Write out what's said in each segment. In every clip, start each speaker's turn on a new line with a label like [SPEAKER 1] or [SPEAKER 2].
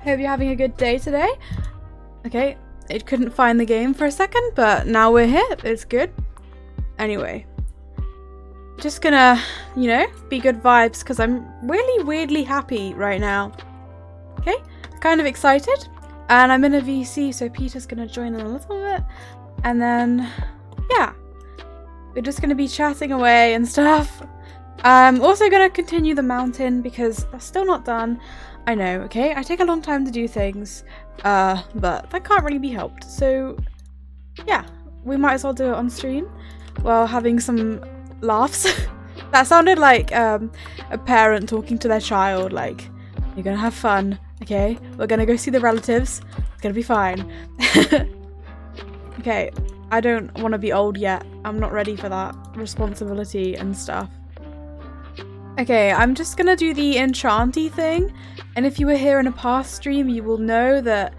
[SPEAKER 1] Hope you're having a good day today. Okay, it couldn't find the game for a second, but now we're here. It's good. Anyway, just gonna, you know, be good vibes because I'm really weirdly happy right now. Okay, kind of excited. And I'm in a VC, so Peter's gonna join in a little bit. And then, yeah, we're just gonna be chatting away and stuff. I'm also gonna continue the mountain because that's still not done. I know, okay? I take a long time to do things, but that can't really be helped. So, yeah, we might as well do it on stream while having some laughs. That sounded like a parent talking to their child, like, you're gonna have fun, okay? We're gonna go see the relatives. It's gonna be fine. Okay, I don't want to be old yet. I'm not ready for that responsibility and stuff. Okay, I'm just gonna do the enchanty thing, and if you were here in a past stream, you will know that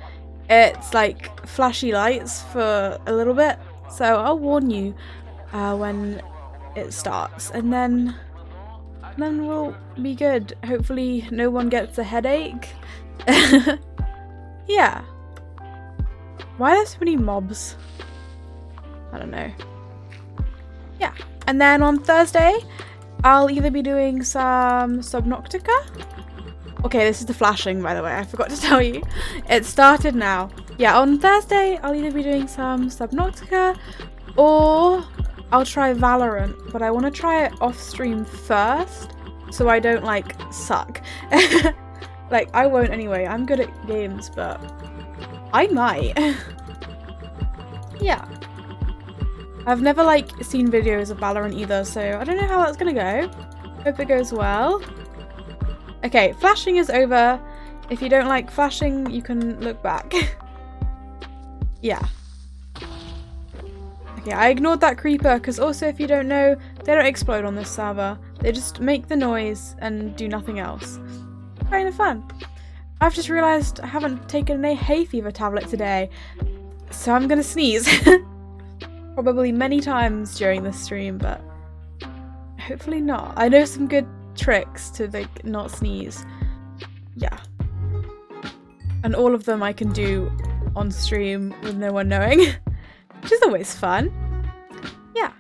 [SPEAKER 1] it's like flashy lights for a little bit, so I'll warn you when it starts, and then we'll be good. Hopefully no one gets a headache. Yeah. Why are there so many mobs? I don't know. Yeah, and then on Thursday, I'll either be doing some Subnautica. Okay, this is the flashing, by the way. I forgot to tell you. It started now. Yeah, on Thursday, I'll either be doing some Subnautica or I'll try Valorant. But I want to try it off stream first so I don't, like, suck. Like, I won't anyway. I'm good at games, but I might. Yeah. I've never, like, seen videos of Valorant either, so I don't know how that's gonna go. Hope it goes well. Okay, flashing is over. If you don't like flashing, you can look back. Yeah. Okay, I ignored that creeper, because also, if you don't know, they don't explode on this server. They just make the noise and do nothing else. Kind of fun. I've just realised I haven't taken a hay fever tablet today, so I'm gonna sneeze. Probably many times during this stream, but hopefully not. I know some good tricks to, like, not sneeze. Yeah. And all of them I can do on stream with no one knowing, which is always fun. Yeah.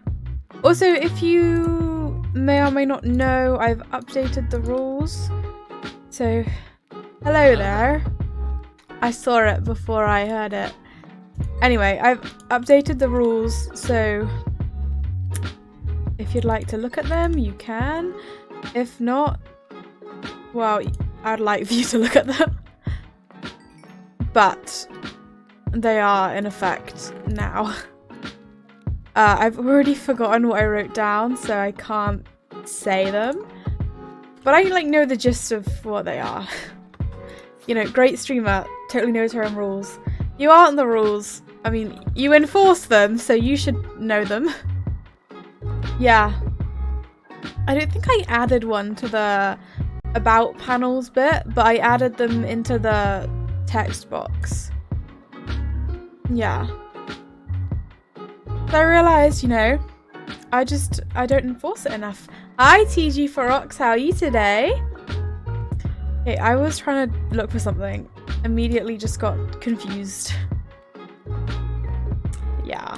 [SPEAKER 1] Also, if you may or may not know, I've updated the rules. So, hello there. I saw it before I heard it. Anyway, I've updated the rules, so if you'd like to look at them, you can. If not, well, I'd like for you to look at them. But they are in effect now. I've already forgotten what I wrote down, so I can't say them. But I, like, know the gist of what they are. You know, great streamer, totally knows her own rules. You aren't the rules. I mean, you enforce them, so you should know them. Yeah. I don't think I added one to the about panels bit, but I added them into the text box. Yeah. So I realised, you know, I don't enforce it enough. Hi TG for Rox, how are you today? Okay, I was trying to look for something. Immediately just got confused. Yeah.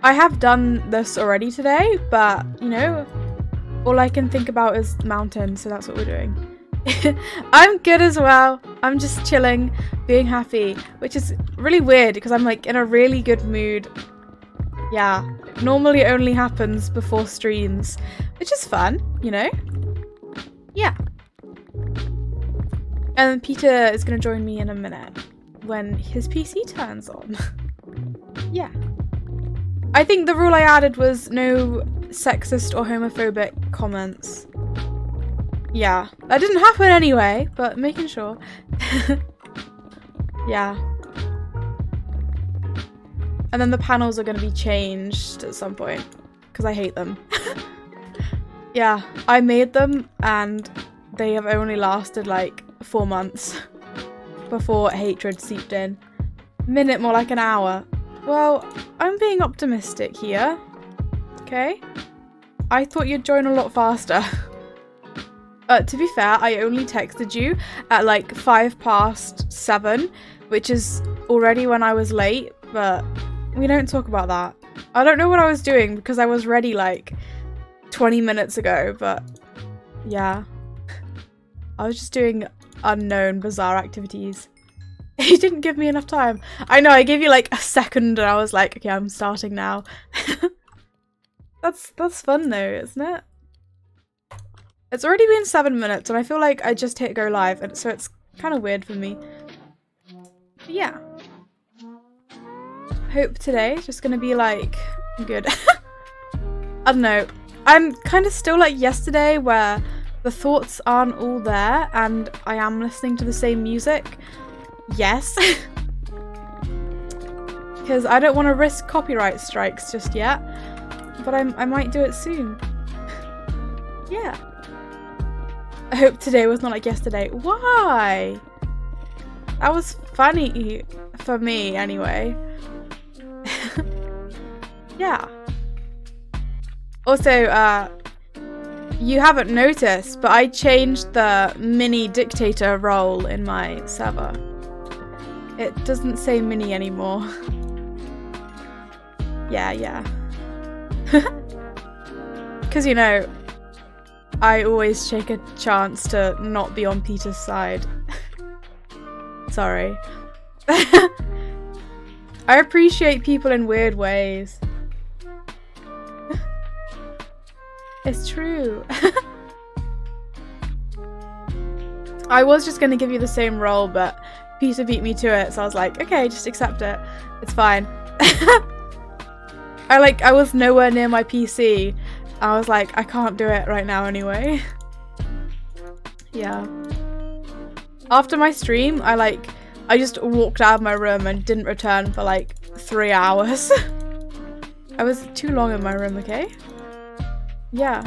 [SPEAKER 1] I have done this already today, but, you know, all I can think about is mountain, so that's what we're doing. I'm good as well. I'm just chilling, being happy, which is really weird because I'm, like, in a really good mood. Yeah. Normally it only happens before streams, which is fun, you know? Yeah. And Peter is going to join me in a minute when his PC turns on. Yeah. I think the rule I added was no sexist or homophobic comments. Yeah. That didn't happen anyway, but making sure. Yeah. And then the panels are going to be changed at some point because I hate them. Yeah. I made them and they have only lasted like 4 months before hatred seeped in. Minute more like an hour. Well, I'm being optimistic here. Okay? I thought you'd join a lot faster. To be fair, I only texted you at like 7:05, which is already when I was late, but we don't talk about that. I don't know what I was doing because I was ready like 20 minutes ago, but yeah. I was just doing unknown, bizarre activities. You didn't give me enough time. I know, I gave you like a second and I was like, okay, I'm starting now. That's fun though, isn't it? It's already been 7 minutes and I feel like I just hit go live, and so it's kind of weird for me. But yeah. Hope today is just gonna be like good. I don't know. I'm kind of still like yesterday where the thoughts aren't all there and I am listening to the same music. Yes. Because I don't want to risk copyright strikes just yet. But I might do it soon. Yeah. I hope today was not like yesterday. Why? That was funny for me anyway. Yeah. Also, you haven't noticed, but I changed the mini dictator role in my server. It doesn't say mini anymore. Yeah. Because, you know, I always take a chance to not be on Peter's side. Sorry. I appreciate people in weird ways. It's true. I was just gonna give you the same role, but Peter beat me to it, so I was like, okay, just accept it. It's fine. I was nowhere near my PC. I was like, I can't do it right now anyway. Yeah. After my stream, I just walked out of my room and didn't return for like 3 hours. I was too long in my room, okay? Yeah.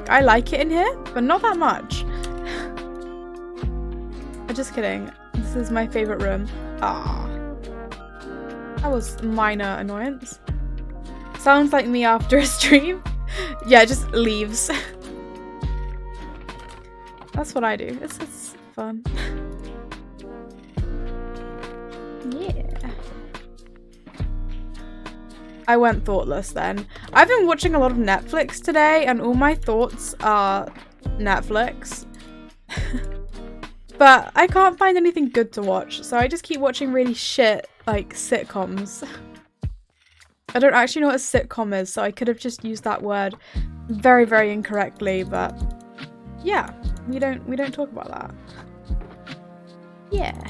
[SPEAKER 1] I like it in here, but not that much. I'm just kidding. This is my favorite room. Ah. That was minor annoyance. Sounds like me after a stream. Yeah, just leaves. That's what I do. It's fun. Yeah. I went thoughtless then. I've been watching a lot of Netflix today and all my thoughts are Netflix. But I can't find anything good to watch, so I just keep watching really shit, like, sitcoms. I don't actually know what a sitcom is, so I could have just used that word very, very incorrectly, but yeah, we don't talk about that. Yeah.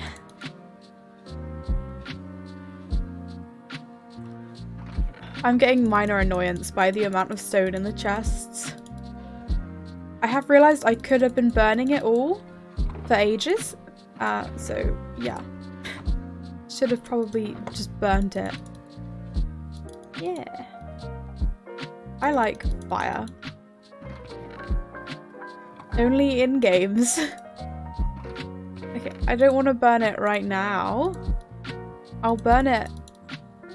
[SPEAKER 1] I'm getting minor annoyance by the amount of stone in the chests. I have realised I could have been burning it all for ages, so yeah. Should have probably just burnt it. Yeah. I like fire. Only in games. Okay, I don't want to burn it right now. I'll burn it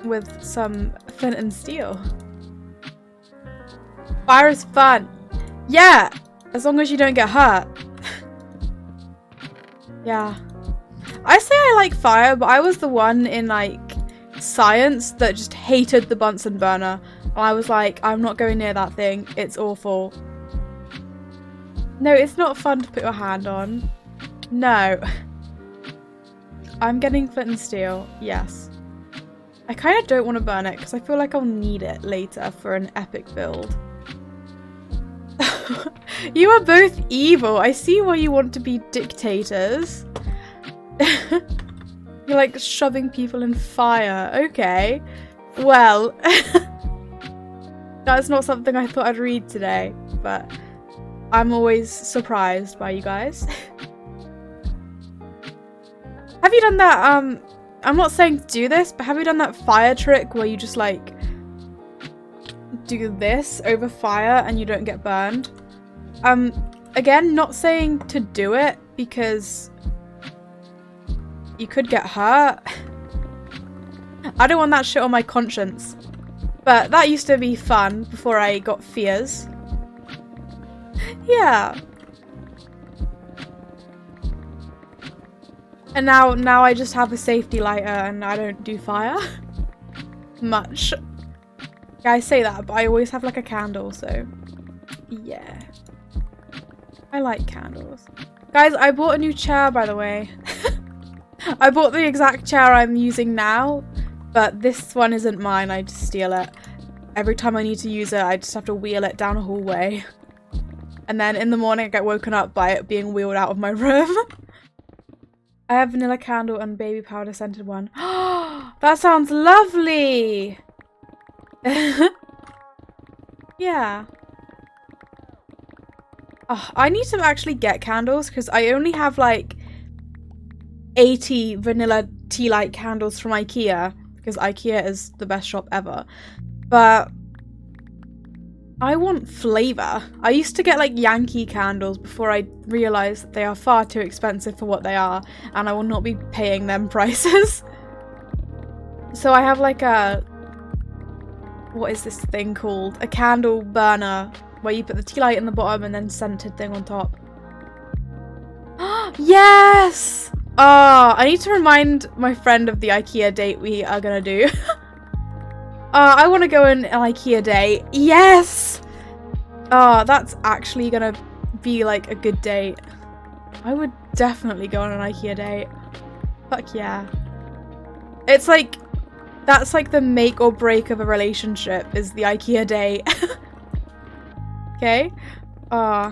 [SPEAKER 1] with some flint and steel. Fire is fun. Yeah, as long as you don't get hurt. Yeah. I say I like fire, but I was the one in like science that just hated the Bunsen burner. And I was like, I'm not going near that thing. It's awful. No, it's not fun to put your hand on. No. I'm getting flint and steel. Yes. I kind of don't want to burn it because I feel like I'll need it later for an epic build. You are both evil. I see why you want to be dictators. You're like shoving people in fire. Okay. Well. That's not something I thought I'd read today, but I'm always surprised by you guys. Have you done that, I'm not saying to do this, but have you done that fire trick where you just like do this over fire and you don't get burned? Again, not saying to do it because you could get hurt. I don't want that shit on my conscience. But that used to be fun before I got fears. Yeah. And now I just have a safety lighter and I don't do fire. Much. Yeah, I say that, but I always have like a candle, so yeah. I like candles. Guys, I bought a new chair, by the way. I bought the exact chair I'm using now, but this one isn't mine, I just steal it. Every time I need to use it, I just have to wheel it down a hallway. And then in the morning I get woken up by it being wheeled out of my room. I have vanilla candle and baby powder scented one. That sounds lovely! Yeah. Oh, I need to actually get candles because I only have like 80 vanilla tea light candles from Ikea because Ikea is the best shop ever. But I want flavor. I used to get like Yankee candles before I realized that they are far too expensive for what they are and I will not be paying them prices. So I have like a, what is this thing called? A candle burner where you put the tea light in the bottom and then scented thing on top. Yes! Oh, I need to remind my friend of the Ikea date we are gonna do. I want to go on an Ikea date. Yes! Oh, that's actually gonna be like a good date. I would definitely go on an Ikea date. Fuck yeah. It's like, that's like the make or break of a relationship is the Ikea date. Okay? I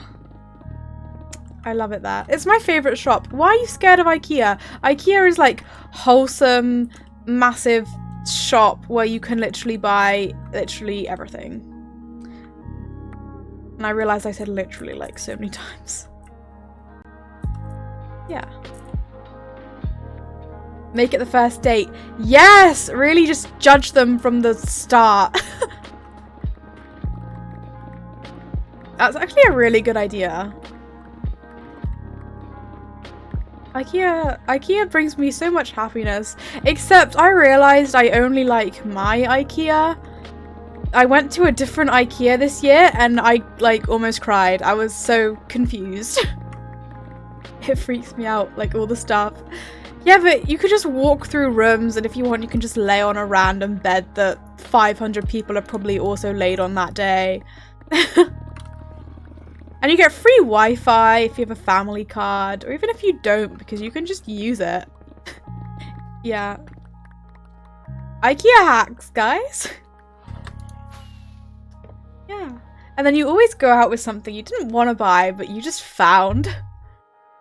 [SPEAKER 1] love it there. It's my favourite shop. Why are you scared of Ikea? Ikea is like wholesome, massive shop where you can literally buy literally everything. And I realized I said literally like so many times. Yeah. Make it the first date. Yes! Really just judge them from the start. That's actually a really good idea. Ikea brings me so much happiness. Except I realized I only like my Ikea. I went to a different Ikea this year and I like almost cried. I was so confused. It freaks me out, like all the stuff. Yeah, but you could just walk through rooms and if you want you can just lay on a random bed that 500 people have probably also laid on that day. And you get free Wi-Fi if you have a family card, or even if you don't, because you can just use it. Yeah. Ikea hacks, guys. Yeah. And then you always go out with something you didn't want to buy, but you just found.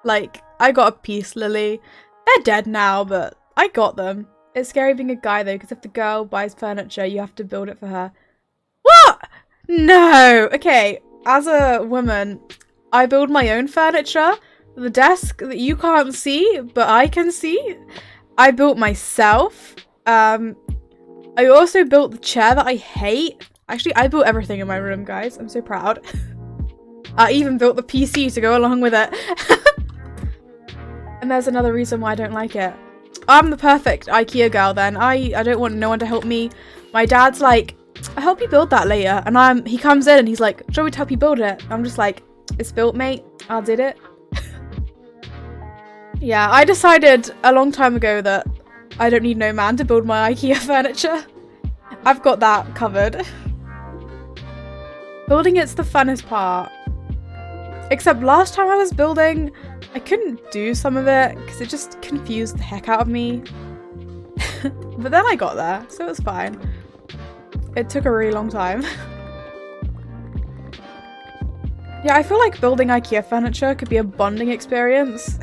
[SPEAKER 1] Like, I got a peace lily. They're dead now, but I got them. It's scary being a guy, though, because if the girl buys furniture, you have to build it for her. What? No. Okay. As a woman, I build my own furniture. The desk that you can't see, but I can see, I built myself. I also built the chair that I hate. Actually, I built everything in my room, guys. I'm so proud. I even built the PC to go along with it. And there's another reason why I don't like it. I'm the perfect Ikea girl then. I don't want no one to help me. My dad's like, I'll help you build that later. And he comes in and he's like, shall we help you build it? I'm just like, it's built, mate. I did it. Yeah, I decided a long time ago that I don't need no man to build my Ikea furniture. I've got that covered. Building it's the funnest part. Except last time I was building, I couldn't do some of it because it just confused the heck out of me. But then I got there, so it was fine. It took a really long time. Yeah, I feel like building Ikea furniture could be a bonding experience.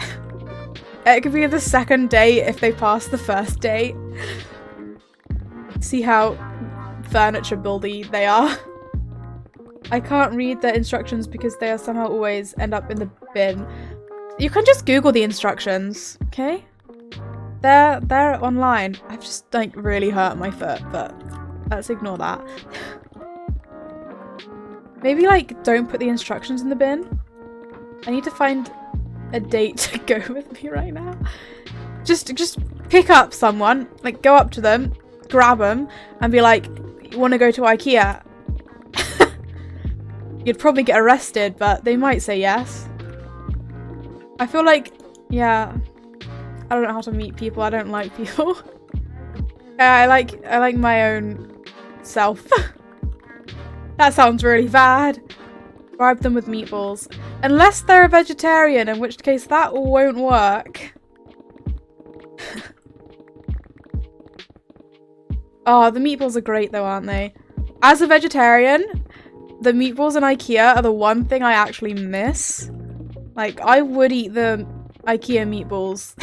[SPEAKER 1] It could be the second date if they pass the first date. See how furniture buildy they are. I can't read the instructions because they are somehow always end up in the bin. You can just Google the instructions, okay? They're online. I've just like really hurt my foot, but let's ignore that. Maybe like don't put the instructions in the bin. I need to find a date to go with me right now. Just pick up someone, like go up to them, grab them, and be like, "You want to go to Ikea?" You'd probably get arrested, but they might say yes. I feel like, yeah. I don't know how to meet people. I don't like people. I like my own self. That sounds really bad. Bribe them with meatballs. Unless they're a vegetarian, in which case that won't work. Oh, the meatballs are great though, aren't they? As a vegetarian, the meatballs in Ikea are the one thing I actually miss. Like, I would eat the Ikea meatballs,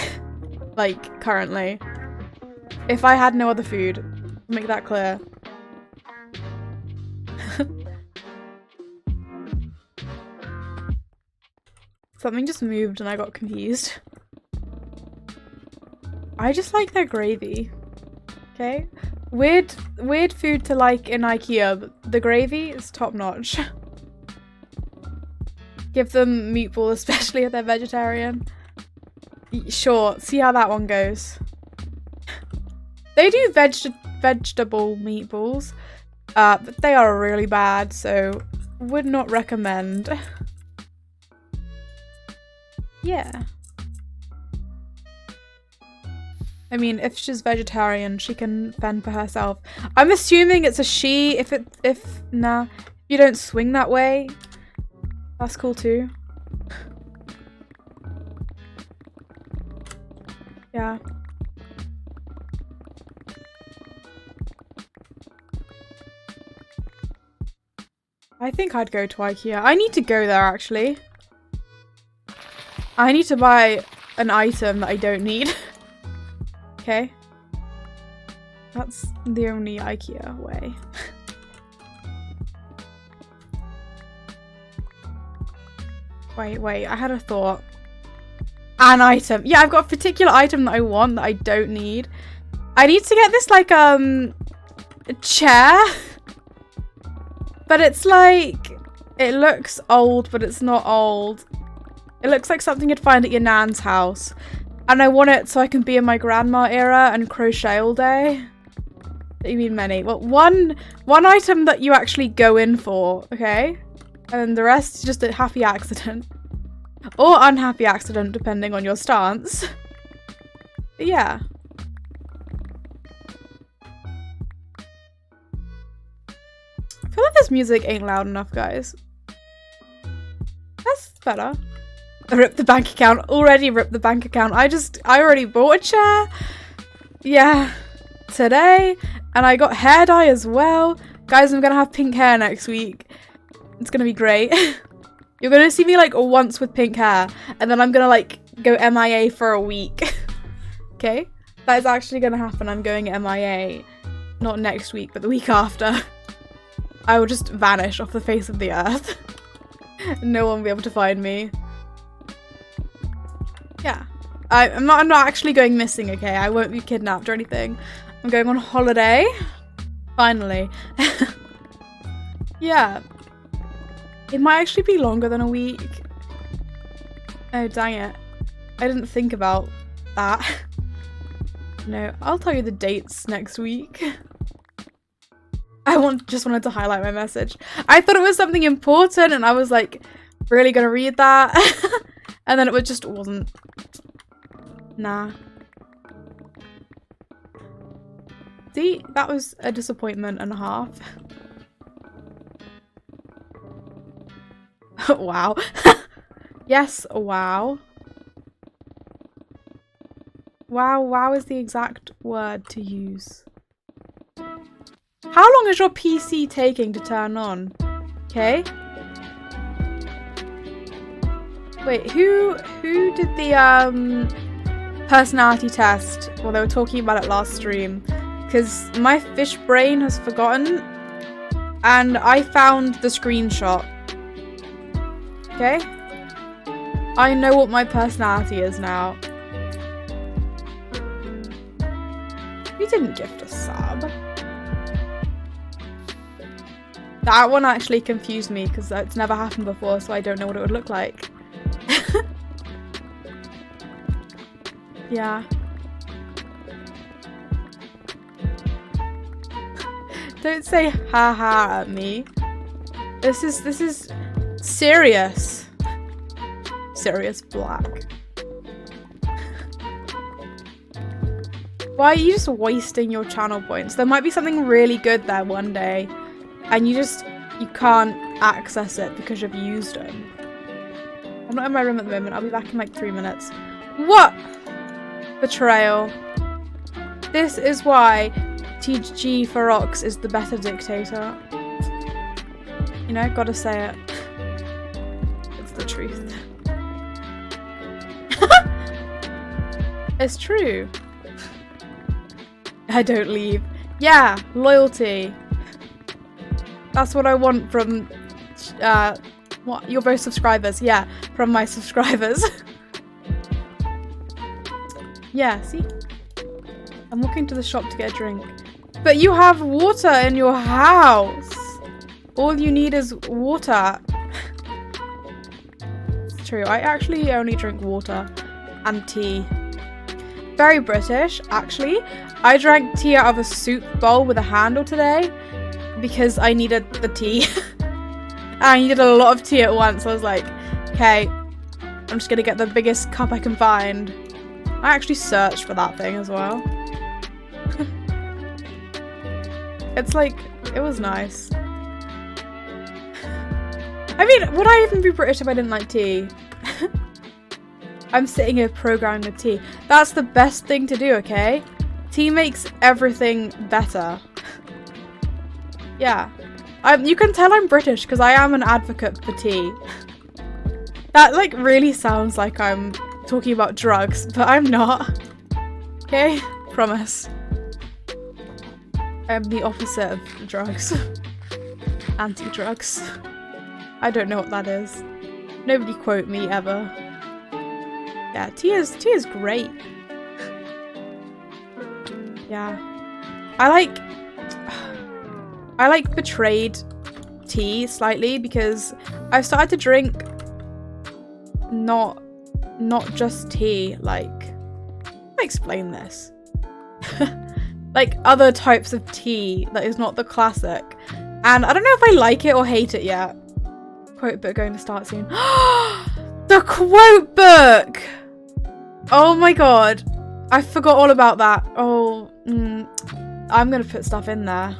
[SPEAKER 1] like, currently. If I had no other food. Make that clear. Something just moved and I got confused. I just like their gravy. Okay? Weird food to like in Ikea, but the gravy is top notch. Give them meatball, especially if they're vegetarian. Sure, see how that one goes. They do vegetable meatballs, but they are really bad, so would not recommend. Yeah. I mean, if she's vegetarian, she can fend for herself. I'm assuming it's a she. If you don't swing that way, that's cool too. Yeah. I think I'd go to Ikea. I need to go there actually. I need to buy an item that I don't need. Okay. That's the only Ikea way. Wait, I had a thought. An item. Yeah, I've got a particular item that I want that I don't need. I need to get this, like, a chair. But it's like, it looks old, but it's not old. It looks like something you'd find at your nan's house. And I want it so I can be in my grandma era and crochet all day. You mean many? Well, one item that you actually go in for, okay? And the rest is just a happy accident. Or unhappy accident, depending on your stance. But yeah. I feel like this music ain't loud enough, guys. That's better. I ripped the bank account. Already ripped the bank account. I already bought a chair. Yeah. Today. And I got hair dye as well. Guys, I'm gonna have pink hair next week. It's gonna be great. You're gonna see me like once with pink hair. And then I'm gonna like go MIA for a week. Okay? That is actually gonna happen. I'm going MIA. Not next week, but the week after. I will just vanish off the face of the earth. No one will be able to find me. Yeah. I'm not actually going missing, okay? I won't be kidnapped or anything. I'm going on holiday. Finally. Yeah. It might actually be longer than a week. Oh, dang it. I didn't think about that. No, I'll tell you the dates next week. Just wanted to highlight my message. I thought it was something important and I was like really gonna read that. And then it just wasn't. Nah. See, that was a disappointment and a half. Wow. Yes, wow. Wow is the exact word to use. How long is your PC taking to turn on? Okay. Wait, who did the personality test? Well, they were talking about it last stream. Because my fish brain has forgotten. And I found the screenshot. Okay? I know what my personality is now. You didn't gift a sub. That one actually confused me because it's never happened before, so I don't know what it would look like. Yeah. Don't say haha at me. This is serious. Serious black. Why are you just wasting your channel points? There might be something really good there one day, and you can't access it because you've used them. I'm not in my room at the moment. I'll be back in like 3 minutes. What? Betrayal. This is why TG Ferox is the better dictator. You know, gotta say it. It's the truth. It's true. I don't leave. Yeah, loyalty. That's what I want from, what? You're both subscribers. Yeah, from my subscribers. Yeah, see? I'm walking to the shop to get a drink. But you have water in your house. All you need is water. It's true. I actually only drink water and tea. Very British, actually. I drank tea out of a soup bowl with a handle today because I needed the tea. I needed a lot of tea at once. I was like, okay, I'm just gonna get the biggest cup I can find. I actually searched for that thing as well. It's like, it was nice. I mean, would I even be British if I didn't like tea? I'm sitting here programming with tea. That's the best thing to do, okay? Tea makes everything better. Yeah. You can tell I'm British because I am an advocate for tea. That like really sounds like I'm talking about drugs, but I'm not. Okay? Promise. I'm the opposite of drugs. Anti-drugs. I don't know what that is. Nobody quote me ever. Yeah, tea is great. Yeah. I like betrayed tea slightly because I've started to drink not just tea, like, how do I explain this? Like other types of tea that is not the classic. And I don't know if I like it or hate it yet. Quote book going to start soon. The quote book! Oh my god. I forgot all about that. Oh, I'm gonna put stuff in there.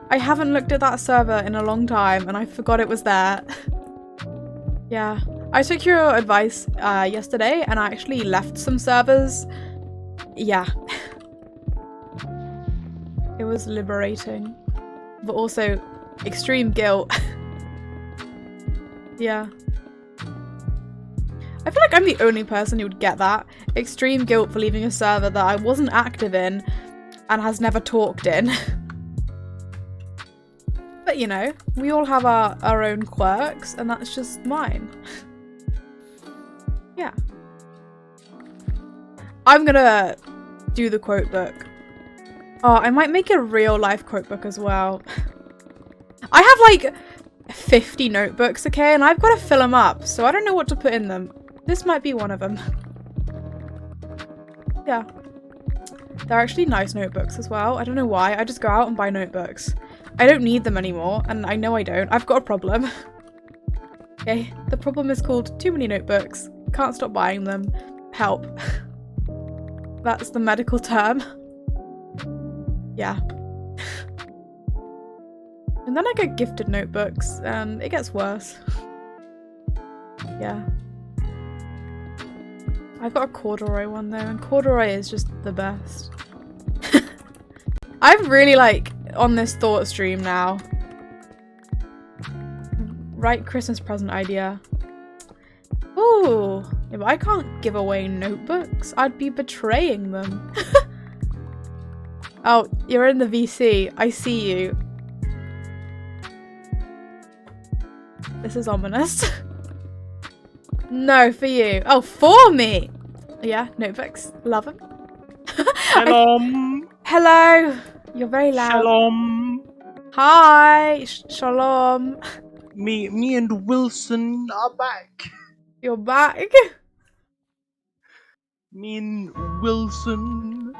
[SPEAKER 1] I haven't looked at that server in a long time and I forgot it was there. Yeah. I took your advice yesterday and I actually left some servers. Yeah. It was liberating. But also extreme guilt. Yeah. I feel like I'm the only person who would get that. Extreme guilt for leaving a server that I wasn't active in and has never talked in. But you know, we all have our own quirks and that's just mine. Yeah. I'm gonna do the quote book. Oh, I might make a real life quote book as well. I have like 50 notebooks, okay, and I've got to fill them up, so I don't know what to put in them. This might be one of them. Yeah. They're actually nice notebooks as well. I don't know why. I just go out and buy notebooks. I don't need them anymore, and I know I don't. I've got a problem. Okay, the problem is called too many notebooks. Can't stop buying them. Help. That's the medical term. Yeah. And then I get gifted notebooks, and it gets worse. Yeah. I've got a corduroy one though, and corduroy is just the best. I'm really like on this thought stream now. Right Christmas present idea. Ooh, yeah, but I can't give away notebooks. I'd be betraying them. Oh, you're in the VC. I see you. This is ominous. No, for you. Oh, for me! Yeah, notebooks. Love them.
[SPEAKER 2] Shalom.
[SPEAKER 1] Hello! You're very loud.
[SPEAKER 2] Shalom.
[SPEAKER 1] Hi! Shalom.
[SPEAKER 2] Me and Wilson are back.
[SPEAKER 1] You're back?
[SPEAKER 2] Me and Wilson.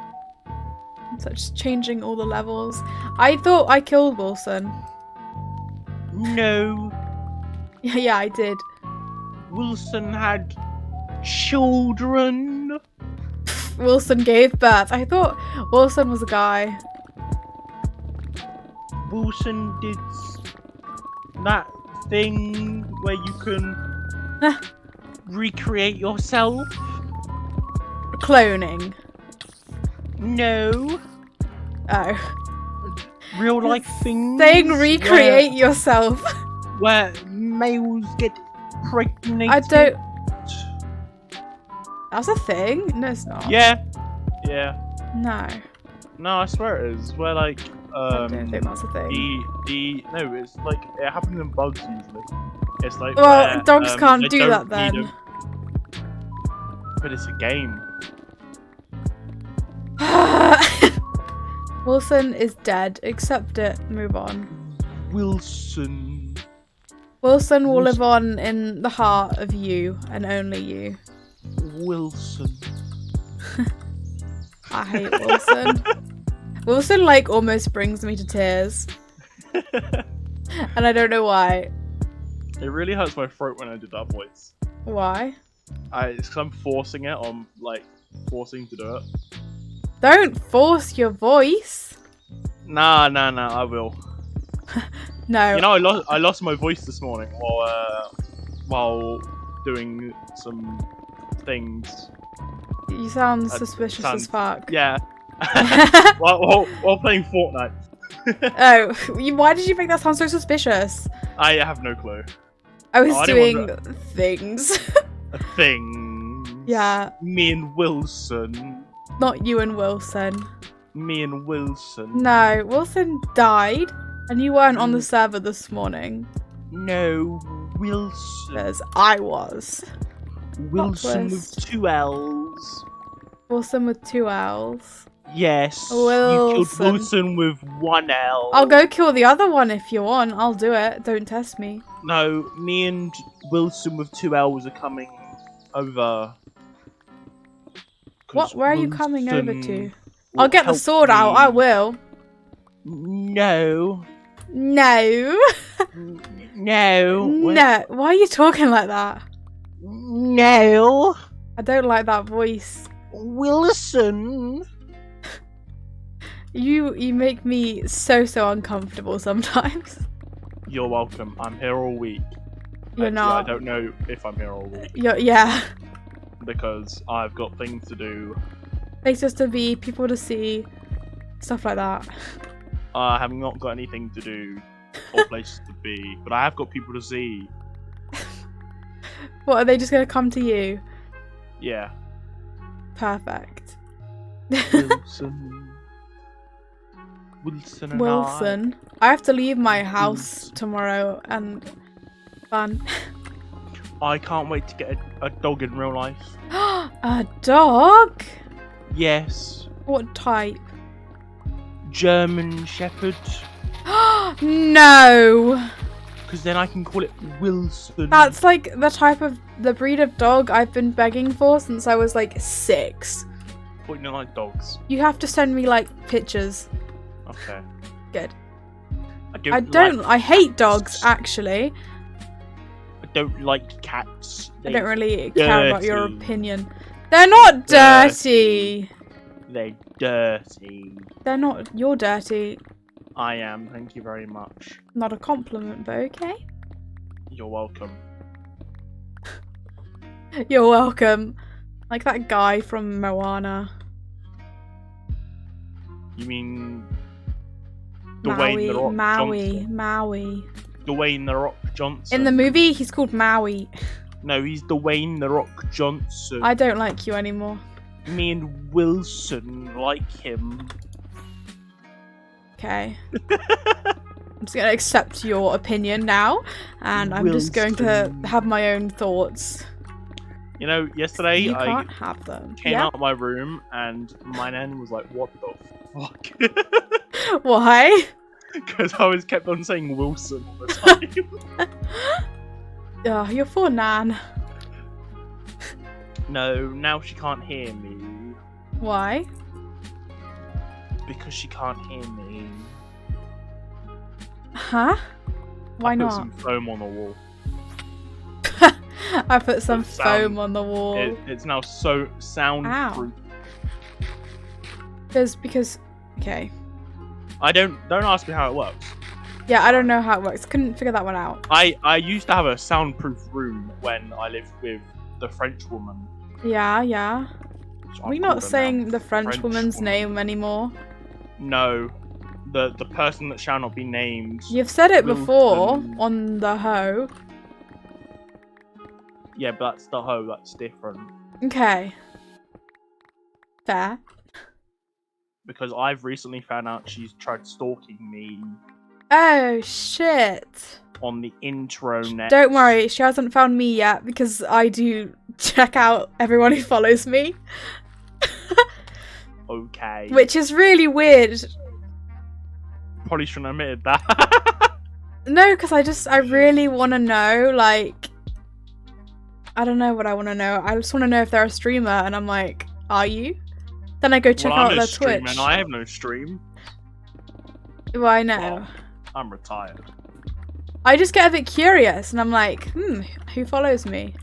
[SPEAKER 1] Such changing all the levels. I thought I killed Wilson.
[SPEAKER 2] No.
[SPEAKER 1] Yeah, I did.
[SPEAKER 2] Wilson had children.
[SPEAKER 1] Wilson gave birth. I thought Wilson was a guy.
[SPEAKER 2] Wilson did that thing where you can recreate yourself.
[SPEAKER 1] Cloning.
[SPEAKER 2] No.
[SPEAKER 1] Oh.
[SPEAKER 2] Real life things.
[SPEAKER 1] Saying recreate yourself.
[SPEAKER 2] Where males get pregnant.
[SPEAKER 1] I don't. That's a thing? No, it's not.
[SPEAKER 2] Yeah. Yeah.
[SPEAKER 1] No.
[SPEAKER 2] No, I swear it is. Where like
[SPEAKER 1] I don't think that's a thing.
[SPEAKER 2] no, it's like it happens in bugs usually. It's like
[SPEAKER 1] Well,
[SPEAKER 2] where,
[SPEAKER 1] dogs can't
[SPEAKER 2] they
[SPEAKER 1] do
[SPEAKER 2] don't
[SPEAKER 1] that
[SPEAKER 2] need
[SPEAKER 1] then.
[SPEAKER 2] but it's a game.
[SPEAKER 1] Wilson is dead. Accept it. Move on.
[SPEAKER 2] Wilson.
[SPEAKER 1] Wilson will live on in the heart of you and only you.
[SPEAKER 2] Wilson.
[SPEAKER 1] I hate Wilson. Wilson like almost brings me to tears. And I don't know why.
[SPEAKER 2] It really hurts my throat when I do that voice.
[SPEAKER 1] Why?
[SPEAKER 2] It's because I'm forcing it. I'm like forcing to do it.
[SPEAKER 1] Don't force your voice.
[SPEAKER 2] Nah, I will.
[SPEAKER 1] No.
[SPEAKER 2] You know, I lost my voice this morning while doing some things.
[SPEAKER 1] You sound suspicious as fuck.
[SPEAKER 2] Yeah. while playing Fortnite.
[SPEAKER 1] Oh, why did you make that sound so suspicious?
[SPEAKER 2] I have no clue.
[SPEAKER 1] I was
[SPEAKER 2] I
[SPEAKER 1] doing
[SPEAKER 2] didn't
[SPEAKER 1] things.
[SPEAKER 2] A thing.
[SPEAKER 1] Yeah.
[SPEAKER 2] Me and Wilson.
[SPEAKER 1] Not you and Wilson.
[SPEAKER 2] Me and Wilson.
[SPEAKER 1] No, Wilson died, and you weren't on the server this morning.
[SPEAKER 2] No, Wilson.
[SPEAKER 1] As I was.
[SPEAKER 2] Wilson with 2 L's.
[SPEAKER 1] Wilson with 2 L's.
[SPEAKER 2] Yes.
[SPEAKER 1] Wilson.
[SPEAKER 2] You killed Wilson with 1 L.
[SPEAKER 1] I'll go kill the other one if you want. I'll do it. Don't test me.
[SPEAKER 2] No, me and Wilson with 2 L's are coming over.
[SPEAKER 1] What? Where are you coming over to?
[SPEAKER 2] will
[SPEAKER 1] I'll get the
[SPEAKER 2] help
[SPEAKER 1] sword out.
[SPEAKER 2] me.
[SPEAKER 1] I will.
[SPEAKER 2] No.
[SPEAKER 1] No.
[SPEAKER 2] No.
[SPEAKER 1] No. Why are you talking like that?
[SPEAKER 2] No.
[SPEAKER 1] I don't like that voice.
[SPEAKER 2] Wilson.
[SPEAKER 1] You make me so uncomfortable sometimes.
[SPEAKER 2] You're welcome. I'm here all week.
[SPEAKER 1] You're
[SPEAKER 2] Actually,
[SPEAKER 1] not.
[SPEAKER 2] I don't know if I'm here all week
[SPEAKER 1] Yeah.
[SPEAKER 2] because I've got things to do.
[SPEAKER 1] Places to be, people to see, stuff like that.
[SPEAKER 2] I have not got anything to do or places to be, but I have got people to see.
[SPEAKER 1] What, are they just gonna come to you?
[SPEAKER 2] Yeah.
[SPEAKER 1] Perfect.
[SPEAKER 2] Wilson. Wilson and
[SPEAKER 1] Wilson. I have to leave my house tomorrow and fun.
[SPEAKER 2] I can't wait to get a dog in real life.
[SPEAKER 1] A dog?
[SPEAKER 2] Yes.
[SPEAKER 1] What type?
[SPEAKER 2] German Shepherd.
[SPEAKER 1] No!
[SPEAKER 2] Because then I can call it Wilson.
[SPEAKER 1] That's like the breed of dog I've been begging for since I was like 6.
[SPEAKER 2] But you don't like dogs.
[SPEAKER 1] You have to send me like pictures.
[SPEAKER 2] Okay.
[SPEAKER 1] Good.
[SPEAKER 2] I
[SPEAKER 1] I hate dogs actually.
[SPEAKER 2] I don't like cats.
[SPEAKER 1] I don't really care about your
[SPEAKER 2] dirty.
[SPEAKER 1] opinion. They're not dirty.
[SPEAKER 2] They're dirty.
[SPEAKER 1] They're not. You're dirty.
[SPEAKER 2] I am. Thank you very much.
[SPEAKER 1] Not a compliment, but okay.
[SPEAKER 2] You're welcome.
[SPEAKER 1] You're welcome. Like that guy from Moana.
[SPEAKER 2] You mean Dwayne the Rock Johnson?
[SPEAKER 1] Maui.
[SPEAKER 2] Dwayne the Rock Johnson.
[SPEAKER 1] In the movie, he's called Maui.
[SPEAKER 2] No, he's Dwayne the Rock Johnson.
[SPEAKER 1] I don't like you anymore.
[SPEAKER 2] Me and Wilson like him.
[SPEAKER 1] Okay. I'm just gonna accept your opinion now, and I'm just going to have my own thoughts.
[SPEAKER 2] You know, yesterday
[SPEAKER 1] You
[SPEAKER 2] I
[SPEAKER 1] can't have them.
[SPEAKER 2] came
[SPEAKER 1] Yeah?
[SPEAKER 2] out of my room and my nan was like, "What the fuck?"
[SPEAKER 1] Why?
[SPEAKER 2] Because I was kept on saying Wilson all the time.
[SPEAKER 1] Oh, you're for Nan.
[SPEAKER 2] No, now she can't hear me.
[SPEAKER 1] Why?
[SPEAKER 2] Because she can't hear me.
[SPEAKER 1] Huh? Why
[SPEAKER 2] I put
[SPEAKER 1] not?
[SPEAKER 2] some foam on the wall.
[SPEAKER 1] I put some
[SPEAKER 2] sound-
[SPEAKER 1] foam on the wall.
[SPEAKER 2] It's now so soundproof.
[SPEAKER 1] There's because okay.
[SPEAKER 2] I don't ask me how it works.
[SPEAKER 1] Yeah, I don't know how it works. Couldn't figure that one out.
[SPEAKER 2] I used to have a soundproof room when I lived with the French woman.
[SPEAKER 1] Yeah, yeah. Are we not saying the French woman's
[SPEAKER 2] woman.
[SPEAKER 1] name anymore?
[SPEAKER 2] No. The person that shall not be named.
[SPEAKER 1] You've said it before
[SPEAKER 2] Wilson.
[SPEAKER 1] on the hoe.
[SPEAKER 2] Yeah, but that's the hoe, that's different.
[SPEAKER 1] Okay. Fair.
[SPEAKER 2] Because I've recently found out she's tried stalking me
[SPEAKER 1] Oh, shit.
[SPEAKER 2] on the intranet.
[SPEAKER 1] Don't worry, she hasn't found me yet because I do check out everyone who follows me.
[SPEAKER 2] Okay.
[SPEAKER 1] Which is really weird.
[SPEAKER 2] Probably shouldn't have admitted that.
[SPEAKER 1] No, because I really want to know, like... I don't know what I want to know. I just want to know if they're a streamer, and I'm like, are you? Then I go check out their Twitch.
[SPEAKER 2] And I have no stream.
[SPEAKER 1] Well, I know.
[SPEAKER 2] Well, I'm retired.
[SPEAKER 1] I just get a bit curious, and I'm like, who follows me?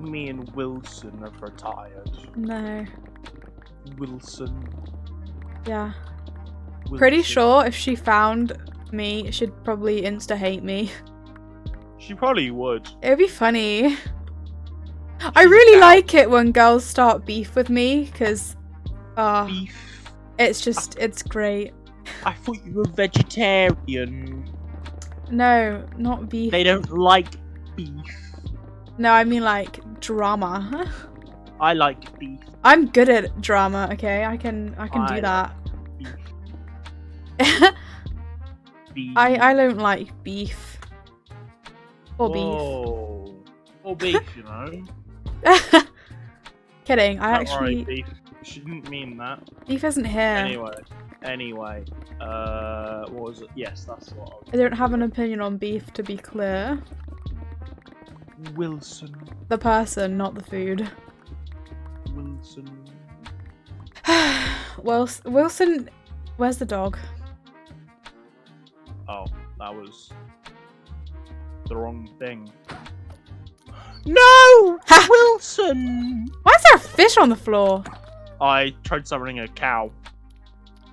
[SPEAKER 2] Me and Wilson have retired.
[SPEAKER 1] No.
[SPEAKER 2] Wilson.
[SPEAKER 1] Yeah.
[SPEAKER 2] Wilson.
[SPEAKER 1] Pretty sure if she found me, she'd probably insta-hate me.
[SPEAKER 2] She probably would.
[SPEAKER 1] It would be funny. I really like it when girls start beef with me, because
[SPEAKER 2] Beef.
[SPEAKER 1] it's great.
[SPEAKER 2] I thought you were vegetarian.
[SPEAKER 1] No, not beef.
[SPEAKER 2] They don't like beef.
[SPEAKER 1] No, I mean like drama.
[SPEAKER 2] I like beef.
[SPEAKER 1] I'm good at drama, okay? I can do that.
[SPEAKER 2] Beef. Beef.
[SPEAKER 1] I don't like beef. Or
[SPEAKER 2] Whoa. Or beef, you know.
[SPEAKER 1] beef. Kidding, I
[SPEAKER 2] Don't
[SPEAKER 1] actually...
[SPEAKER 2] worry, beef. She didn't mean that.
[SPEAKER 1] Beef isn't here.
[SPEAKER 2] Anyway. What was it? Yes, that's what I was...
[SPEAKER 1] I don't have an opinion on beef, to be clear.
[SPEAKER 2] Wilson.
[SPEAKER 1] The person, not the food.
[SPEAKER 2] Wilson.
[SPEAKER 1] Wilson... Where's the dog?
[SPEAKER 2] Oh, that was the wrong thing. No! Wilson!
[SPEAKER 1] Why is there a fish on the floor?
[SPEAKER 2] I tried summoning a cow.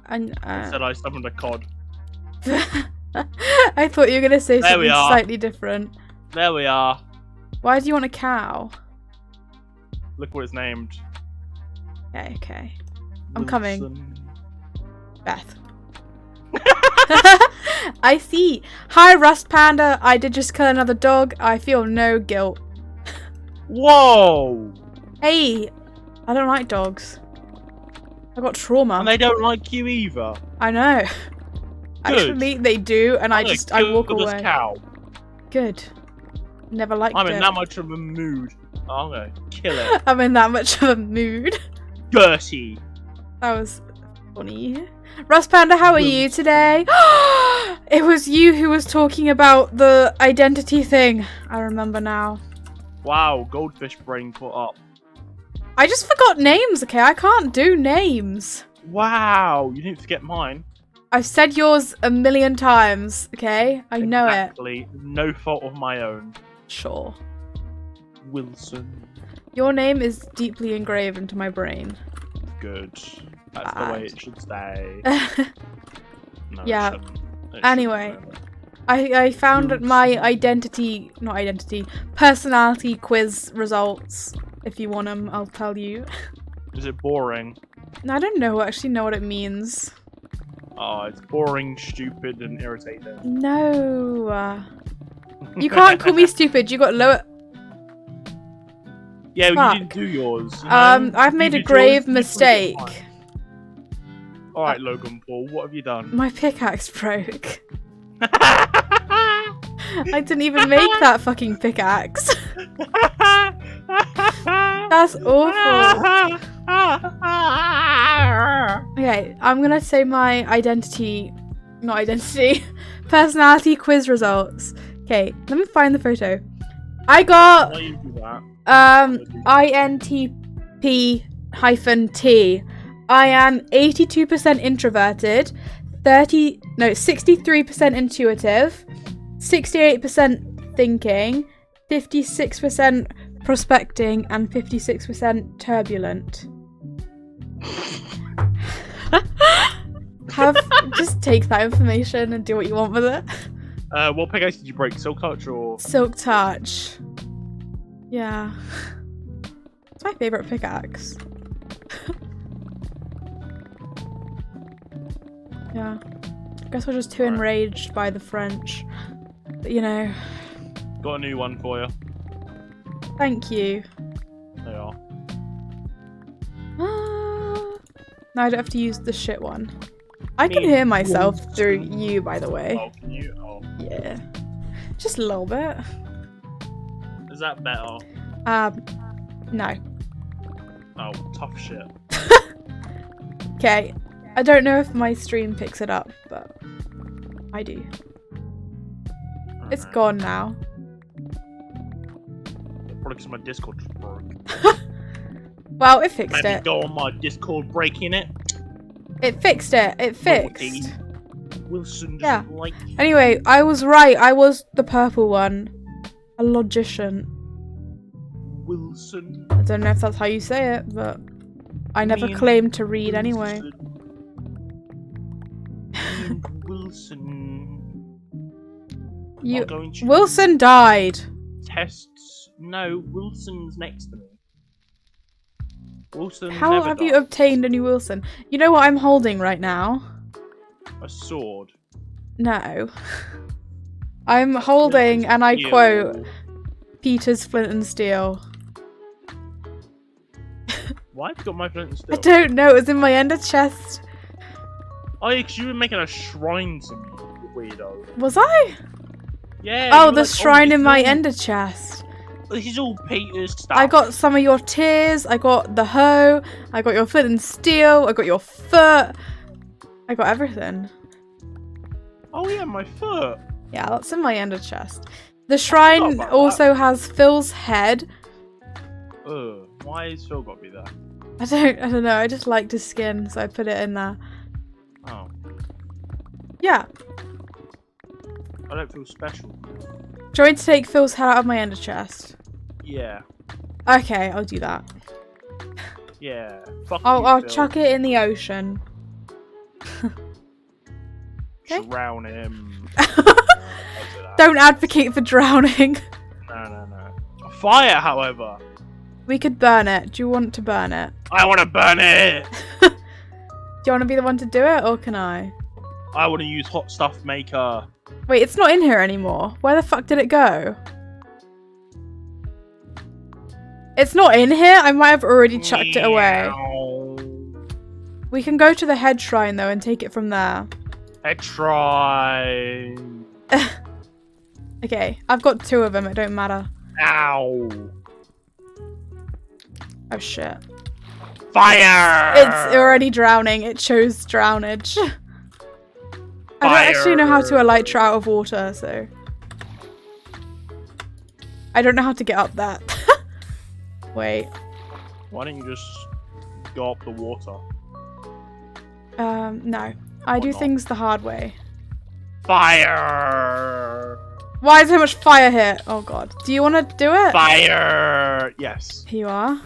[SPEAKER 1] And
[SPEAKER 2] Instead I summoned a cod.
[SPEAKER 1] I thought you were gonna say
[SPEAKER 2] There we
[SPEAKER 1] something
[SPEAKER 2] are.
[SPEAKER 1] slightly different.
[SPEAKER 2] There we are.
[SPEAKER 1] Why do you want a cow?
[SPEAKER 2] Look what it's named.
[SPEAKER 1] Okay. I'm coming.
[SPEAKER 2] Wilson.
[SPEAKER 1] Beth. I see. Hi, Rust Panda. I did just kill another dog. I feel no guilt.
[SPEAKER 2] Whoa!
[SPEAKER 1] Hey, I don't like dogs. I got trauma.
[SPEAKER 2] And they don't like you either.
[SPEAKER 1] I know.
[SPEAKER 2] Good.
[SPEAKER 1] Actually, they do, and I walk
[SPEAKER 2] this
[SPEAKER 1] away.
[SPEAKER 2] Cow.
[SPEAKER 1] Good. Never liked
[SPEAKER 2] I'm
[SPEAKER 1] it.
[SPEAKER 2] in that much of a mood. I'm gonna kill it.
[SPEAKER 1] I'm in that much of a mood.
[SPEAKER 2] Dirty.
[SPEAKER 1] That was funny. Rust Panda, how are you today? It was you who was talking about the identity thing. I remember now.
[SPEAKER 2] Wow, goldfish brain put up.
[SPEAKER 1] I just forgot names, okay? I can't do names.
[SPEAKER 2] Wow, you didn't forget mine.
[SPEAKER 1] I've said yours a million times, okay? I know it.
[SPEAKER 2] Exactly. No fault of my own.
[SPEAKER 1] Sure.
[SPEAKER 2] Wilson.
[SPEAKER 1] Your name is deeply engraved into my brain.
[SPEAKER 2] Good. That's the way it should stay. No,
[SPEAKER 1] Yeah.
[SPEAKER 2] it shouldn't. It
[SPEAKER 1] Anyway.
[SPEAKER 2] shouldn't.
[SPEAKER 1] I found my personality quiz results. If you want them, I'll tell you.
[SPEAKER 2] Is it boring?
[SPEAKER 1] I don't actually know what it means.
[SPEAKER 2] Oh, it's boring, stupid, and irritating.
[SPEAKER 1] No. You can't call me stupid. You got lower...
[SPEAKER 2] Yeah, but
[SPEAKER 1] Fuck.
[SPEAKER 2] you didn't do yours. You know?
[SPEAKER 1] I've
[SPEAKER 2] You
[SPEAKER 1] mid a
[SPEAKER 2] did
[SPEAKER 1] grave
[SPEAKER 2] yours, you
[SPEAKER 1] mistake.
[SPEAKER 2] did mine. Alright, Logan Paul, what have you done?
[SPEAKER 1] My pickaxe broke. I didn't even make that fucking pickaxe. That's awful. Okay, I'm gonna say my personality quiz results. Okay, let me find the photo. I got
[SPEAKER 2] Why you do that?
[SPEAKER 1] INTP-T. I am 82% introverted, 63% intuitive, 68% thinking, 56% prospecting, and 56% turbulent. Just take that information and do what you want with it.
[SPEAKER 2] What pickaxe did you break? Silk touch or
[SPEAKER 1] Silk touch. Yeah. It's my favourite pickaxe. Yeah. I guess we're just too enraged by the French. But, you know.
[SPEAKER 2] Got a new one for you.
[SPEAKER 1] Thank you.
[SPEAKER 2] They are.
[SPEAKER 1] Now I don't have to use the shit one. I can hear myself through you, by the way.
[SPEAKER 2] Oh, can you? Oh.
[SPEAKER 1] Yeah. Just a little bit.
[SPEAKER 2] Is that better?
[SPEAKER 1] No.
[SPEAKER 2] Oh, tough shit.
[SPEAKER 1] Okay. I don't know if my stream picks it up, but I do. It's gone now.
[SPEAKER 2] Probably because my Discord just broke.
[SPEAKER 1] Well, it fixed
[SPEAKER 2] Maybe
[SPEAKER 1] it.
[SPEAKER 2] go on my Discord breaking it.
[SPEAKER 1] It fixed it. It fixed.
[SPEAKER 2] Wilson doesn't like you.
[SPEAKER 1] Anyway, I was right. I was the purple one. A logician.
[SPEAKER 2] Wilson.
[SPEAKER 1] I don't know if that's how you say it, but I never claimed to read anyway.
[SPEAKER 2] Wilson.
[SPEAKER 1] Wilson died.
[SPEAKER 2] Tests. No, Wilson's next to me. Wilson.
[SPEAKER 1] How have you obtained a new Wilson? You know what I'm holding right now?
[SPEAKER 2] A sword.
[SPEAKER 1] No. I'm holding, and I quote, Peter's flint and steel.
[SPEAKER 2] Why have you got my flint and steel?
[SPEAKER 1] I don't know, it was in my ender chest.
[SPEAKER 2] Oh, yeah, because you were making a shrine to me, you weirdo.
[SPEAKER 1] Was I?
[SPEAKER 2] Yeah.
[SPEAKER 1] Oh, the shrine in my ender chest.
[SPEAKER 2] This is all Peter's stuff.
[SPEAKER 1] I got some of your tears, I got the hoe, I got your flint and steel, I got your foot. I got everything.
[SPEAKER 2] Oh yeah, my foot.
[SPEAKER 1] Yeah, that's in my ender chest. The shrine also has Phil's head.
[SPEAKER 2] Why has Phil got to be there?
[SPEAKER 1] I don't know, I just liked his skin, so I put it in there.
[SPEAKER 2] Oh.
[SPEAKER 1] Yeah.
[SPEAKER 2] I don't feel special.
[SPEAKER 1] Do you want me to take Phil's head out of my ender chest?
[SPEAKER 2] Yeah.
[SPEAKER 1] Okay, I'll do that.
[SPEAKER 2] Yeah. Fuck
[SPEAKER 1] I'll
[SPEAKER 2] Phil.
[SPEAKER 1] chuck it in the ocean. Okay.
[SPEAKER 2] Drown him.
[SPEAKER 1] Don't advocate for drowning.
[SPEAKER 2] No. Fire, however.
[SPEAKER 1] We could burn it. Do you want to burn it?
[SPEAKER 2] I want to burn it.
[SPEAKER 1] Do you want to be the one to do it, or can I?
[SPEAKER 2] I want to use hot stuff maker.
[SPEAKER 1] Wait, it's not in here anymore. Where the fuck did it go? It's not in here? I might have already chucked it away. We can go to the head shrine, though, and take it from there.
[SPEAKER 2] Head shrine.
[SPEAKER 1] Okay, I've got 2 of them. It don't matter.
[SPEAKER 2] Ow.
[SPEAKER 1] Oh, shit.
[SPEAKER 2] Fire!
[SPEAKER 1] It's already drowning. It chose drownage. I don't actually know how to elytra out of water, so... I don't know how to get up that. Wait.
[SPEAKER 2] Why don't you just go up the water?
[SPEAKER 1] No. I do things the hard way.
[SPEAKER 2] Fire!
[SPEAKER 1] Why is so much fire here? Oh god. Do you want to do it?
[SPEAKER 2] Fire! Yes.
[SPEAKER 1] Here you are.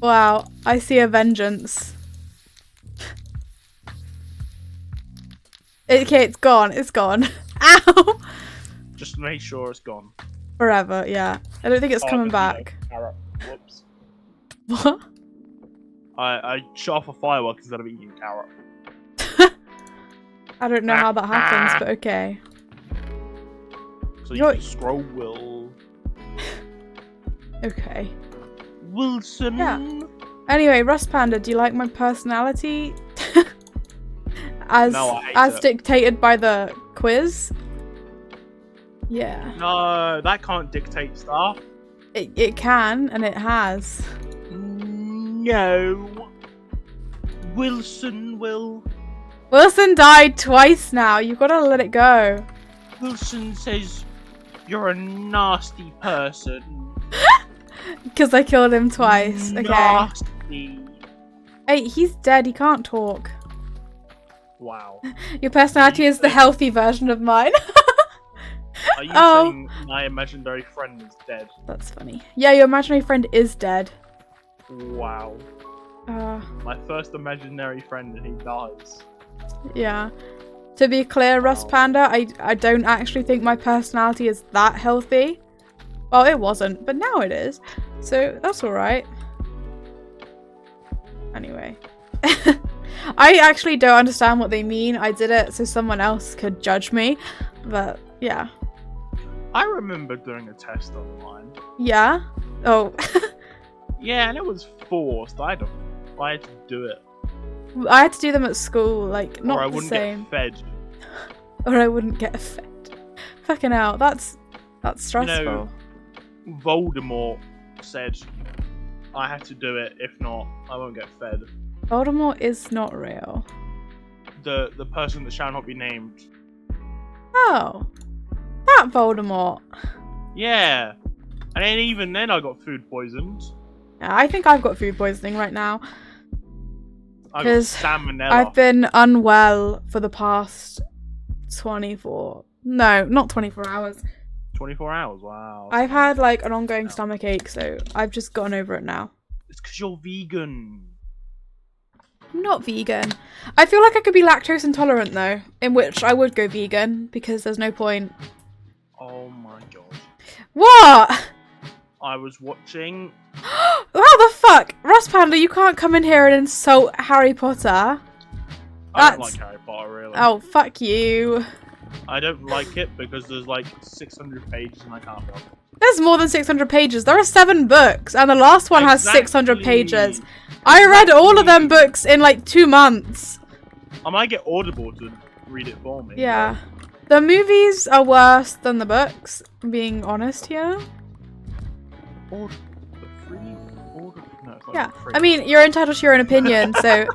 [SPEAKER 1] Wow. I see a vengeance. Okay, it's gone. It's gone. Ow!
[SPEAKER 2] Just make sure it's gone.
[SPEAKER 1] Forever, yeah. I don't think it's coming back.
[SPEAKER 2] Whoops.
[SPEAKER 1] What?
[SPEAKER 2] I shot off a firework instead of eating carrot.
[SPEAKER 1] I don't know how that happens, but okay.
[SPEAKER 2] So you can scroll Will.
[SPEAKER 1] Okay.
[SPEAKER 2] Wilson.
[SPEAKER 1] Yeah. Anyway, Rust Panda, do you like my personality? as dictated by the quiz? Yeah.
[SPEAKER 2] No, that can't dictate stuff.
[SPEAKER 1] It can, and it has.
[SPEAKER 2] No. Wilson will.
[SPEAKER 1] Wilson died twice now. You've got to let it go.
[SPEAKER 2] Wilson says you're a nasty person.
[SPEAKER 1] Because I killed him twice. Okay.
[SPEAKER 2] Nasty.
[SPEAKER 1] Hey, he's dead. He can't talk.
[SPEAKER 2] Wow.
[SPEAKER 1] Your personality is the healthy version of mine.
[SPEAKER 2] Are you saying my imaginary friend is dead?
[SPEAKER 1] That's funny. Yeah, your imaginary friend is dead.
[SPEAKER 2] Wow. My first imaginary friend and he dies.
[SPEAKER 1] Yeah. To be clear, Rust Panda, I don't actually think my personality is that healthy. Well, it wasn't, but now it is. So that's alright. Anyway. I actually don't understand what they mean. I did it so someone else could judge me. But, yeah.
[SPEAKER 2] I remember doing a test online.
[SPEAKER 1] Yeah? Oh.
[SPEAKER 2] Yeah, and it was forced. I had to do it.
[SPEAKER 1] I had to do them at school, like, not
[SPEAKER 2] or I
[SPEAKER 1] the
[SPEAKER 2] wouldn't
[SPEAKER 1] same.
[SPEAKER 2] get fed.
[SPEAKER 1] Or I wouldn't get fed. Fucking hell, that's stressful.
[SPEAKER 2] You know, Voldemort said I had to do it, if not, I won't get fed.
[SPEAKER 1] Voldemort is not real.
[SPEAKER 2] The person that shall not be named.
[SPEAKER 1] Oh. That Voldemort.
[SPEAKER 2] Yeah. And then even then I got food poisoned.
[SPEAKER 1] Yeah, I think I've got food poisoning right now.
[SPEAKER 2] I got salmonella.
[SPEAKER 1] I've been unwell for the past 24... No, not 24 hours.
[SPEAKER 2] 24 hours, wow.
[SPEAKER 1] I've had like an ongoing stomach ache, so I've just gotten over it now.
[SPEAKER 2] It's because you're vegan.
[SPEAKER 1] I'm not vegan. I feel like I could be lactose intolerant though, in which I would go vegan because there's no point.
[SPEAKER 2] Oh my god.
[SPEAKER 1] What?
[SPEAKER 2] I was watching...
[SPEAKER 1] How the fuck? Rust Panda, you can't come in here and insult Harry Potter.
[SPEAKER 2] I don't like Harry Potter, really.
[SPEAKER 1] Oh, fuck you.
[SPEAKER 2] I don't like it because there's like 600 pages and I can't bother.
[SPEAKER 1] There's more than 600 pages. There are 7 books, and the last one has 600 pages.
[SPEAKER 2] Exactly.
[SPEAKER 1] I read all of them books in like 2 months.
[SPEAKER 2] I might get Audible to read it for me.
[SPEAKER 1] Yeah. The movies are worse than the books, being honest here.
[SPEAKER 2] Audible. No, it's not
[SPEAKER 1] Yeah.
[SPEAKER 2] free.
[SPEAKER 1] I mean, you're entitled to your own opinion, so...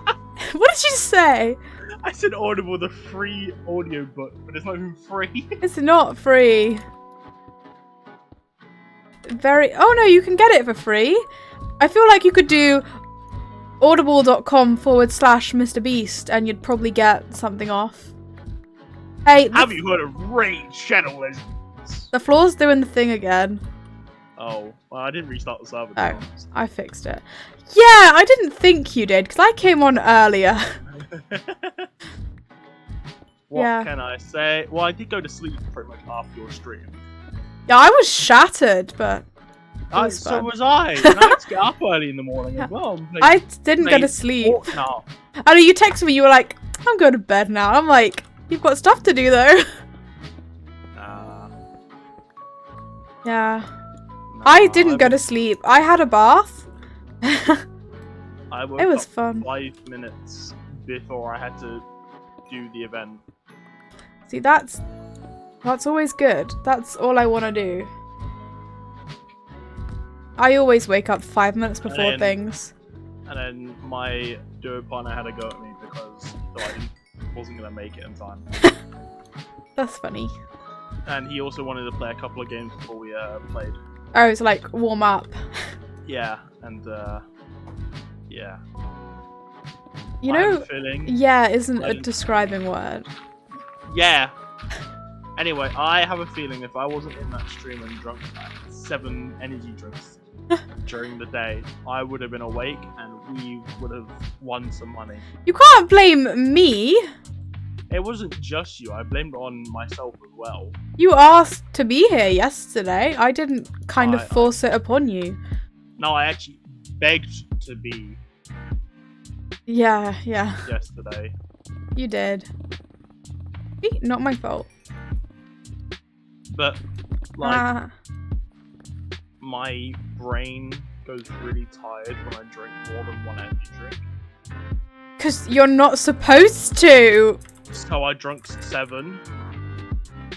[SPEAKER 1] What did you say?
[SPEAKER 2] I said Audible, the free audiobook, but it's not even free.
[SPEAKER 1] It's not free. Oh no, you can get it for free. I feel like you could do audible.com/Mr. Beast and you'd probably get something off. Hey,
[SPEAKER 2] Have you heard of Raid Shadow Legends?
[SPEAKER 1] the floor's doing the thing again.
[SPEAKER 2] Oh, well, I didn't restart the server.
[SPEAKER 1] Oh, I fixed it. Yeah, I didn't think you did, because I came on earlier.
[SPEAKER 2] What can I say? Well, I did go to sleep pretty much after your stream.
[SPEAKER 1] Yeah, I was shattered, but it was
[SPEAKER 2] So
[SPEAKER 1] fun.
[SPEAKER 2] was I. And I had to get up early in the morning as well.
[SPEAKER 1] I didn't go to sleep. I know you texted me, you were like, I'm going to bed now. I'm like, you've got stuff to do though. Yeah. I didn't go to sleep. I had a bath.
[SPEAKER 2] It
[SPEAKER 1] was fun.
[SPEAKER 2] 5 minutes before I had to do the event.
[SPEAKER 1] See, that's always good. That's all I want to do. I always wake up 5 minutes before things.
[SPEAKER 2] And then my duo partner had a go at me because he thought I wasn't going to make it in time.
[SPEAKER 1] That's funny.
[SPEAKER 2] And he also wanted to play a couple of games before we played.
[SPEAKER 1] Oh, it's like warm up.
[SPEAKER 2] Yeah, and yeah.
[SPEAKER 1] You know,
[SPEAKER 2] feeling
[SPEAKER 1] yeah isn't a describing word.
[SPEAKER 2] Yeah. Anyway, I have a feeling if I wasn't in that stream and drunk like 7 energy drinks during the day, I would have been awake and we would have won some money.
[SPEAKER 1] You can't blame me.
[SPEAKER 2] It wasn't just you, I blamed it on myself as well.
[SPEAKER 1] You asked to be here yesterday. I didn't kind of force it upon you.
[SPEAKER 2] No, I actually begged to be.
[SPEAKER 1] Yeah.
[SPEAKER 2] Yesterday.
[SPEAKER 1] You did. Not my fault.
[SPEAKER 2] But, like, my brain goes really tired when I drink more than 1 energy drink.
[SPEAKER 1] Because you're not supposed to.
[SPEAKER 2] So I drunk 7.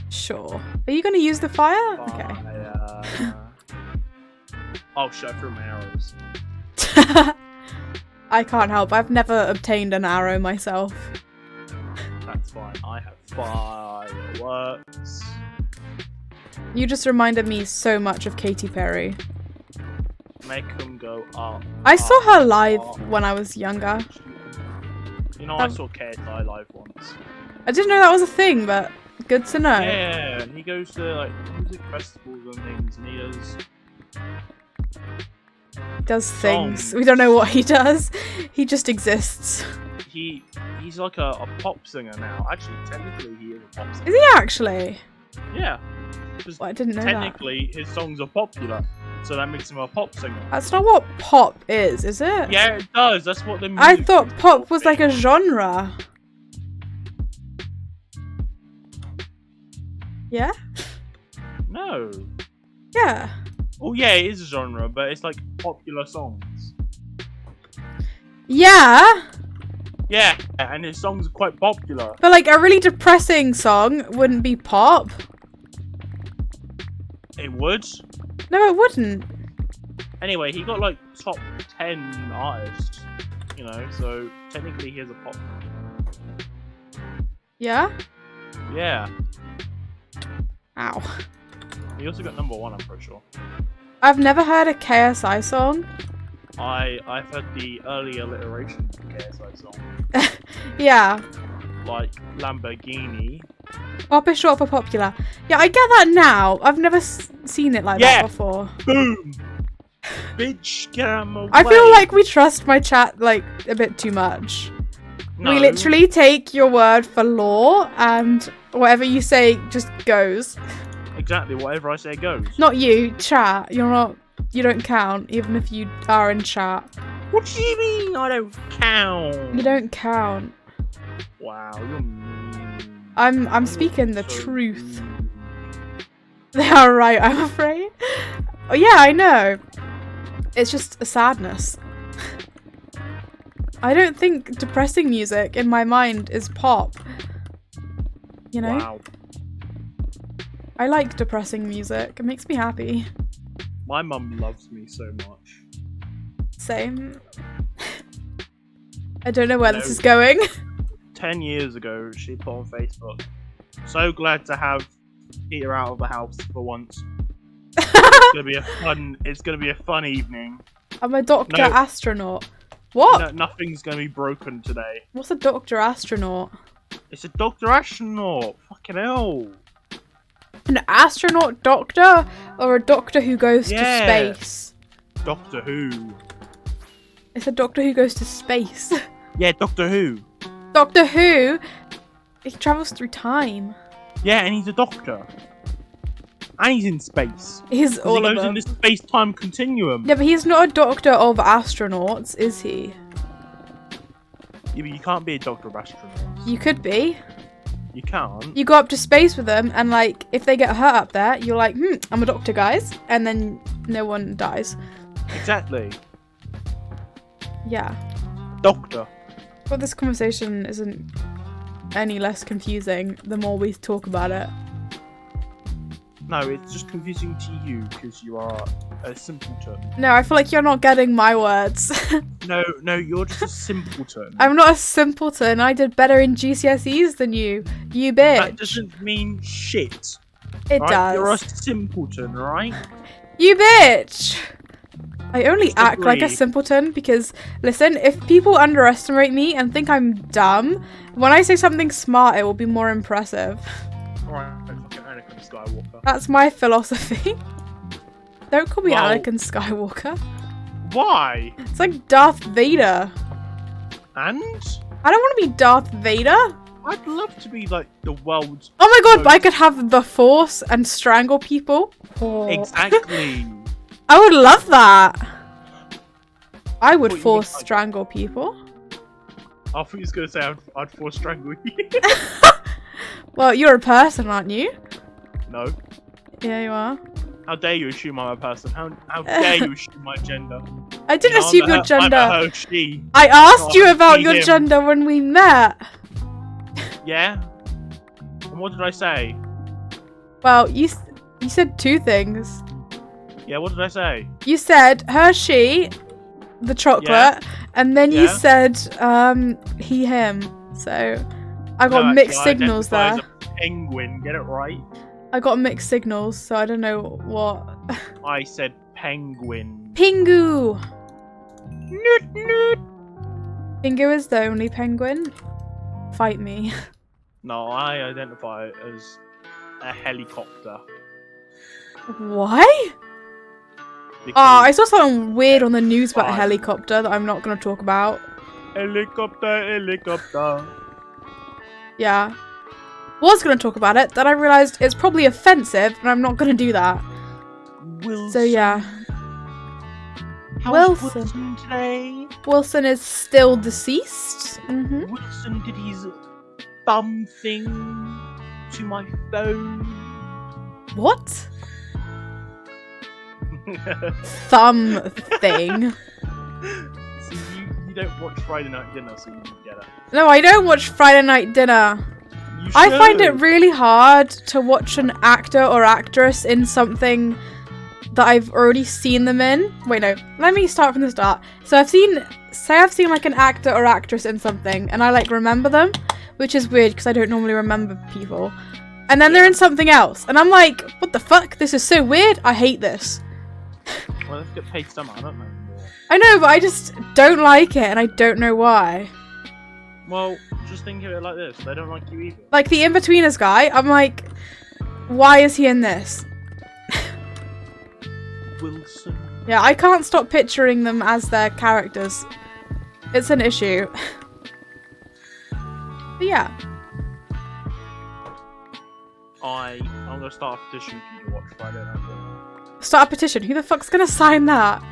[SPEAKER 1] Sure. Are you going to use the fire? Okay.
[SPEAKER 2] Oh shit, I threw my arrows.
[SPEAKER 1] I can't help. I've never obtained an arrow myself.
[SPEAKER 2] That's fine. I have fireworks.
[SPEAKER 1] You just reminded me so much of Katy Perry.
[SPEAKER 2] Make them go up.
[SPEAKER 1] I saw her live when I was younger.
[SPEAKER 2] You know, I saw KSI live once.
[SPEAKER 1] I didn't know that was a thing, but good to know.
[SPEAKER 2] Yeah, and he goes to like music festivals and things, and he does
[SPEAKER 1] Does things.
[SPEAKER 2] songs.
[SPEAKER 1] We don't know what he does. He just exists.
[SPEAKER 2] He's like a pop singer now. Actually, technically, he is a pop singer.
[SPEAKER 1] Is he actually?
[SPEAKER 2] Yeah. 'Cause
[SPEAKER 1] Well, I didn't know that.
[SPEAKER 2] technically, his songs are popular, so that makes him a pop singer.
[SPEAKER 1] That's not what pop is it?
[SPEAKER 2] Yeah, it does. That's what the
[SPEAKER 1] I
[SPEAKER 2] music
[SPEAKER 1] thought
[SPEAKER 2] is
[SPEAKER 1] pop
[SPEAKER 2] called.
[SPEAKER 1] was like a genre. Yeah?
[SPEAKER 2] No.
[SPEAKER 1] Yeah.
[SPEAKER 2] Oh yeah, it is a genre, but it's like popular songs.
[SPEAKER 1] Yeah,
[SPEAKER 2] Yeah, and his songs are quite popular.
[SPEAKER 1] but like a really depressing song wouldn't be pop.
[SPEAKER 2] It would.
[SPEAKER 1] No, it wouldn't.
[SPEAKER 2] Anyway, he got like top 10 artists, you know, so technically he is a pop.
[SPEAKER 1] Yeah?
[SPEAKER 2] Yeah.
[SPEAKER 1] Ow.
[SPEAKER 2] He also got number 1, I'm pretty sure.
[SPEAKER 1] I've never heard a KSI song.
[SPEAKER 2] I've heard the early alliteration of the KSI song,
[SPEAKER 1] Yeah.
[SPEAKER 2] like Lamborghini.
[SPEAKER 1] Pop is short for popular. Yeah, I get that now. I've never seen it like
[SPEAKER 2] Yeah.
[SPEAKER 1] that before.
[SPEAKER 2] Boom! Bitch, get out of my way!
[SPEAKER 1] I feel like we trust my chat like a bit too much.
[SPEAKER 2] No.
[SPEAKER 1] We literally take your word for law and whatever you say just goes.
[SPEAKER 2] Exactly, whatever I say goes.
[SPEAKER 1] Not you, chat. You don't count, even if you are in chat.
[SPEAKER 2] What do you mean I don't count?
[SPEAKER 1] You don't count.
[SPEAKER 2] Wow, you're mean.
[SPEAKER 1] I'm speaking the
[SPEAKER 2] So
[SPEAKER 1] truth.
[SPEAKER 2] mean.
[SPEAKER 1] They are right, I'm afraid. Oh yeah, I know. It's just a sadness. I don't think depressing music in my mind is pop. You know?
[SPEAKER 2] Wow.
[SPEAKER 1] I like depressing music. It makes me happy.
[SPEAKER 2] My mum loves me so much.
[SPEAKER 1] Same. I don't know where this
[SPEAKER 2] No.
[SPEAKER 1] is going.
[SPEAKER 2] 10 years ago, she put on Facebook, "So glad to have Peter out of the house for once. It's gonna be a fun evening.
[SPEAKER 1] I'm a doctor
[SPEAKER 2] No.
[SPEAKER 1] astronaut. What?
[SPEAKER 2] No, nothing's gonna be broken today."
[SPEAKER 1] What's a doctor astronaut?
[SPEAKER 2] It's a Dr. Astronaut. Fucking hell.
[SPEAKER 1] An astronaut doctor? Or a doctor who goes
[SPEAKER 2] Yeah.
[SPEAKER 1] to space?
[SPEAKER 2] Doctor Who.
[SPEAKER 1] It's a doctor who goes to space.
[SPEAKER 2] Yeah, Doctor Who.
[SPEAKER 1] Doctor Who? He travels through time.
[SPEAKER 2] Yeah, and he's a doctor. And he's in space.
[SPEAKER 1] He's
[SPEAKER 2] 'Cause
[SPEAKER 1] all
[SPEAKER 2] he
[SPEAKER 1] of
[SPEAKER 2] goes in
[SPEAKER 1] them.
[SPEAKER 2] the space-time continuum.
[SPEAKER 1] Yeah, but he's not a doctor of astronauts, is he?
[SPEAKER 2] Yeah, but you can't be a doctor of astronauts.
[SPEAKER 1] You could be.
[SPEAKER 2] You can't.
[SPEAKER 1] You go up to space with them, and like, if they get hurt up there, you're like, I'm a doctor, guys. And then no one dies.
[SPEAKER 2] Exactly.
[SPEAKER 1] Yeah.
[SPEAKER 2] Doctor.
[SPEAKER 1] But this conversation isn't any less confusing the more we talk about it.
[SPEAKER 2] No, it's just confusing to you because you are a simpleton.
[SPEAKER 1] No, I feel like you're not getting my words.
[SPEAKER 2] No, you're just a simpleton.
[SPEAKER 1] I'm not a simpleton. I did better in GCSEs than you. You bitch.
[SPEAKER 2] That doesn't mean shit.
[SPEAKER 1] It
[SPEAKER 2] Right?
[SPEAKER 1] does.
[SPEAKER 2] You're a simpleton, right?
[SPEAKER 1] You bitch! I only act like a
[SPEAKER 2] Disagree.
[SPEAKER 1] simpleton because, listen, if people underestimate me and think I'm dumb, when I say something smart, it will be more impressive.
[SPEAKER 2] Alright, fucking Anakin Skywalker.
[SPEAKER 1] That's my philosophy. Don't call me
[SPEAKER 2] Well-
[SPEAKER 1] Anakin Skywalker.
[SPEAKER 2] Why?
[SPEAKER 1] It's like Darth Vader.
[SPEAKER 2] And?
[SPEAKER 1] I don't want to be Darth Vader.
[SPEAKER 2] I'd love to be like the world's.
[SPEAKER 1] Oh my god,
[SPEAKER 2] most-
[SPEAKER 1] I could have the Force and strangle people. Oh.
[SPEAKER 2] Exactly.
[SPEAKER 1] I would love that. I would
[SPEAKER 2] What, you
[SPEAKER 1] force
[SPEAKER 2] would like-
[SPEAKER 1] strangle people.
[SPEAKER 2] I thought you was gonna say I'd force strangle you.
[SPEAKER 1] Well, you're a person, aren't you?
[SPEAKER 2] No.
[SPEAKER 1] Yeah, you are.
[SPEAKER 2] How dare you assume I'm a person? How dare you assume my gender?
[SPEAKER 1] I didn't
[SPEAKER 2] You know,
[SPEAKER 1] assume
[SPEAKER 2] I'm
[SPEAKER 1] your
[SPEAKER 2] a
[SPEAKER 1] gender.
[SPEAKER 2] her, she.
[SPEAKER 1] I asked
[SPEAKER 2] not
[SPEAKER 1] you
[SPEAKER 2] a
[SPEAKER 1] about
[SPEAKER 2] he,
[SPEAKER 1] your
[SPEAKER 2] him.
[SPEAKER 1] gender when we met.
[SPEAKER 2] Yeah. And what did I say?
[SPEAKER 1] Well, you said two things.
[SPEAKER 2] Yeah, what did I say?
[SPEAKER 1] You said her, she, the chocolate, and then you
[SPEAKER 2] Yeah.
[SPEAKER 1] said he, him. So I got
[SPEAKER 2] No,
[SPEAKER 1] mixed
[SPEAKER 2] actually, I
[SPEAKER 1] signals
[SPEAKER 2] identify
[SPEAKER 1] there.
[SPEAKER 2] as a penguin, get it right?
[SPEAKER 1] I got mixed signals, so I don't know what.
[SPEAKER 2] I said penguin.
[SPEAKER 1] Pingu.
[SPEAKER 2] Noot, noot.
[SPEAKER 1] Pingu is the only penguin. Fight me.
[SPEAKER 2] No, I identify as a helicopter.
[SPEAKER 1] Why? I saw something weird on the news about a helicopter that I'm not going to talk about.
[SPEAKER 2] Helicopter.
[SPEAKER 1] Yeah. Was going to talk about it, then I realised it's probably offensive, and I'm not going to do that.
[SPEAKER 2] Wilson.
[SPEAKER 1] So yeah.
[SPEAKER 2] How's Wilson today?
[SPEAKER 1] Wilson is still deceased.
[SPEAKER 2] Wilson did his thumb thing to my phone.
[SPEAKER 1] What? Thumb thing.
[SPEAKER 2] So you don't watch Friday Night Dinner, so you didn't get it.
[SPEAKER 1] No, I don't watch Friday Night Dinner. I find it really hard to watch an actor or actress in something that I've already seen them in. Wait, no. Let me start from the start. So I've seen like an actor or actress in something, and I like remember them, which is weird because I don't normally remember people. And then they're in something else, and I'm like, what the fuck? This is so weird. I hate this.
[SPEAKER 2] Well, let's get paid somehow, I don't know.
[SPEAKER 1] I know, but I just don't like it, and I don't know why.
[SPEAKER 2] Well, just think of it like this. They don't like you either.
[SPEAKER 1] Like the In-Betweeners guy, I'm like, why is he in this?
[SPEAKER 2] Wilson.
[SPEAKER 1] Yeah, I can't stop picturing them as their characters. It's an issue. But yeah.
[SPEAKER 2] I'm gonna start a petition for you to watch Friday Night Dinner.
[SPEAKER 1] Start a petition. Who the fuck's gonna sign that?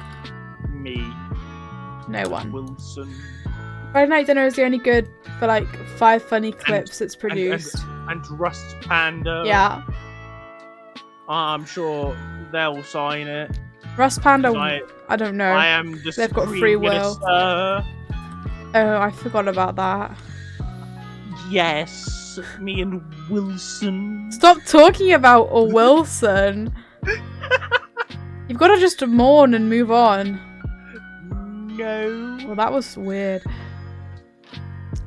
[SPEAKER 2] Me.
[SPEAKER 1] No one.
[SPEAKER 2] Wilson.
[SPEAKER 1] Friday Night Dinner is the only good for like 5 funny clips it's produced.
[SPEAKER 2] And Rust Panda.
[SPEAKER 1] Yeah.
[SPEAKER 2] I'm sure they'll sign it.
[SPEAKER 1] Rust Panda, I don't know.
[SPEAKER 2] I am the
[SPEAKER 1] They've got free will.
[SPEAKER 2] Minister.
[SPEAKER 1] Oh, I forgot about that.
[SPEAKER 2] Yes, me and Wilson.
[SPEAKER 1] Stop talking about a Wilson. You've got to just mourn and move on.
[SPEAKER 2] No.
[SPEAKER 1] Well, that was weird.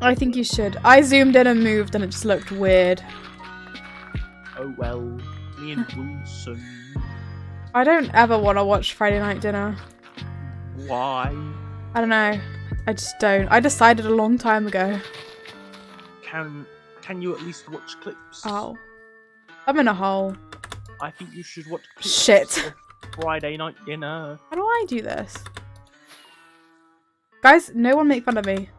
[SPEAKER 1] I think you should. I zoomed in and moved and it just looked weird.
[SPEAKER 2] Oh well, me and Wilson.
[SPEAKER 1] I don't ever want to watch Friday Night Dinner.
[SPEAKER 2] Why?
[SPEAKER 1] I don't know. I just don't. I decided a long time ago.
[SPEAKER 2] Can you at least watch clips?
[SPEAKER 1] Oh. I'm in a hole.
[SPEAKER 2] I think you should watch clips
[SPEAKER 1] Shit.
[SPEAKER 2] of Friday Night Dinner.
[SPEAKER 1] How do I do this? Guys, no one make fun of me.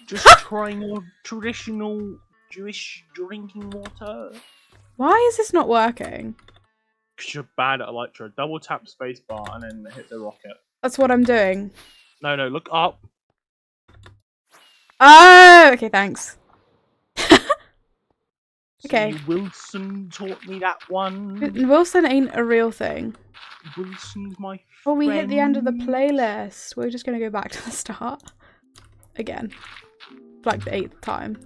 [SPEAKER 2] Just trying your traditional Jewish drinking water.
[SPEAKER 1] Why is this not working?
[SPEAKER 2] Because you're bad at Electro. Double tap spacebar and then hit the rocket.
[SPEAKER 1] That's what I'm doing.
[SPEAKER 2] No, look up.
[SPEAKER 1] Oh, okay, thanks. Okay.
[SPEAKER 2] See, Wilson taught me that one.
[SPEAKER 1] Wilson ain't a real thing.
[SPEAKER 2] Wilson's my friend.
[SPEAKER 1] Oh, we hit the end of the playlist. We're just going to go back to the start. Again. For like the 8th time.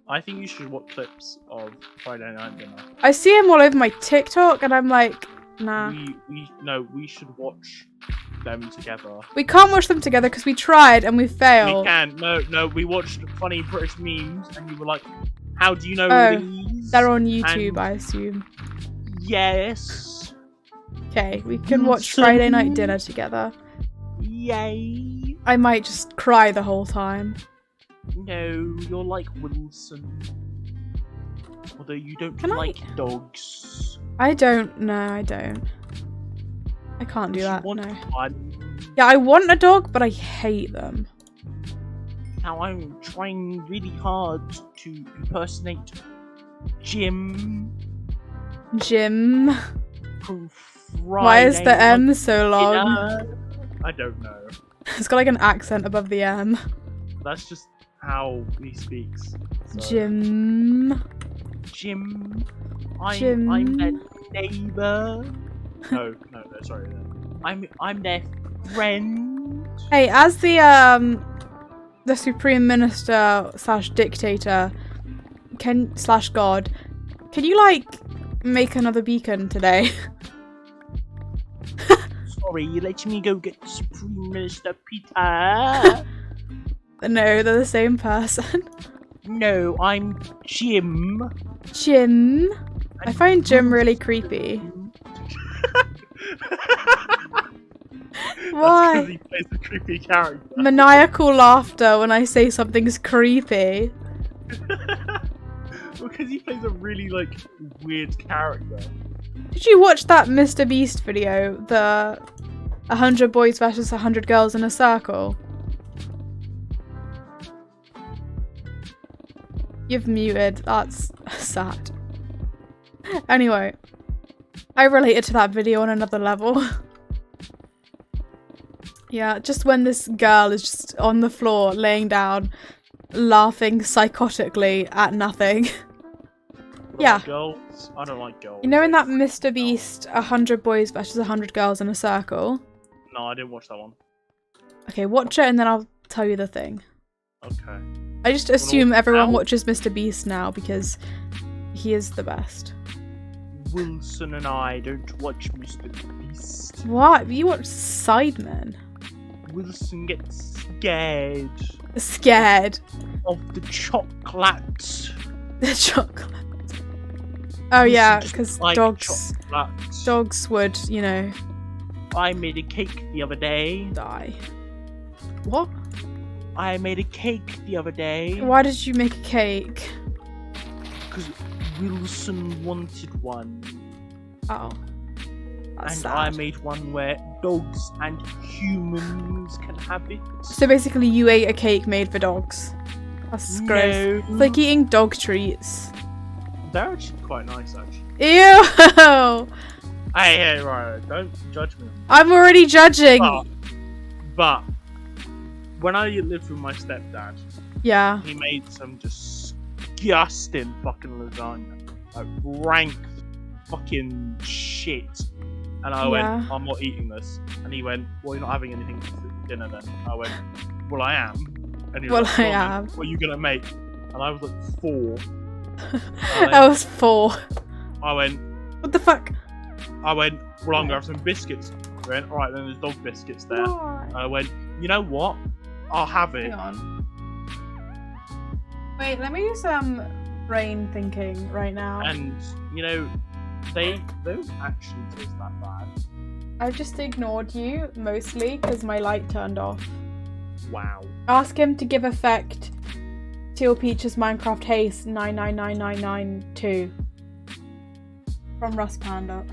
[SPEAKER 2] I think you should watch clips of Friday Night Dinner.
[SPEAKER 1] I see him all over my TikTok and I'm like, nah.
[SPEAKER 2] We should watch them together.
[SPEAKER 1] We can't watch them together because we tried and we failed.
[SPEAKER 2] We can. No, we watched funny British memes and you were like, how do you know these?
[SPEAKER 1] They're on YouTube, I assume.
[SPEAKER 2] Yes.
[SPEAKER 1] Okay, we can watch Friday Night Dinner together.
[SPEAKER 2] Yay.
[SPEAKER 1] I might just cry the whole time.
[SPEAKER 2] No, you're like Wilson. Although you don't like dogs.
[SPEAKER 1] I don't. No, I don't. I can't do that. No.
[SPEAKER 2] One.
[SPEAKER 1] Yeah, I want a dog, but I hate them.
[SPEAKER 2] Now I'm trying really hard to impersonate Jim.
[SPEAKER 1] Jim. Why is the M so long?
[SPEAKER 2] I don't know.
[SPEAKER 1] It's got like an accent above the M.
[SPEAKER 2] That's just how he speaks. So.
[SPEAKER 1] Jim.
[SPEAKER 2] I'm their neighbour. No, sorry. I'm their friend.
[SPEAKER 1] Hey, as the Supreme Minister / dictator / God, can you like make another beacon today?
[SPEAKER 2] Sorry, you letting me go get the Supreme Minister Peter?
[SPEAKER 1] No, they're the same person.
[SPEAKER 2] No, I'm Jim.
[SPEAKER 1] Jim? I find Jim really creepy. Why?
[SPEAKER 2] That's because he plays a creepy character.
[SPEAKER 1] Maniacal laughter when I say something's creepy.
[SPEAKER 2] Because he plays a really like weird character.
[SPEAKER 1] Did you watch that Mr. Beast video? 100 boys versus 100 girls in a circle. You've muted. That's sad. Anyway, I related to that video on another level. Yeah, just when this girl is just on the floor, laying down, laughing psychotically at nothing. Yeah.
[SPEAKER 2] Girls? I don't like girls.
[SPEAKER 1] You know in that Mr. Beast 100 boys versus 100 girls in a circle?
[SPEAKER 2] No, I didn't watch that one.
[SPEAKER 1] Okay, watch it and then I'll tell you the thing.
[SPEAKER 2] Okay.
[SPEAKER 1] I just assume everyone watches Mr. Beast now because he is the best.
[SPEAKER 2] Wilson and I don't watch Mr. Beast.
[SPEAKER 1] What? You watch Sidemen?
[SPEAKER 2] Wilson gets scared.
[SPEAKER 1] Scared?
[SPEAKER 2] Of the chocolate.
[SPEAKER 1] The chocolate. Oh yeah, because
[SPEAKER 2] like
[SPEAKER 1] dogs would, you know.
[SPEAKER 2] I made a cake the other day.
[SPEAKER 1] Die. What?
[SPEAKER 2] I made a cake the other day.
[SPEAKER 1] Why did you make a cake?
[SPEAKER 2] Because Wilson wanted one.
[SPEAKER 1] Oh. That's
[SPEAKER 2] and
[SPEAKER 1] sad.
[SPEAKER 2] I made one where dogs and humans can have it.
[SPEAKER 1] So basically you ate a cake made for dogs. That's gross.
[SPEAKER 2] No.
[SPEAKER 1] It's like eating dog treats.
[SPEAKER 2] They're actually quite nice, actually.
[SPEAKER 1] Ew!
[SPEAKER 2] Hey, right, don't judge me.
[SPEAKER 1] I'm already judging!
[SPEAKER 2] But when I lived with my stepdad,
[SPEAKER 1] yeah,
[SPEAKER 2] he made some disgusting fucking lasagna. Like rank fucking shit. And I went, I'm not eating this. And he went, well, you're not having anything for dinner then. I went, well, I am. And he was like,
[SPEAKER 1] I am.
[SPEAKER 2] What are you gonna make? And I was like, 4.
[SPEAKER 1] I was 4.
[SPEAKER 2] I went,
[SPEAKER 1] what the fuck?
[SPEAKER 2] I went, well, I'm gonna have some biscuits. I went, alright, then there's dog biscuits there.
[SPEAKER 1] Why?
[SPEAKER 2] I went, you know what? I'll have it.
[SPEAKER 1] Hang on. Wait, let me do some brain thinking right now.
[SPEAKER 2] And, you know, they don't actually taste that bad.
[SPEAKER 1] I've just ignored you, mostly, because my light turned off.
[SPEAKER 2] Wow.
[SPEAKER 1] Ask him to give effect TealPeaches Minecraft Haste 999992 from Rust Panda.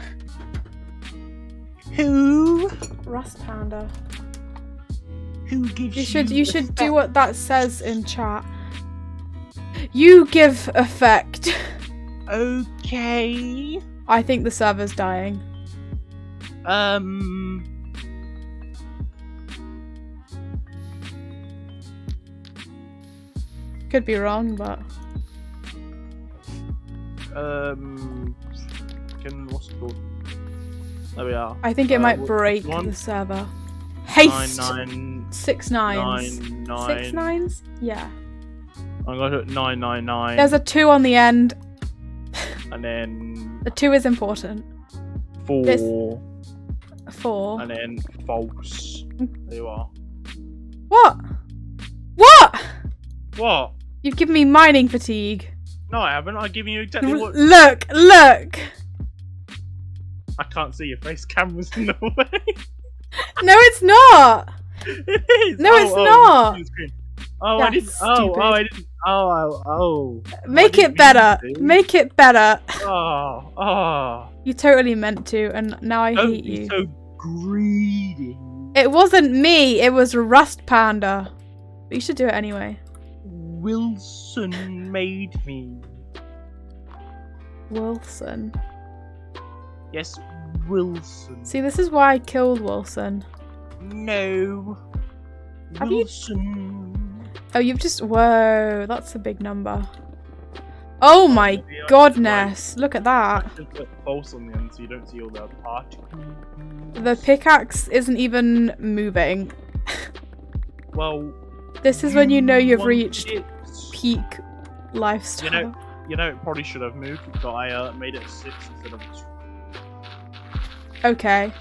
[SPEAKER 2] Who?
[SPEAKER 1] Rust Panda.
[SPEAKER 2] Who gives
[SPEAKER 1] you should do what that says in chat. You give effect.
[SPEAKER 2] Okay.
[SPEAKER 1] I think the server's dying. Could be wrong, but
[SPEAKER 2] what's it called? There we are.
[SPEAKER 1] I think it might break the server. Haste. 6 nines. 6 nines? Yeah.
[SPEAKER 2] I'm going to hit 999.
[SPEAKER 1] There's a 2 on the end.
[SPEAKER 2] And then
[SPEAKER 1] the 2 is important.
[SPEAKER 2] 4.
[SPEAKER 1] 4.
[SPEAKER 2] And then false. There you are.
[SPEAKER 1] What? What?
[SPEAKER 2] What?
[SPEAKER 1] You've given me mining fatigue.
[SPEAKER 2] No, I haven't. I've given you exactly what.
[SPEAKER 1] Look! Look!
[SPEAKER 2] I can't see your face. Camera's in the way.
[SPEAKER 1] No, it's not.
[SPEAKER 2] It is.
[SPEAKER 1] No, it's not.
[SPEAKER 2] Oh, I didn't. Oh, I didn't. Oh.
[SPEAKER 1] Make it better. Make it better.
[SPEAKER 2] Oh.
[SPEAKER 1] You totally meant to, and now I hate you.
[SPEAKER 2] So greedy.
[SPEAKER 1] It wasn't me. It was Rust Panda. But you should do it anyway.
[SPEAKER 2] Wilson made me.
[SPEAKER 1] Wilson.
[SPEAKER 2] Yes, Wilson.
[SPEAKER 1] See, this is why I killed Wilson.
[SPEAKER 2] No.
[SPEAKER 1] Have
[SPEAKER 2] Wilson.
[SPEAKER 1] Oh, you've just... Whoa, that's a big number. Oh my godness. Look at that.
[SPEAKER 2] Just put false on the end so you don't see all the particles.
[SPEAKER 1] The pickaxe isn't even moving.
[SPEAKER 2] Well...
[SPEAKER 1] This is when you know you've reached peak lifestyle.
[SPEAKER 2] You know, it probably should have moved, but I made it 6 instead of
[SPEAKER 1] 2. Okay.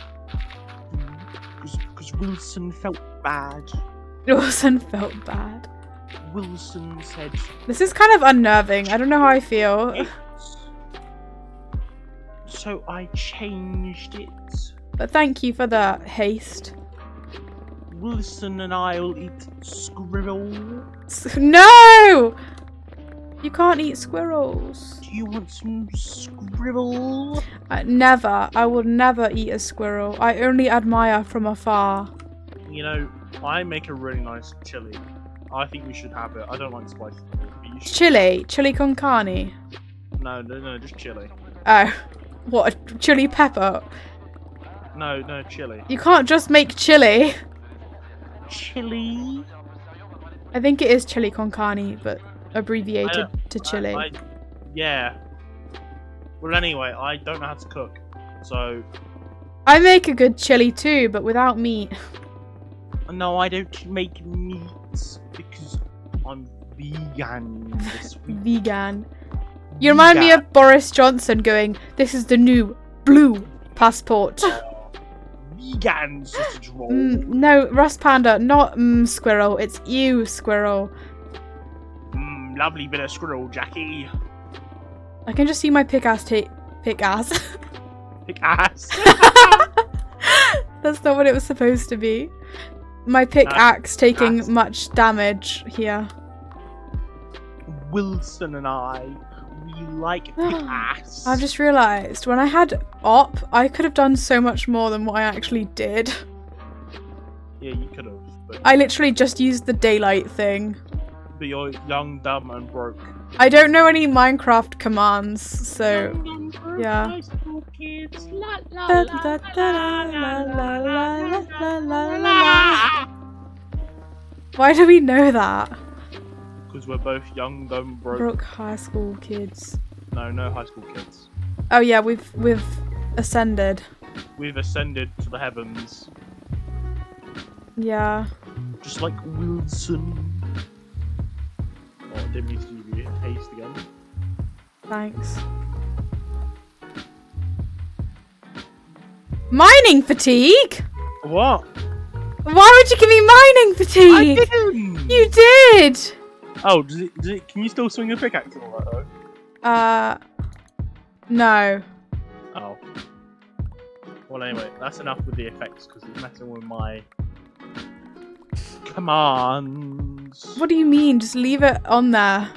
[SPEAKER 2] Because Wilson felt bad.
[SPEAKER 1] Wilson felt bad.
[SPEAKER 2] Wilson said...
[SPEAKER 1] This is kind of unnerving. I don't know how I feel.
[SPEAKER 2] So I changed it.
[SPEAKER 1] But thank you for the haste.
[SPEAKER 2] Wilson and I will eat squirrel.
[SPEAKER 1] No! You can't eat squirrels.
[SPEAKER 2] Do you want some scribble?
[SPEAKER 1] Never. I will never eat a squirrel. I only admire from afar.
[SPEAKER 2] You know, I make a really nice chili. I think we should have it. I don't like spicy.
[SPEAKER 1] Chili? Chili con carne?
[SPEAKER 2] No, just chili.
[SPEAKER 1] Oh. What? A chili pepper?
[SPEAKER 2] No, chili.
[SPEAKER 1] You can't just make chili.
[SPEAKER 2] Chili?
[SPEAKER 1] I think it is chili con carne, but abbreviated to chili.
[SPEAKER 2] Yeah. Well, anyway, I don't know how to cook, so...
[SPEAKER 1] I make a good chili too, but without meat.
[SPEAKER 2] No, I don't make meat because I'm vegan this week.
[SPEAKER 1] Vegan. You remind me of Boris Johnson going, "This is the new blue passport."
[SPEAKER 2] Vegan sausage roll.
[SPEAKER 1] No, Russ Panda, not squirrel. It's you, squirrel.
[SPEAKER 2] Lovely bit of squirrel, Jackie.
[SPEAKER 1] I can just see my pick-ass. Pick-ass.
[SPEAKER 2] Pick-ass.
[SPEAKER 1] That's not what it was supposed to be. My pickaxe taking much damage here.
[SPEAKER 2] Wilson and I, we like pickaxe.
[SPEAKER 1] I've just realised, when I had op, I could have done so much more than what I actually did.
[SPEAKER 2] Yeah, you could have. But
[SPEAKER 1] I literally just used the daylight thing.
[SPEAKER 2] But you're young, dumb, and broke.
[SPEAKER 1] I don't know any Minecraft commands, so yeah. Why do we know that?
[SPEAKER 2] Because we're both young, dumb, broke.
[SPEAKER 1] Broke high school kids.
[SPEAKER 2] No high school kids.
[SPEAKER 1] Oh yeah, we've ascended.
[SPEAKER 2] We've ascended to the heavens.
[SPEAKER 1] Yeah.
[SPEAKER 2] Just like Wilson. Oh, I didn't mean to give you a taste again.
[SPEAKER 1] Thanks. Mining fatigue?
[SPEAKER 2] What?
[SPEAKER 1] Why would you give me mining fatigue?
[SPEAKER 2] I didn't!
[SPEAKER 1] You did!
[SPEAKER 2] Oh, does it, can you still swing a pickaxe and all that though?
[SPEAKER 1] No.
[SPEAKER 2] Oh. Well anyway, that's enough with the effects because it's messing with my commands.
[SPEAKER 1] What do you mean? Just leave it on there.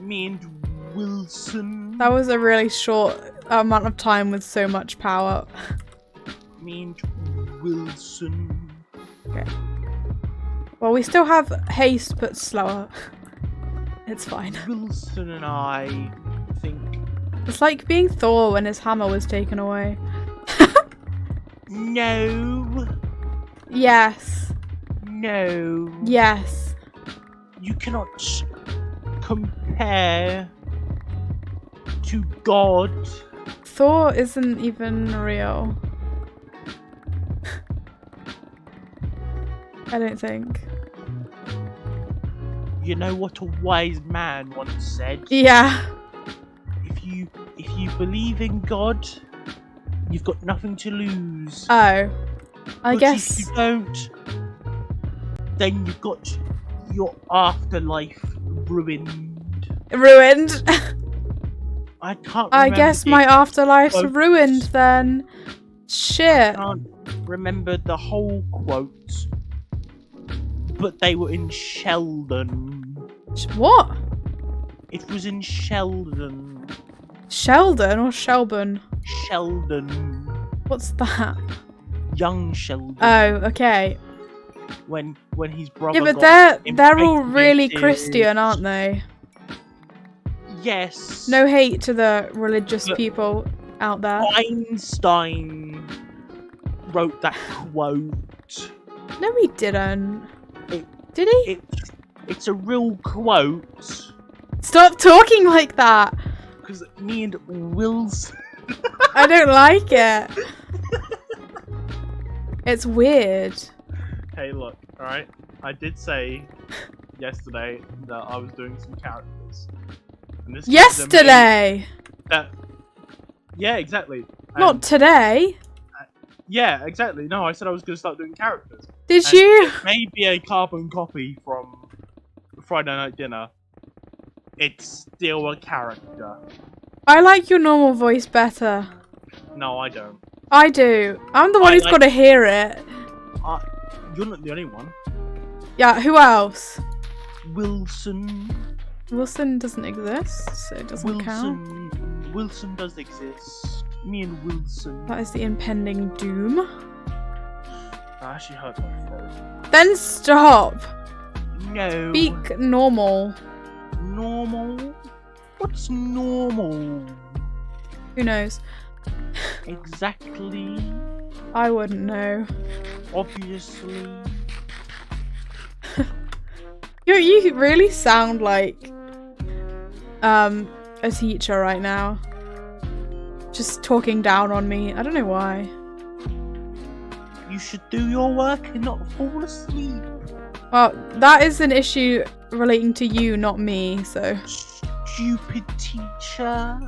[SPEAKER 2] Me and Wilson.
[SPEAKER 1] That was a really short amount of time with so much power.
[SPEAKER 2] Me and Wilson.
[SPEAKER 1] Okay. Well, we still have haste, but slower. It's fine.
[SPEAKER 2] Wilson and I think...
[SPEAKER 1] It's like being Thor when his hammer was taken away.
[SPEAKER 2] No.
[SPEAKER 1] Yes.
[SPEAKER 2] No.
[SPEAKER 1] Yes.
[SPEAKER 2] You cannot compare to God.
[SPEAKER 1] Thor isn't even real. I don't think.
[SPEAKER 2] You know what a wise man once said?
[SPEAKER 1] Yeah.
[SPEAKER 2] If you believe in God, you've got nothing to lose.
[SPEAKER 1] Oh. I
[SPEAKER 2] But
[SPEAKER 1] guess.
[SPEAKER 2] if you don't, then you've got your afterlife ruined.
[SPEAKER 1] Ruined?
[SPEAKER 2] I can't
[SPEAKER 1] I
[SPEAKER 2] remember
[SPEAKER 1] guess
[SPEAKER 2] the
[SPEAKER 1] my afterlife's
[SPEAKER 2] quote.
[SPEAKER 1] ruined then. Shit.
[SPEAKER 2] I can't remember the whole quote, but they were in Sheldon.
[SPEAKER 1] What?
[SPEAKER 2] It was in Sheldon.
[SPEAKER 1] Sheldon or Shelburne?
[SPEAKER 2] Sheldon.
[SPEAKER 1] What's that?
[SPEAKER 2] Young Sheldon.
[SPEAKER 1] Oh, okay.
[SPEAKER 2] When his brother.
[SPEAKER 1] Yeah, but
[SPEAKER 2] got
[SPEAKER 1] they're all really
[SPEAKER 2] impregnated.
[SPEAKER 1] Christian, aren't they?
[SPEAKER 2] Yes.
[SPEAKER 1] No hate to the religious
[SPEAKER 2] But
[SPEAKER 1] people out there.
[SPEAKER 2] Einstein wrote that quote.
[SPEAKER 1] No, he didn't.
[SPEAKER 2] It-
[SPEAKER 1] Did he?
[SPEAKER 2] It's a real quote.
[SPEAKER 1] Stop talking like that.
[SPEAKER 2] Because me and Wilson.
[SPEAKER 1] I don't like it. It's weird.
[SPEAKER 2] Hey, look, alright? I did say yesterday that I was doing some characters. And this
[SPEAKER 1] Yesterday!
[SPEAKER 2] Yeah, exactly.
[SPEAKER 1] Not today.
[SPEAKER 2] Yeah, exactly. No, I said I was going to start doing characters.
[SPEAKER 1] Did
[SPEAKER 2] And
[SPEAKER 1] you?
[SPEAKER 2] It may be a carbon copy from Friday Night Dinner. It's still a character.
[SPEAKER 1] I like your normal voice better.
[SPEAKER 2] No, I don't.
[SPEAKER 1] I do. I'm the one who's got to hear it.
[SPEAKER 2] You're not the only one.
[SPEAKER 1] Yeah, who else?
[SPEAKER 2] Wilson.
[SPEAKER 1] Wilson doesn't exist, so it doesn't count.
[SPEAKER 2] Wilson does exist. Me and Wilson.
[SPEAKER 1] That is the impending doom.
[SPEAKER 2] That actually hurt my throat.
[SPEAKER 1] Then stop!
[SPEAKER 2] No.
[SPEAKER 1] Speak normal.
[SPEAKER 2] Normal? What's normal?
[SPEAKER 1] Who knows?
[SPEAKER 2] Exactly.
[SPEAKER 1] I wouldn't know.
[SPEAKER 2] Obviously.
[SPEAKER 1] You really sound like a teacher right now. Just talking down on me. I don't know why.
[SPEAKER 2] You should do your work and not fall asleep.
[SPEAKER 1] Well, that is an issue relating to you, not me, so.
[SPEAKER 2] Stupid teacher.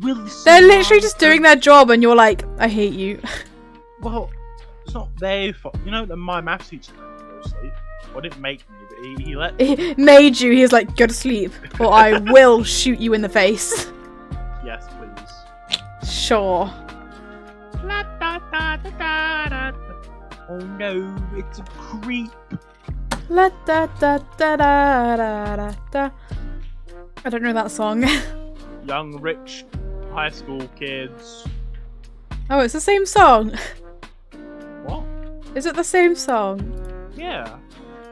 [SPEAKER 2] Wilson.
[SPEAKER 1] They're literally just doing their job and you're like, I hate you.
[SPEAKER 2] Well, it's not their fault. You know that my maths teacher let me go to sleep. Well, didn't make me, but he let me.
[SPEAKER 1] He made you, he was like, go to sleep, or I will shoot you in the face.
[SPEAKER 2] Yes, please.
[SPEAKER 1] Sure.
[SPEAKER 2] La, da, da, da, da, da. Oh no, it's a creep.
[SPEAKER 1] La da da da da da da da. I don't know that song.
[SPEAKER 2] Young, rich, high school kids.
[SPEAKER 1] Oh, it's the same song.
[SPEAKER 2] What?
[SPEAKER 1] Is it the same song?
[SPEAKER 2] Yeah.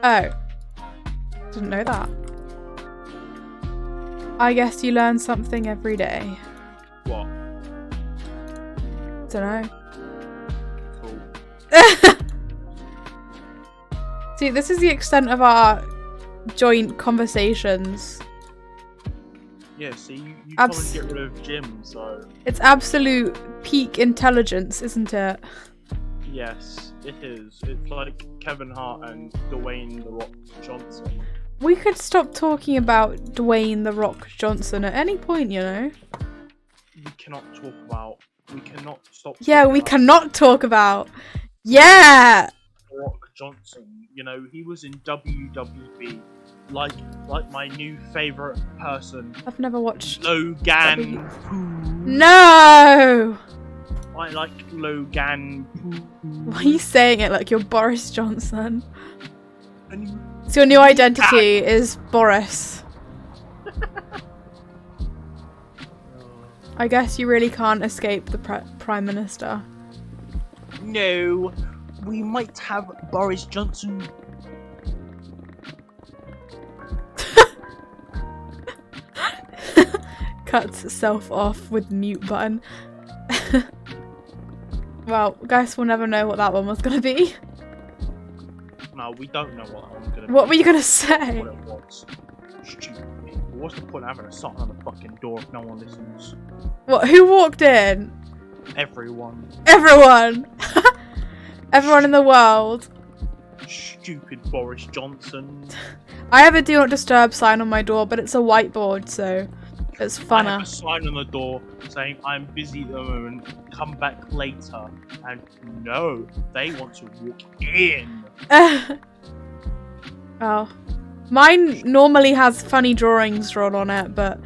[SPEAKER 1] Oh. Didn't know that. I guess you learn something every day.
[SPEAKER 2] What?
[SPEAKER 1] Dunno.
[SPEAKER 2] Cool.
[SPEAKER 1] See, this is the extent of our joint conversations.
[SPEAKER 2] Yeah, see, you told me to get rid of Jim, so...
[SPEAKER 1] It's absolute peak intelligence, isn't it?
[SPEAKER 2] Yes, it is. It's like Kevin Hart and Dwayne "The Rock" Johnson.
[SPEAKER 1] We could stop talking about Dwayne "The Rock" Johnson at any point, you know?
[SPEAKER 2] We cannot talk about... We cannot stop
[SPEAKER 1] Yeah,
[SPEAKER 2] talking
[SPEAKER 1] we
[SPEAKER 2] about
[SPEAKER 1] cannot talk about... Yeah!
[SPEAKER 2] The Rock Johnson. You know, he was in WWE. Like my new favourite person.
[SPEAKER 1] I've never watched...
[SPEAKER 2] Logan Paul.
[SPEAKER 1] No!
[SPEAKER 2] I like Logan Paul.
[SPEAKER 1] Why are you saying it like you're Boris Johnson?
[SPEAKER 2] And you...
[SPEAKER 1] So your new identity is Boris. I guess you really can't escape the Prime Minister.
[SPEAKER 2] No, we might have Boris Johnson.
[SPEAKER 1] Cuts itself off with mute button. Well, guys, we'll never know what that one was gonna be.
[SPEAKER 2] No, we don't know what that one's gonna be.
[SPEAKER 1] What were you gonna say?
[SPEAKER 2] What it was. Stupid. What's the point of having a sign on the fucking door if no one listens?
[SPEAKER 1] What? Who walked in?
[SPEAKER 2] Everyone.
[SPEAKER 1] Everyone! Everyone in the world.
[SPEAKER 2] Stupid Boris Johnson.
[SPEAKER 1] I have a do not disturb sign on my door, but it's a whiteboard, so it's
[SPEAKER 2] I have
[SPEAKER 1] funner.
[SPEAKER 2] a sign on the door saying I'm busy at the moment, come back later. And no, they want to walk in.
[SPEAKER 1] Oh. Mine normally has funny drawings drawn on it, but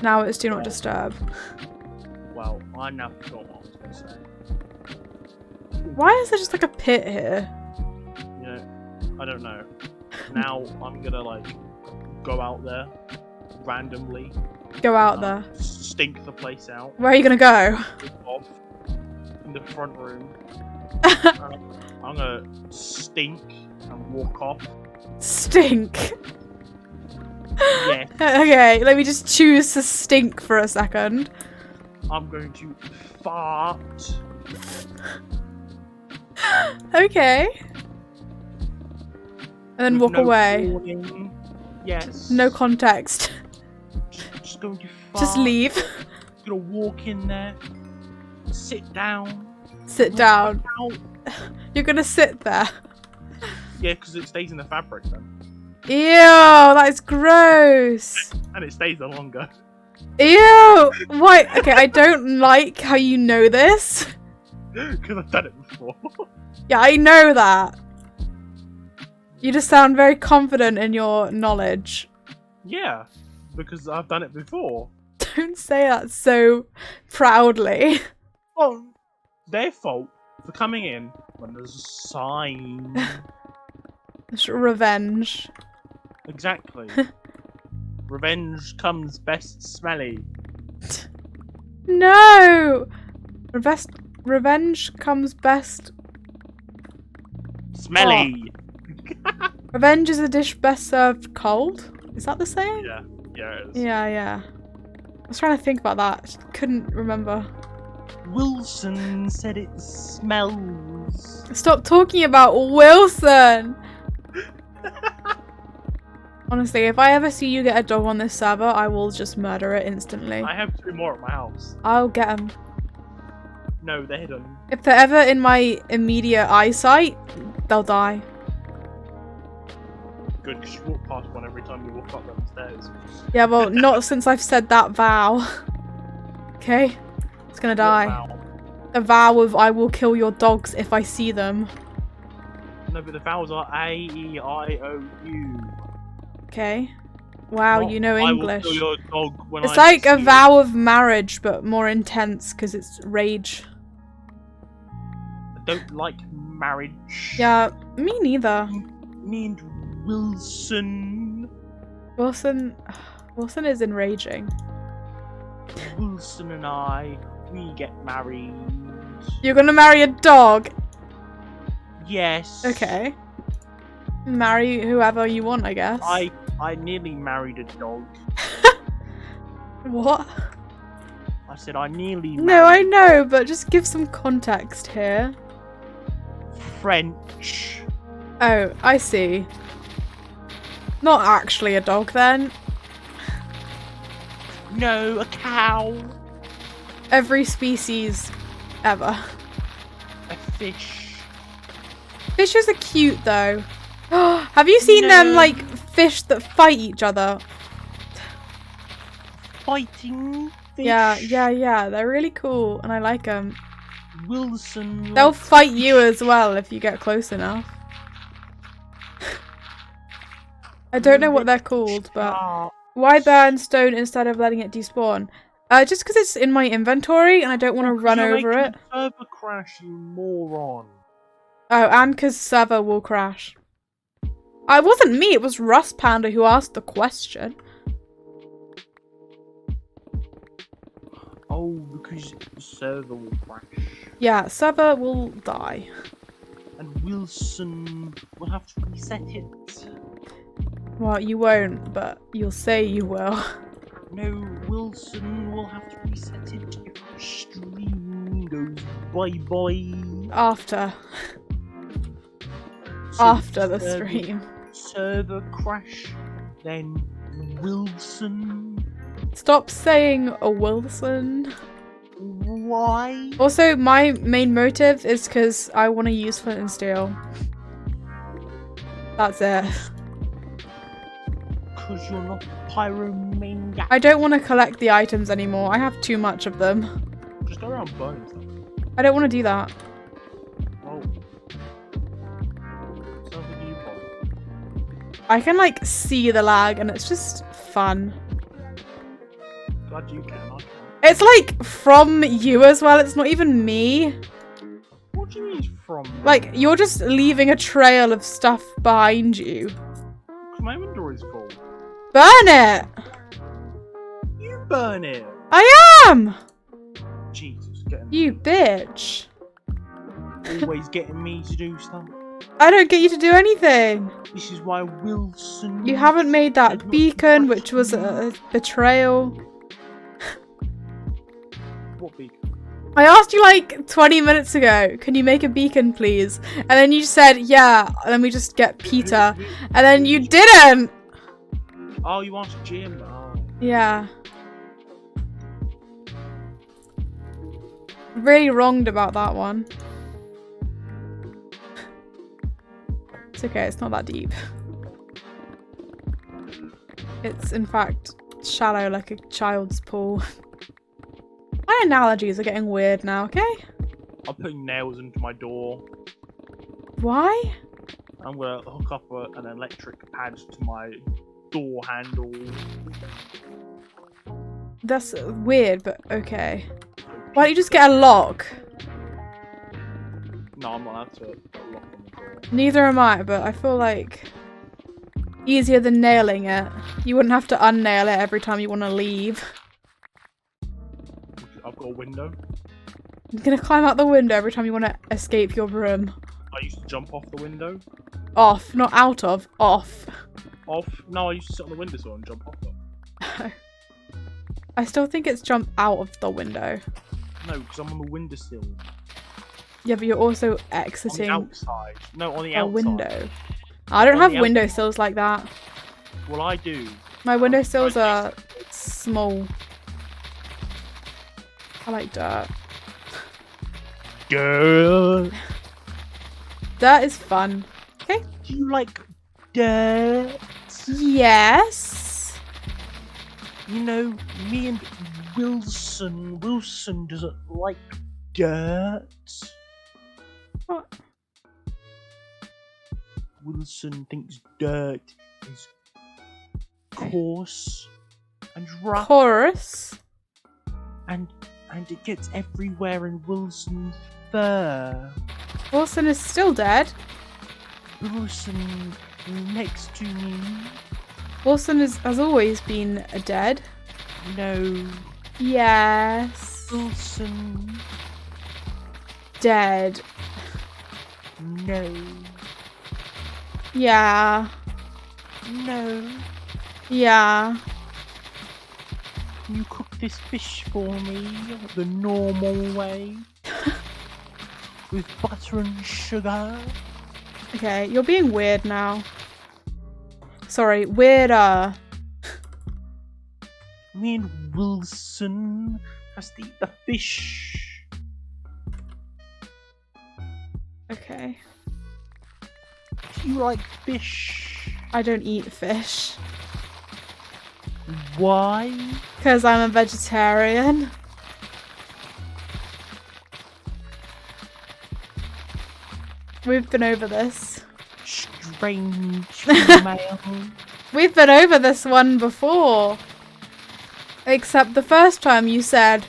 [SPEAKER 1] now it's do not disturb.
[SPEAKER 2] Well, I now forgot what I was going to say.
[SPEAKER 1] Why is there just like a pit here?
[SPEAKER 2] You know, I don't know. Now I'm gonna like go out there randomly.
[SPEAKER 1] Go out there.
[SPEAKER 2] Stink the place out.
[SPEAKER 1] Where are you gonna go?
[SPEAKER 2] Off in the front room. I'm gonna stink and walk off.
[SPEAKER 1] Stink.
[SPEAKER 2] Yeah.
[SPEAKER 1] Okay, let me just choose to stink for a second.
[SPEAKER 2] I'm going to fart.
[SPEAKER 1] Okay. And then walk
[SPEAKER 2] No
[SPEAKER 1] away.
[SPEAKER 2] warning. Yes.
[SPEAKER 1] No context.
[SPEAKER 2] Just going to fart.
[SPEAKER 1] Just leave.
[SPEAKER 2] Gonna walk in there. Sit down.
[SPEAKER 1] Sit down.
[SPEAKER 2] Out.
[SPEAKER 1] You're gonna sit there.
[SPEAKER 2] Yeah, because it stays in the fabric then.
[SPEAKER 1] Ew, that is gross.
[SPEAKER 2] And it stays there longer.
[SPEAKER 1] Ew. Why? Okay, I don't like how you know this.
[SPEAKER 2] Because I've done it before.
[SPEAKER 1] Yeah, I know that. You just sound very confident in your knowledge.
[SPEAKER 2] Yeah, because I've done it before.
[SPEAKER 1] Don't say that so proudly.
[SPEAKER 2] Oh, their fault for coming in when there's a sign.
[SPEAKER 1] Revenge.
[SPEAKER 2] Exactly. Revenge comes best smelly.
[SPEAKER 1] No! Revenge comes best.
[SPEAKER 2] Smelly!
[SPEAKER 1] Revenge is a dish best served cold? Is that the saying?
[SPEAKER 2] Yeah, it is.
[SPEAKER 1] Yeah. I was trying to think about that. Just couldn't remember.
[SPEAKER 2] Wilson said it smells.
[SPEAKER 1] Stop talking about Wilson! Honestly, if I ever see you get a dog on this server, I will just murder it instantly.
[SPEAKER 2] I have 2 more at my house.
[SPEAKER 1] I'll get them.
[SPEAKER 2] No, they're hidden.
[SPEAKER 1] If they're ever in my immediate eyesight, they'll die.
[SPEAKER 2] Good, because you walk past one every time you walk up them stairs.
[SPEAKER 1] Yeah, well, not since I've said that vow. Okay? It's gonna die.
[SPEAKER 2] Wow.
[SPEAKER 1] A vow of I will kill your dogs if I see them.
[SPEAKER 2] No, but the vowels are A-E-I-O-U.
[SPEAKER 1] Okay. Wow,
[SPEAKER 2] Not,
[SPEAKER 1] you know English.
[SPEAKER 2] I will kill your dog when
[SPEAKER 1] It's
[SPEAKER 2] I
[SPEAKER 1] like a
[SPEAKER 2] see
[SPEAKER 1] vow of marriage, but more intense because it's rage.
[SPEAKER 2] I don't like marriage.
[SPEAKER 1] Yeah, me neither.
[SPEAKER 2] Me and Wilson.
[SPEAKER 1] Wilson is enraging.
[SPEAKER 2] Wilson and I, we get married.
[SPEAKER 1] You're gonna marry a dog?
[SPEAKER 2] Yes.
[SPEAKER 1] Okay. Marry whoever you want, I guess.
[SPEAKER 2] I nearly married a dog.
[SPEAKER 1] What?
[SPEAKER 2] I said I nearly
[SPEAKER 1] No, I
[SPEAKER 2] married
[SPEAKER 1] know, but just give some context here.
[SPEAKER 2] French.
[SPEAKER 1] Oh, I see. Not actually a dog then.
[SPEAKER 2] No, a cow.
[SPEAKER 1] Every species ever.
[SPEAKER 2] A fish.
[SPEAKER 1] Fishes are cute though. Have you seen them like fish that fight each other?
[SPEAKER 2] Fighting fish.
[SPEAKER 1] Yeah. They're really cool and I like them.
[SPEAKER 2] Wilson.
[SPEAKER 1] They'll fight you as well if you get close enough. I don't know what they're called, but why burn stone instead of letting it despawn? Just because it's in my inventory and I don't want to run over it.
[SPEAKER 2] Server crash, you moron.
[SPEAKER 1] Oh, and because server will crash. It wasn't me, it was Rust Panda who asked the question.
[SPEAKER 2] Oh, because the server will crash.
[SPEAKER 1] Yeah, server will die.
[SPEAKER 2] And Wilson will have to reset it.
[SPEAKER 1] Well, you won't, but you'll say you will.
[SPEAKER 2] No, Wilson will have to reset it if the stream goes bye-bye.
[SPEAKER 1] After the stream.
[SPEAKER 2] Server crash, then Wilson.
[SPEAKER 1] Stop saying a Wilson.
[SPEAKER 2] Why?
[SPEAKER 1] Also, my main motive is because I want to use flint and steel. That's it.
[SPEAKER 2] Because you're not a pyromaniac.
[SPEAKER 1] I don't want to collect the items anymore. I have too much of them.
[SPEAKER 2] Just go around burning stuff.
[SPEAKER 1] I don't want to do that.
[SPEAKER 2] Oh. Sounds like you want.
[SPEAKER 1] I can like see the lag and it's just fun.
[SPEAKER 2] Glad you can, I can't.
[SPEAKER 1] It's like from you as well. It's not even me.
[SPEAKER 2] What do you mean from?
[SPEAKER 1] Like you're just leaving a trail of stuff behind you.
[SPEAKER 2] My inventory's full.
[SPEAKER 1] Burn it!
[SPEAKER 2] You burn it!
[SPEAKER 1] I am!
[SPEAKER 2] Jesus, getting
[SPEAKER 1] You bitch.
[SPEAKER 2] always getting me to do stuff.
[SPEAKER 1] I don't get you to do anything.
[SPEAKER 2] This is why Wilson...
[SPEAKER 1] You haven't made that beacon, which was a betrayal.
[SPEAKER 2] What beacon?
[SPEAKER 1] I asked you like 20 minutes ago, can you make a beacon please? And then you said, yeah, and then we just get Peter. And then you didn't!
[SPEAKER 2] Oh, you asked Jim? Oh.
[SPEAKER 1] Yeah. Really wronged about that one. It's okay, it's not that deep. It's in fact shallow like a child's pool. My analogies are getting weird now, okay?
[SPEAKER 2] I'm putting nails into my door.
[SPEAKER 1] Why?
[SPEAKER 2] I'm gonna hook up an electric pad to my door handle.
[SPEAKER 1] That's weird, but okay. Why don't you just get a lock?
[SPEAKER 2] No, I'm not allowed to put a lock on the door.
[SPEAKER 1] Neither am I, but I feel like... easier than nailing it. You wouldn't have to unnail it every time you want to leave.
[SPEAKER 2] I've got a window.
[SPEAKER 1] You're gonna climb out the window every time you want to escape your room.
[SPEAKER 2] I used to jump off the window.
[SPEAKER 1] Off, not out of. Off.
[SPEAKER 2] Off? No, I used to sit on the windowsill and jump off them.
[SPEAKER 1] I still think it's jump out of the window.
[SPEAKER 2] No, because I'm on the windowsill.
[SPEAKER 1] Yeah, but you're also exiting
[SPEAKER 2] On the outside. No, on the
[SPEAKER 1] a
[SPEAKER 2] outside.
[SPEAKER 1] window. I don't have windowsills like that.
[SPEAKER 2] Well, I do.
[SPEAKER 1] My windowsills are small. I like dirt.
[SPEAKER 2] Dirt.
[SPEAKER 1] Dirt is fun. Okay.
[SPEAKER 2] Do you like dirt?
[SPEAKER 1] Yes.
[SPEAKER 2] You know, me and Wilson doesn't like dirt.
[SPEAKER 1] What?
[SPEAKER 2] Wilson thinks dirt is coarse and rough.
[SPEAKER 1] Chorus.
[SPEAKER 2] And it gets everywhere in Wilson's fur.
[SPEAKER 1] Wilson is still dead.
[SPEAKER 2] Wilson next to me.
[SPEAKER 1] Wilson has always been dead.
[SPEAKER 2] No.
[SPEAKER 1] Yes.
[SPEAKER 2] Wilson.
[SPEAKER 1] Dead.
[SPEAKER 2] No.
[SPEAKER 1] Yeah.
[SPEAKER 2] No.
[SPEAKER 1] Yeah.
[SPEAKER 2] Can you cook this fish for me the normal way? With butter and sugar?
[SPEAKER 1] Okay, you're being weird now. Sorry, weirder.
[SPEAKER 2] Me and Wilson has to eat the fish.
[SPEAKER 1] Okay.
[SPEAKER 2] Do you like fish?
[SPEAKER 1] I don't eat fish.
[SPEAKER 2] Why?
[SPEAKER 1] Because I'm a vegetarian. We've been over this.
[SPEAKER 2] Strange female.
[SPEAKER 1] We've been over this one before. Except the first time you said,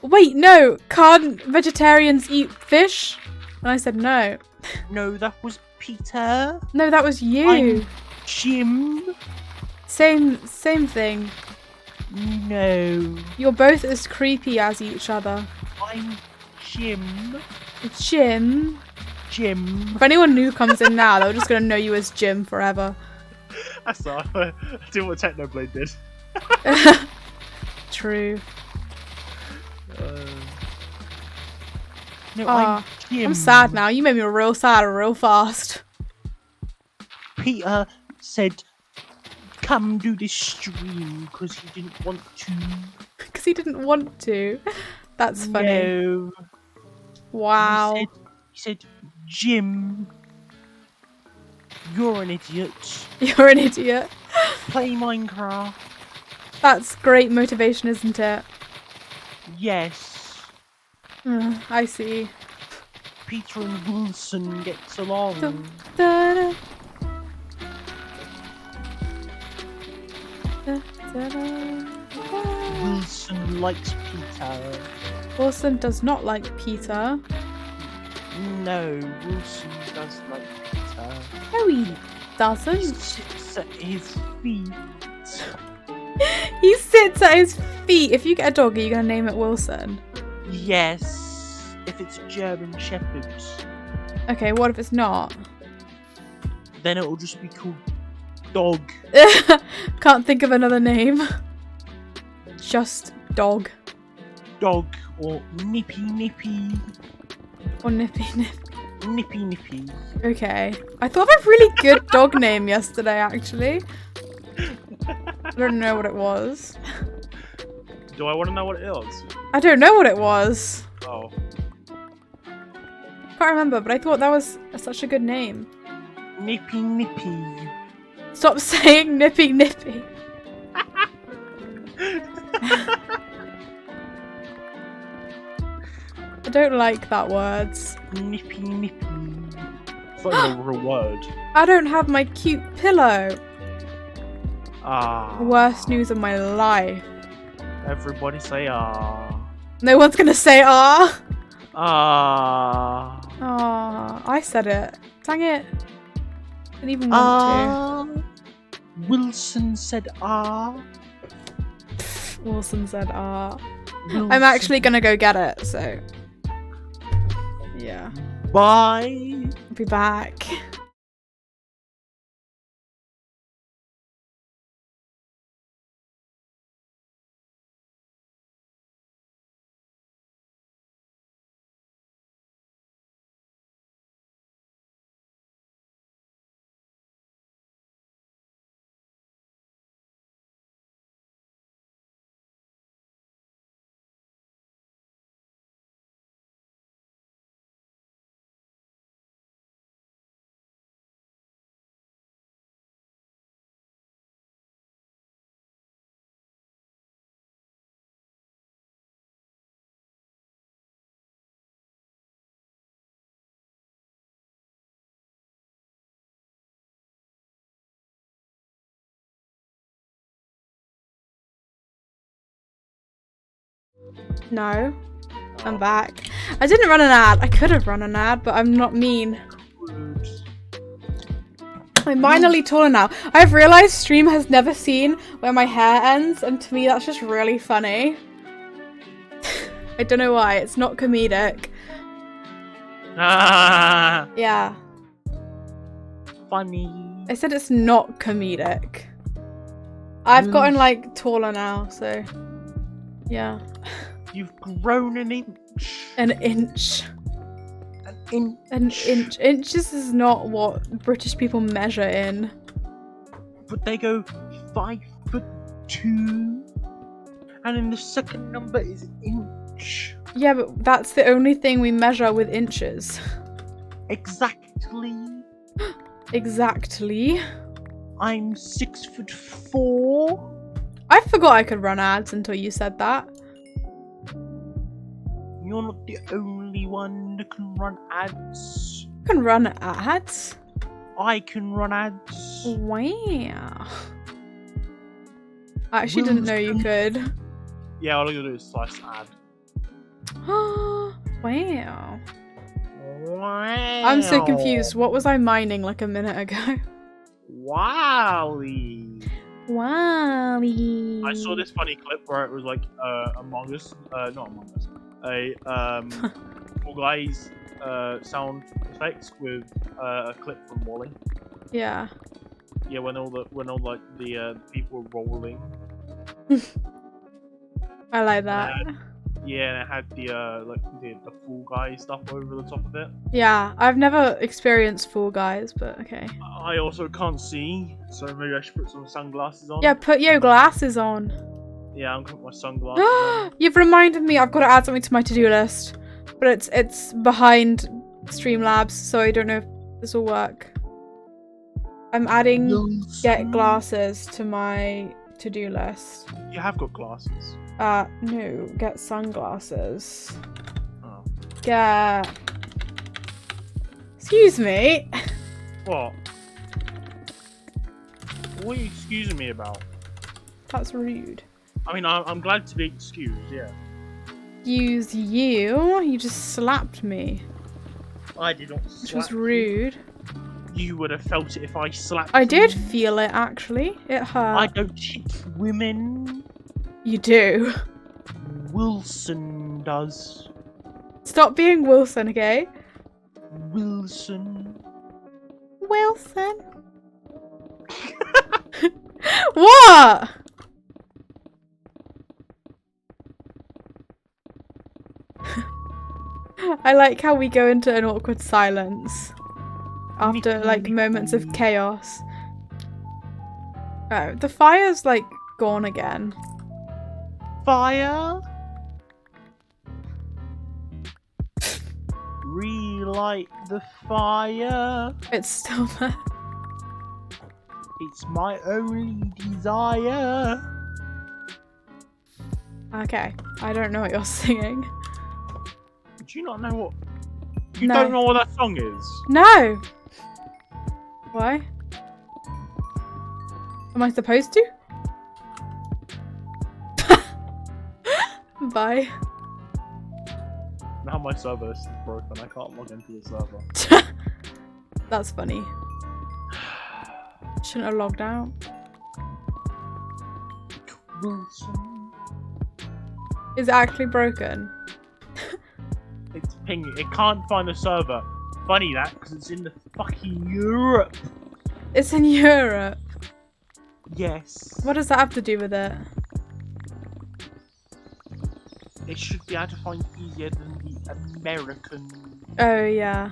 [SPEAKER 1] wait, no, can't vegetarians eat fish? And I said no.
[SPEAKER 2] No, that was Peter.
[SPEAKER 1] No, that was you.
[SPEAKER 2] I'm Jim.
[SPEAKER 1] Same thing.
[SPEAKER 2] No.
[SPEAKER 1] You're both as creepy as each other.
[SPEAKER 2] I'm Jim.
[SPEAKER 1] Jim.
[SPEAKER 2] Jim.
[SPEAKER 1] If anyone new comes in now, they're just gonna know you as Jim forever.
[SPEAKER 2] I saw. I did what Technoblade did.
[SPEAKER 1] True.
[SPEAKER 2] No, I'm Jim.
[SPEAKER 1] I'm sad now. You made me real sad real fast.
[SPEAKER 2] Peter said, "Come do this stream," because he didn't want to.
[SPEAKER 1] Because he didn't want to. That's funny.
[SPEAKER 2] No.
[SPEAKER 1] Wow.
[SPEAKER 2] He said, Jim, you're an idiot.
[SPEAKER 1] You're an idiot.
[SPEAKER 2] Play Minecraft.
[SPEAKER 1] That's great motivation, isn't it?
[SPEAKER 2] Yes.
[SPEAKER 1] I see.
[SPEAKER 2] Peter and Wilson gets along.
[SPEAKER 1] Da-da. Da-da-da.
[SPEAKER 2] Wilson likes Peter.
[SPEAKER 1] Wilson does not like Peter.
[SPEAKER 2] No, Wilson does like Peter.
[SPEAKER 1] No, he
[SPEAKER 2] He
[SPEAKER 1] doesn't.
[SPEAKER 2] sits at his feet.
[SPEAKER 1] He sits at his feet. If you get a dog, are you going to name it Wilson?
[SPEAKER 2] Yes, if it's a German Shepherd,
[SPEAKER 1] Okay, what if it's not?
[SPEAKER 2] then it'll just be called Dog.
[SPEAKER 1] Can't think of another name. Just dog.
[SPEAKER 2] Dog or Nippy Nippy.
[SPEAKER 1] Or Nippy Nip.
[SPEAKER 2] Nippy Nippy.
[SPEAKER 1] Okay. I thought of a really good dog name yesterday, actually. I don't know what it was.
[SPEAKER 2] Do I want to know what it is?
[SPEAKER 1] I don't know what it was.
[SPEAKER 2] Oh.
[SPEAKER 1] Can't remember, but I thought that was such a good name.
[SPEAKER 2] Nippy Nippy.
[SPEAKER 1] Stop saying Nippy Nippy. I don't like that words.
[SPEAKER 2] Nippy Nippy. It's not even a real word.
[SPEAKER 1] I don't have my cute pillow.
[SPEAKER 2] Ah.
[SPEAKER 1] Worst news of my life.
[SPEAKER 2] Everybody say ah.
[SPEAKER 1] No one's gonna say ah.
[SPEAKER 2] Ah.
[SPEAKER 1] Ah, I said it. Dang it. Didn't even want to.
[SPEAKER 2] Wilson said ah.
[SPEAKER 1] Wilson said, "Ah."
[SPEAKER 2] Wilson.
[SPEAKER 1] I'm actually gonna go get it. So, yeah.
[SPEAKER 2] Bye.
[SPEAKER 1] I'll be back. No, I'm back. I didn't run an ad. I could have run an ad, but I'm not mean. I'm minorly taller now. I've realised stream has never seen where my hair ends, and to me that's just really funny. I don't know why. It's not comedic.
[SPEAKER 2] Ah.
[SPEAKER 1] Yeah.
[SPEAKER 2] Funny.
[SPEAKER 1] I said it's not comedic. I've gotten like taller now, so yeah.
[SPEAKER 2] You've grown an inch.
[SPEAKER 1] An inch.
[SPEAKER 2] An inch.
[SPEAKER 1] An inch. Inches is not what British people measure in.
[SPEAKER 2] But they go 5'2", and then the second number is inch.
[SPEAKER 1] Yeah, but that's the only thing we measure with inches.
[SPEAKER 2] Exactly.
[SPEAKER 1] Exactly.
[SPEAKER 2] I'm 6'4".
[SPEAKER 1] I forgot I could run ads until you said that.
[SPEAKER 2] You're not the only one that can run ads.
[SPEAKER 1] You can run ads?
[SPEAKER 2] I can run ads.
[SPEAKER 1] Wow. I actually didn't know you could.
[SPEAKER 2] Yeah, all I gotta do is slice ad.
[SPEAKER 1] Wow.
[SPEAKER 2] Wow.
[SPEAKER 1] I'm so confused. What was I mining like a minute ago?
[SPEAKER 2] Wowie.
[SPEAKER 1] Wowie.
[SPEAKER 2] I saw this funny clip where it was like Among Us, not Among Us, a Fall Guys sound effects with a clip from Wally.
[SPEAKER 1] Yeah.
[SPEAKER 2] Yeah, when all the people were rolling.
[SPEAKER 1] I like that.
[SPEAKER 2] Yeah, and it had the Fall Guys stuff over the top of it.
[SPEAKER 1] Yeah, I've never experienced Fall Guys, but okay.
[SPEAKER 2] I also can't see, so maybe I should put some sunglasses on.
[SPEAKER 1] Yeah, put your glasses on.
[SPEAKER 2] Yeah, I'm gonna put my sunglasses on.
[SPEAKER 1] You've reminded me. I've got to add something to my to-do list, but it's behind Streamlabs, so I don't know if this will work. I'm adding get glasses to my to-do list.
[SPEAKER 2] You have got glasses.
[SPEAKER 1] No, get sunglasses.
[SPEAKER 2] Oh.
[SPEAKER 1] Get. Excuse me.
[SPEAKER 2] What? What are you excusing me about?
[SPEAKER 1] That's rude.
[SPEAKER 2] I mean, I'm glad to be excused, yeah.
[SPEAKER 1] Excuse you. You just slapped me.
[SPEAKER 2] I did not slap
[SPEAKER 1] Which was rude.
[SPEAKER 2] You would have felt it if I slapped
[SPEAKER 1] I
[SPEAKER 2] you.
[SPEAKER 1] did feel it, actually. It hurt.
[SPEAKER 2] I don't hit women.
[SPEAKER 1] You do.
[SPEAKER 2] Wilson does.
[SPEAKER 1] Stop being Wilson, okay?
[SPEAKER 2] Wilson.
[SPEAKER 1] Wilson. What? I like how we go into an awkward silence after like moments of chaos. Oh, the fire's like gone again.
[SPEAKER 2] Fire. Relight the fire.
[SPEAKER 1] It's still there.
[SPEAKER 2] It's my only desire.
[SPEAKER 1] Okay, I don't know what you're singing.
[SPEAKER 2] Do you not know what? You
[SPEAKER 1] No.
[SPEAKER 2] don't know what that song is?
[SPEAKER 1] No! Why? Am I supposed to? Bye.
[SPEAKER 2] Now my server is broken. I can't log into the server.
[SPEAKER 1] That's funny. Shouldn't have logged out.
[SPEAKER 2] Wilson.
[SPEAKER 1] Is it actually broken?
[SPEAKER 2] It's pinging. It can't find the server. Funny that, because it's in the fucking Europe.
[SPEAKER 1] It's in Europe.
[SPEAKER 2] Yes.
[SPEAKER 1] What does that have to do with it?
[SPEAKER 2] It should be able to find easier than the American.
[SPEAKER 1] Oh, yeah.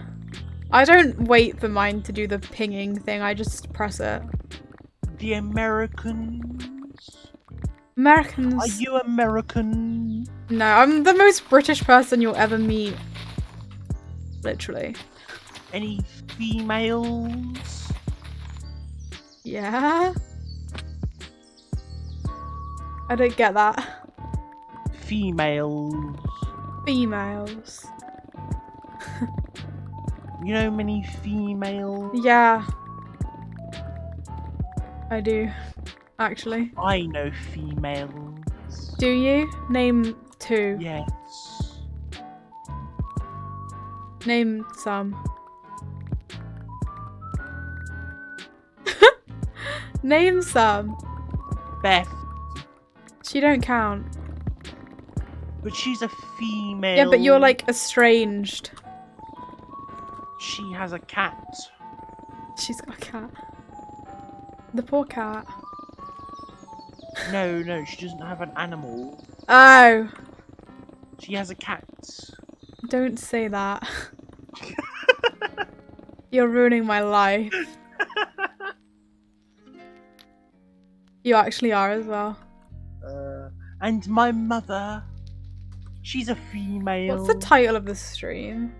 [SPEAKER 1] I don't wait for mine to do the pinging thing, I just press it.
[SPEAKER 2] The Americans.
[SPEAKER 1] Americans.
[SPEAKER 2] Are you American?
[SPEAKER 1] No, I'm the most British person you'll ever meet. Literally.
[SPEAKER 2] Any females?
[SPEAKER 1] Yeah? I don't get that.
[SPEAKER 2] Females.
[SPEAKER 1] Females.
[SPEAKER 2] You know many females?
[SPEAKER 1] Yeah. I do, actually.
[SPEAKER 2] I know females.
[SPEAKER 1] Do you? Name 2.
[SPEAKER 2] Yes.
[SPEAKER 1] Name some. Name some.
[SPEAKER 2] Beth.
[SPEAKER 1] She don't count.
[SPEAKER 2] But she's a female.
[SPEAKER 1] Yeah, but you're like estranged.
[SPEAKER 2] She has a cat.
[SPEAKER 1] She's got a cat. The poor cat.
[SPEAKER 2] No, she doesn't have an animal.
[SPEAKER 1] Oh.
[SPEAKER 2] She has a cat.
[SPEAKER 1] Don't say that. You're ruining my life. You actually are as well.
[SPEAKER 2] And my mother. She's a female.
[SPEAKER 1] What's the title of the stream?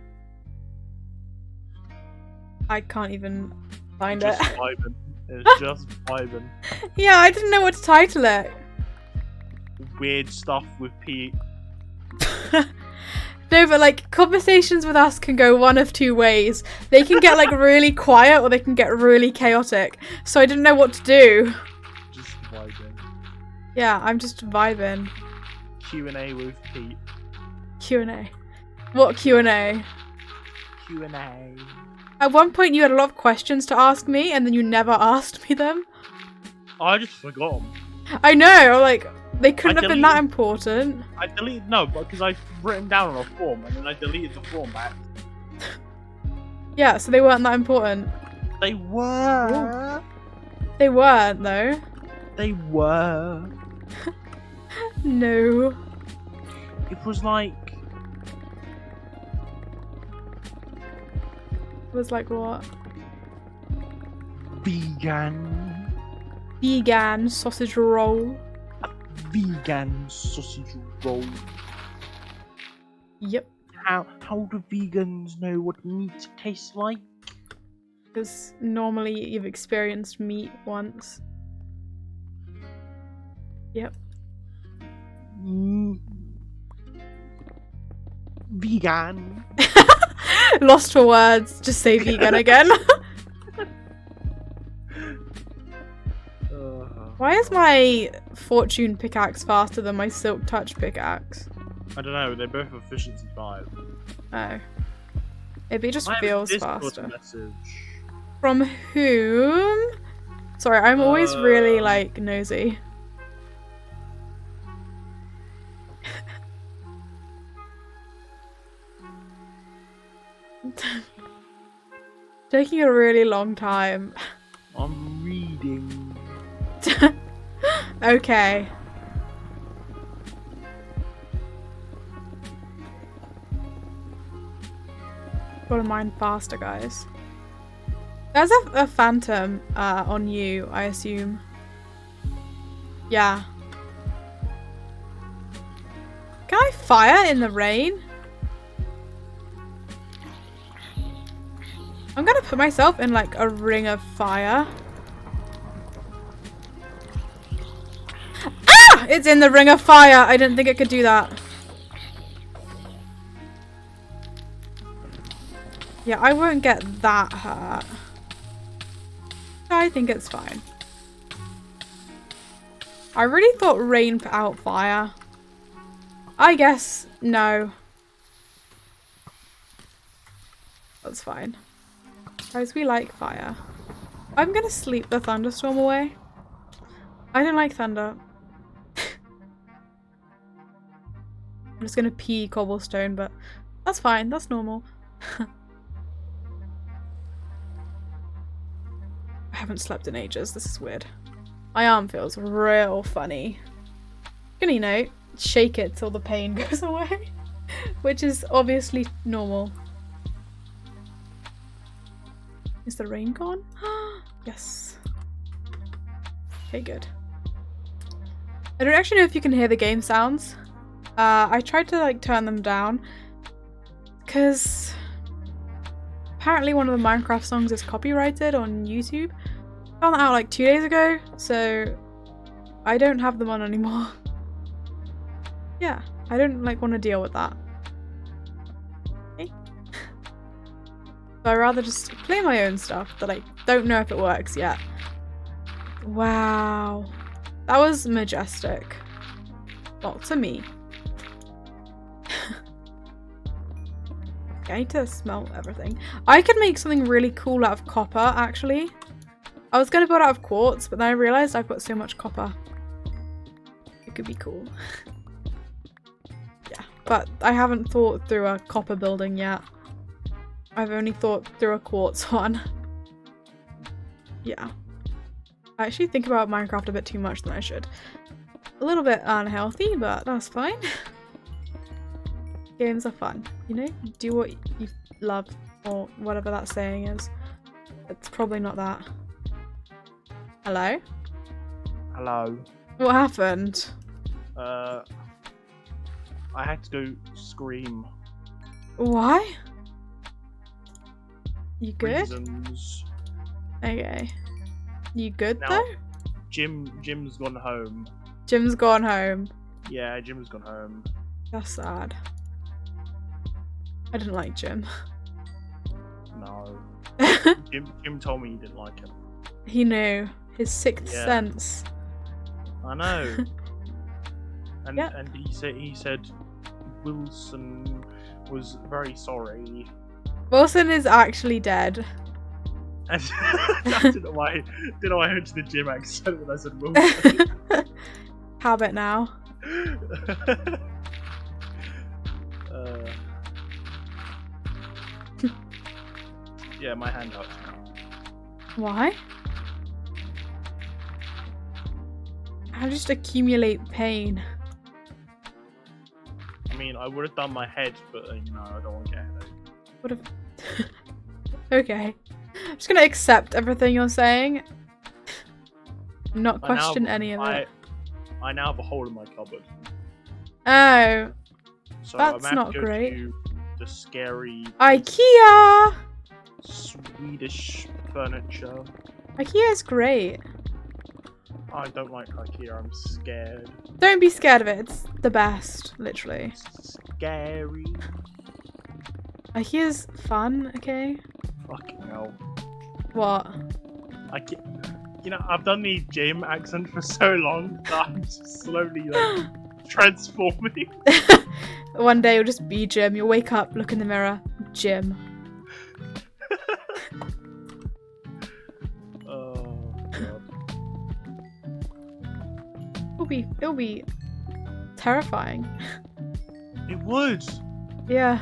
[SPEAKER 1] I can't even find
[SPEAKER 2] Just
[SPEAKER 1] it.
[SPEAKER 2] vibing. It's just vibing.
[SPEAKER 1] Yeah, I didn't know what to title it.
[SPEAKER 2] Weird stuff with Pete.
[SPEAKER 1] No, but like conversations with us can go one of 2 ways. They can get like really quiet or they can get really chaotic. So I didn't know what to do.
[SPEAKER 2] Just vibing.
[SPEAKER 1] Yeah, I'm just vibing.
[SPEAKER 2] Q&A with Pete.
[SPEAKER 1] Q&A. What Q&A?
[SPEAKER 2] Q&A.
[SPEAKER 1] At one point you had a lot of questions to ask me and then you never asked me them.
[SPEAKER 2] I just forgot 'em.
[SPEAKER 1] I know, like, they couldn't have been that important.
[SPEAKER 2] I deleted, no, because I've written down on a form and then I deleted the form back.
[SPEAKER 1] Yeah, so they weren't that important.
[SPEAKER 2] They were.
[SPEAKER 1] Ooh. They weren't, though.
[SPEAKER 2] They were.
[SPEAKER 1] No.
[SPEAKER 2] It was like.
[SPEAKER 1] It was like what?
[SPEAKER 2] Vegan.
[SPEAKER 1] Vegan sausage roll.
[SPEAKER 2] A vegan sausage roll.
[SPEAKER 1] Yep.
[SPEAKER 2] How do vegans know what meat tastes like?
[SPEAKER 1] Because normally you've experienced meat once. Yep.
[SPEAKER 2] Vegan.
[SPEAKER 1] Lost for words. Just say vegan again. Why is my fortune pickaxe faster than my silk touch pickaxe?
[SPEAKER 2] I don't know. They're both efficiency 5.
[SPEAKER 1] Oh. Maybe it just
[SPEAKER 2] I have a
[SPEAKER 1] feels
[SPEAKER 2] Discord
[SPEAKER 1] faster.
[SPEAKER 2] message.
[SPEAKER 1] From whom? Sorry, I'm always really like nosy. Taking a really long time.
[SPEAKER 2] I'm reading.
[SPEAKER 1] Okay. Gotta mine faster, guys. There's a phantom on you, I assume. Yeah. Can I fire in the rain? I'm gonna put myself in like a ring of fire. Ah! It's in the ring of fire! I didn't think it could do that. Yeah, I won't get that hurt. I think it's fine. I really thought rain put out fire. I guess no. That's fine. Guys, we like fire. I'm gonna sleep the thunderstorm away. I don't like thunder. I'm just gonna pee cobblestone, but that's fine. That's normal. I haven't slept in ages. This is weird. My arm feels real funny. Gonna, you know, shake it till the pain goes away, which is obviously normal. Is the rain gone? Yes. Okay, good. I don't actually know if you can hear the game sounds. I tried to like turn them down because apparently one of the Minecraft songs is copyrighted on YouTube. Found that out like 2 days ago, so I don't have them on anymore. Yeah, I don't like want to deal with that. Okay. So I'd rather just play my own stuff that I don't know if it works yet. Wow. That was majestic. Not to me. Okay, I need to smell everything. I could make something really cool out of copper, actually. I was going to build out of quartz, but then I realised I've got so much copper. It could be cool. Yeah, but I haven't thought through a copper building yet. I've only thought through a quartz one. Yeah. I actually think about Minecraft a bit too much than I should. A little bit unhealthy, but that's fine. Games are fun, you know? Do what you love, or whatever that saying is. It's probably not that. Hello?
[SPEAKER 2] Hello.
[SPEAKER 1] What happened?
[SPEAKER 2] I had to go scream.
[SPEAKER 1] Why? You good?
[SPEAKER 2] Reasons.
[SPEAKER 1] Okay. You good
[SPEAKER 2] Now,
[SPEAKER 1] though?
[SPEAKER 2] Jim's gone home.
[SPEAKER 1] Jim's gone home.
[SPEAKER 2] Yeah, Jim's gone home.
[SPEAKER 1] That's sad. I didn't like Jim.
[SPEAKER 2] No. Jim told me he didn't like him.
[SPEAKER 1] He knew. His sixth sense.
[SPEAKER 2] I know. And
[SPEAKER 1] Yep.
[SPEAKER 2] and he said Wilson was very sorry.
[SPEAKER 1] Wilson is actually dead.
[SPEAKER 2] And I don't know why I heard the Jim accent when I said Wilson.
[SPEAKER 1] Habit now.
[SPEAKER 2] Yeah, my hand hurts now.
[SPEAKER 1] Why? I just accumulate pain.
[SPEAKER 2] I mean, I would have done my head, but you know, I don't want to get a headache.
[SPEAKER 1] Would have. Okay. I'm just gonna accept everything you're saying. Not question any of it.
[SPEAKER 2] I now have a hole in my cupboard.
[SPEAKER 1] Oh,
[SPEAKER 2] So
[SPEAKER 1] that's
[SPEAKER 2] I'm
[SPEAKER 1] not
[SPEAKER 2] go
[SPEAKER 1] great.
[SPEAKER 2] To the scary
[SPEAKER 1] Ikea!
[SPEAKER 2] Swedish furniture.
[SPEAKER 1] Ikea is great.
[SPEAKER 2] I don't like IKEA, I'm scared.
[SPEAKER 1] Don't be scared of it. It's the best, literally.
[SPEAKER 2] Scary.
[SPEAKER 1] Ikea's fun, okay?
[SPEAKER 2] Fucking hell.
[SPEAKER 1] What?
[SPEAKER 2] You know, I've done the Jim accent for so long that I'm just slowly like transforming.
[SPEAKER 1] One day you'll just be Jim. You'll wake up, look in the mirror, Jim.
[SPEAKER 2] Oh god.
[SPEAKER 1] It'll be terrifying.
[SPEAKER 2] It would.
[SPEAKER 1] Yeah.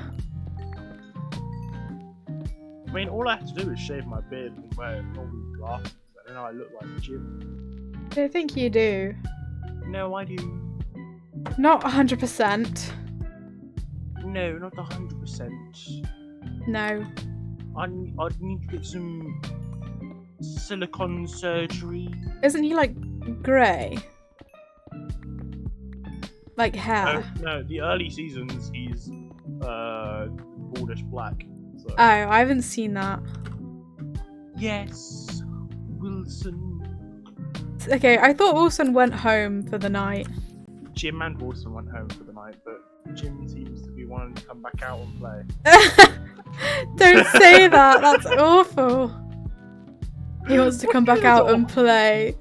[SPEAKER 2] I mean, all I have to do is shave my beard and wear normal glasses, and then I look like Jim.
[SPEAKER 1] I think you do.
[SPEAKER 2] No, I do.
[SPEAKER 1] Not 100%.
[SPEAKER 2] No, not 100%.
[SPEAKER 1] No.
[SPEAKER 2] I'd need to get some silicone surgery.
[SPEAKER 1] Isn't he like grey? Like hair?
[SPEAKER 2] No, the early seasons he's baldish black. So.
[SPEAKER 1] Oh, I haven't seen that.
[SPEAKER 2] Yes, Wilson.
[SPEAKER 1] Okay, I thought Wilson went home for the night.
[SPEAKER 2] Jim and Wilson went home for the night, but Jim seems to be wanting to come back out and play.
[SPEAKER 1] Don't say that, that's awful. He wants to come back out and play.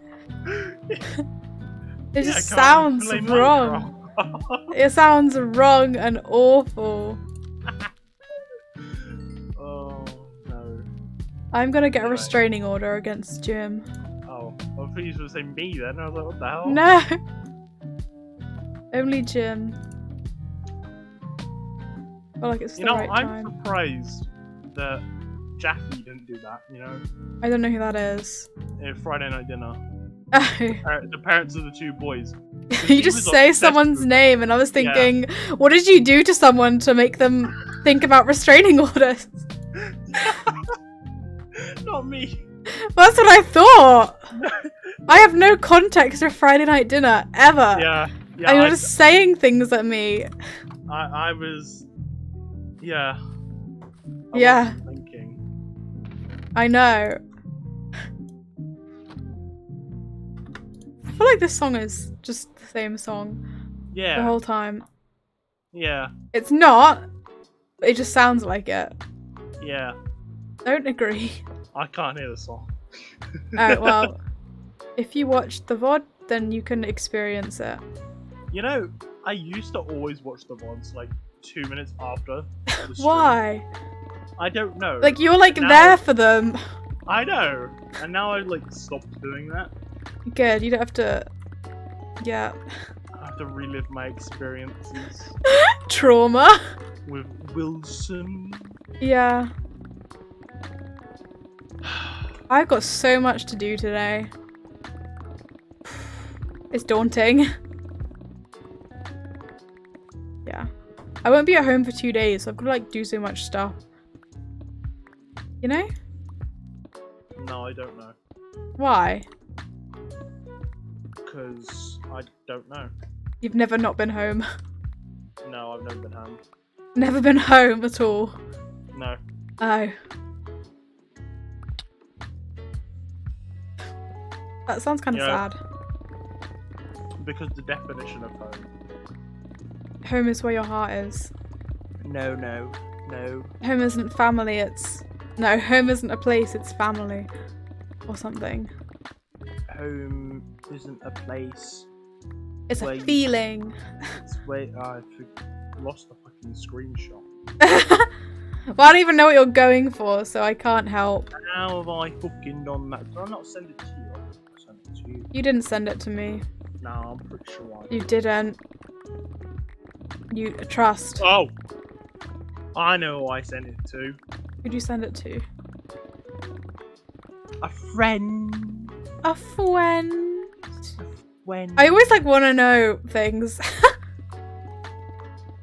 [SPEAKER 1] It just sounds wrong. It sounds wrong and awful.
[SPEAKER 2] Oh no.
[SPEAKER 1] I'm gonna get a restraining order against Jim.
[SPEAKER 2] Oh, I thought you were saying me then. I was like, what the hell?
[SPEAKER 1] No! Only Jim. I feel like it's
[SPEAKER 2] You
[SPEAKER 1] the
[SPEAKER 2] know,
[SPEAKER 1] right
[SPEAKER 2] I'm
[SPEAKER 1] time.
[SPEAKER 2] surprised that Jackie didn't do that, you know?
[SPEAKER 1] I don't know who that is.
[SPEAKER 2] Friday night dinner.
[SPEAKER 1] Oh.
[SPEAKER 2] The parents of the two boys.
[SPEAKER 1] You just say someone's name, and I was thinking, what did you do to someone to make them think about restraining orders?
[SPEAKER 2] Not me.
[SPEAKER 1] That's what I thought. I have no context for Friday night dinner ever.
[SPEAKER 2] Yeah.
[SPEAKER 1] And you're just saying things at me.
[SPEAKER 2] I was. Yeah.
[SPEAKER 1] Yeah.
[SPEAKER 2] wasn't thinking.
[SPEAKER 1] I know. I feel like this song is just the same song
[SPEAKER 2] Yeah.
[SPEAKER 1] the whole time.
[SPEAKER 2] Yeah.
[SPEAKER 1] It's not. It just sounds like it.
[SPEAKER 2] Yeah.
[SPEAKER 1] Don't agree.
[SPEAKER 2] I can't hear the song.
[SPEAKER 1] Oh, well. If you watch the VOD, then you can experience it.
[SPEAKER 2] You know, I used to always watch the VODs like 2 minutes after the stream.
[SPEAKER 1] Why?
[SPEAKER 2] I don't know.
[SPEAKER 1] Like, you're like
[SPEAKER 2] Now-
[SPEAKER 1] there for them.
[SPEAKER 2] I know. And now I like stopped doing that.
[SPEAKER 1] Good, you don't have to... Yeah.
[SPEAKER 2] I have to relive my experiences
[SPEAKER 1] Trauma.
[SPEAKER 2] with Wilson.
[SPEAKER 1] Yeah. I've got so much to do today. It's daunting. Yeah. I won't be at home for 2 days, so I've got to like do so much stuff. You know?
[SPEAKER 2] No, I don't know.
[SPEAKER 1] Why?
[SPEAKER 2] Because I don't know.
[SPEAKER 1] You've never not been home.
[SPEAKER 2] No, I've never been home.
[SPEAKER 1] Never been home at all.
[SPEAKER 2] No.
[SPEAKER 1] Oh. That sounds kind of
[SPEAKER 2] Yeah.
[SPEAKER 1] sad.
[SPEAKER 2] Because the definition of home.
[SPEAKER 1] Home is where your heart is.
[SPEAKER 2] No.
[SPEAKER 1] Home isn't family, it's... No, home isn't a place, it's family. Or something.
[SPEAKER 2] Home isn't a place.
[SPEAKER 1] It's
[SPEAKER 2] Where
[SPEAKER 1] a
[SPEAKER 2] you-
[SPEAKER 1] feeling.
[SPEAKER 2] It's where I lost the fucking screenshot.
[SPEAKER 1] Well, I don't even know what you're going for, so I can't help.
[SPEAKER 2] How have I fucking done that? Did I not send it to you? I sent it to you.
[SPEAKER 1] You didn't send it to me.
[SPEAKER 2] No, I'm pretty sure I
[SPEAKER 1] You didn't. You trust.
[SPEAKER 2] Oh! I know who I sent it to.
[SPEAKER 1] Who'd you send it to?
[SPEAKER 2] A friend.
[SPEAKER 1] A friend.
[SPEAKER 2] When?
[SPEAKER 1] I always like want to know things.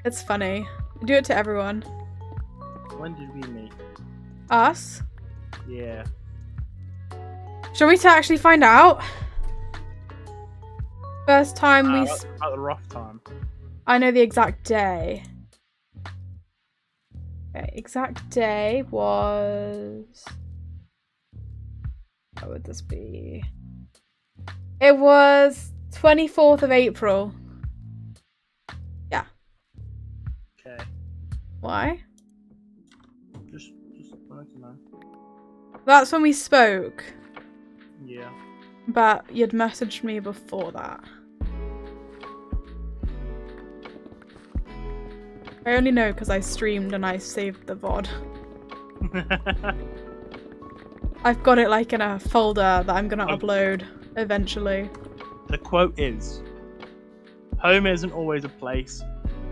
[SPEAKER 1] It's funny. I do it to everyone.
[SPEAKER 2] When did we meet?
[SPEAKER 1] Us?
[SPEAKER 2] Yeah.
[SPEAKER 1] Shall we to actually find out? First time we...
[SPEAKER 2] That's about the rough time.
[SPEAKER 1] I know the exact day. Okay, exact day was... What would this be? It was 24th of April. Yeah.
[SPEAKER 2] Okay.
[SPEAKER 1] Why?
[SPEAKER 2] Just wanted to know.
[SPEAKER 1] That's when we spoke,
[SPEAKER 2] Yeah.
[SPEAKER 1] but you'd messaged me before that. I only know because I streamed and I saved the VOD. I've got it like in a folder that I'm gonna upload eventually.
[SPEAKER 2] The quote is, home isn't always a place.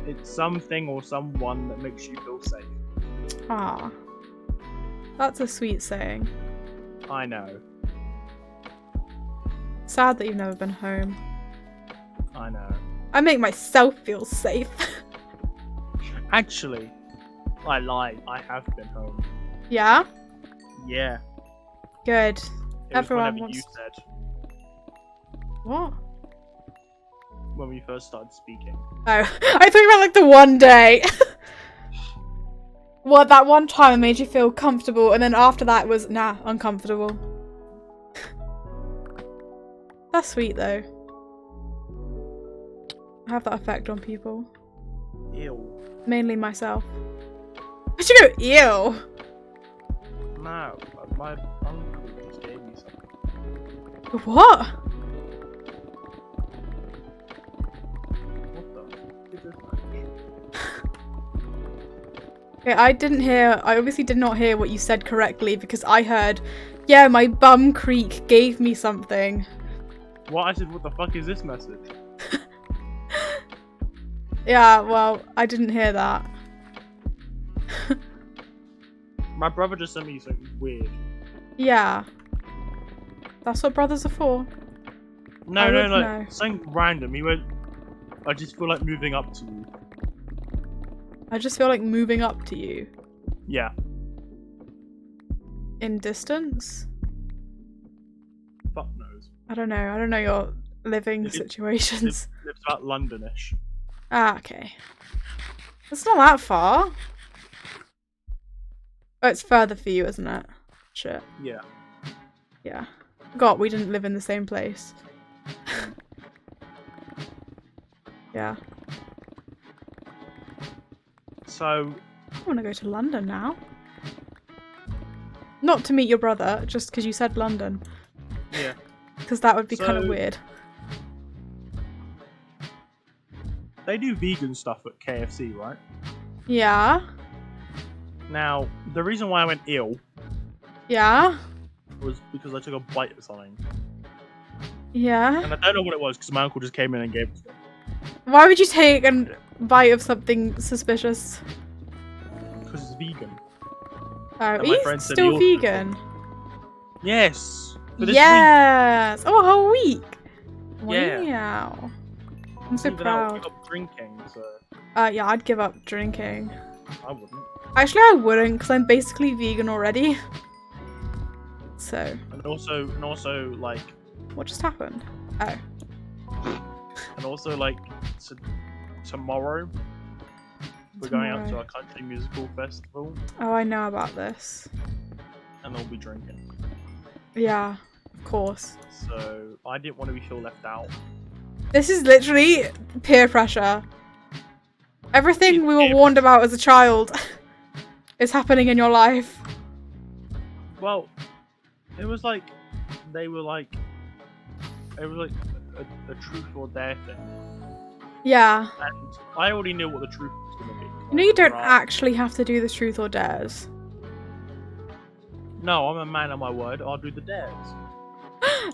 [SPEAKER 2] It's something or someone that makes you feel safe.
[SPEAKER 1] Ah. That's a sweet saying.
[SPEAKER 2] I know.
[SPEAKER 1] Sad that you've never been home.
[SPEAKER 2] I know.
[SPEAKER 1] I make myself feel safe.
[SPEAKER 2] Actually, I lied. I have been home.
[SPEAKER 1] Yeah?
[SPEAKER 2] Yeah.
[SPEAKER 1] Good.
[SPEAKER 2] It was
[SPEAKER 1] Everyone
[SPEAKER 2] whenever you
[SPEAKER 1] wants...
[SPEAKER 2] said,
[SPEAKER 1] What?
[SPEAKER 2] when we first started speaking.
[SPEAKER 1] Oh, I thought you meant like the one day. Well, that one time it made you feel comfortable, and then after that it was, nah, uncomfortable. That's sweet though. I have that effect on people.
[SPEAKER 2] Ew.
[SPEAKER 1] Mainly myself. Why'd you go, ew?
[SPEAKER 2] No, my uncle just gave me something.
[SPEAKER 1] What?
[SPEAKER 2] What the fuck is this much?
[SPEAKER 1] Okay, I obviously did not hear what you said correctly because I heard, yeah, my bum creak gave me something.
[SPEAKER 2] What? I said, what the fuck is this message?
[SPEAKER 1] Yeah, well, I didn't hear that.
[SPEAKER 2] My brother just sent me something weird.
[SPEAKER 1] Yeah. That's what brothers are for.
[SPEAKER 2] No, like something random. He went, I just feel like moving up to you.
[SPEAKER 1] I just feel like moving up to you.
[SPEAKER 2] Yeah.
[SPEAKER 1] In distance?
[SPEAKER 2] Fuck knows.
[SPEAKER 1] I don't know. I don't know your living situations.
[SPEAKER 2] Lives about Londonish.
[SPEAKER 1] Ah, okay. It's not that far. Oh, it's further for you, isn't it? Shit.
[SPEAKER 2] Yeah.
[SPEAKER 1] Yeah. God, we didn't live in the same place. Yeah.
[SPEAKER 2] So...
[SPEAKER 1] I want to go to London now. Not to meet your brother, just because you said London.
[SPEAKER 2] Yeah.
[SPEAKER 1] Because that would be kind of weird.
[SPEAKER 2] They do vegan stuff at KFC, right?
[SPEAKER 1] Yeah.
[SPEAKER 2] Now, the reason why I went ill...
[SPEAKER 1] Yeah.
[SPEAKER 2] ...was because I took a bite of something.
[SPEAKER 1] Yeah.
[SPEAKER 2] And I don't know what it was, because my uncle just came in and gave it to me.
[SPEAKER 1] Why would you take a bite of something suspicious?
[SPEAKER 2] Because it's vegan.
[SPEAKER 1] Oh, he's still vegan?
[SPEAKER 2] Yes! For this
[SPEAKER 1] yes! Oh, a whole week!
[SPEAKER 2] Yeah.
[SPEAKER 1] Wow. I'm so proud.
[SPEAKER 2] Give up drinking, so...
[SPEAKER 1] Yeah, I'd give up drinking.
[SPEAKER 2] I wouldn't.
[SPEAKER 1] Actually, I wouldn't, because I'm basically vegan already. So...
[SPEAKER 2] And also, like...
[SPEAKER 1] What just happened? Oh.
[SPEAKER 2] And also, like, tomorrow... We're going out to our country musical festival.
[SPEAKER 1] Oh, I know about this.
[SPEAKER 2] And they'll be drinking.
[SPEAKER 1] Yeah, of course.
[SPEAKER 2] So, I didn't want to feel left out.
[SPEAKER 1] This is literally peer pressure. Everything we were warned about as a child is happening in your life.
[SPEAKER 2] Well, it was like, they were like, it was like a truth or dare thing.
[SPEAKER 1] Yeah.
[SPEAKER 2] And I already knew what the truth was going to be.
[SPEAKER 1] You know you don't actually have to do the truth or dares.
[SPEAKER 2] No, I'm a man of my word. I'll do the dares.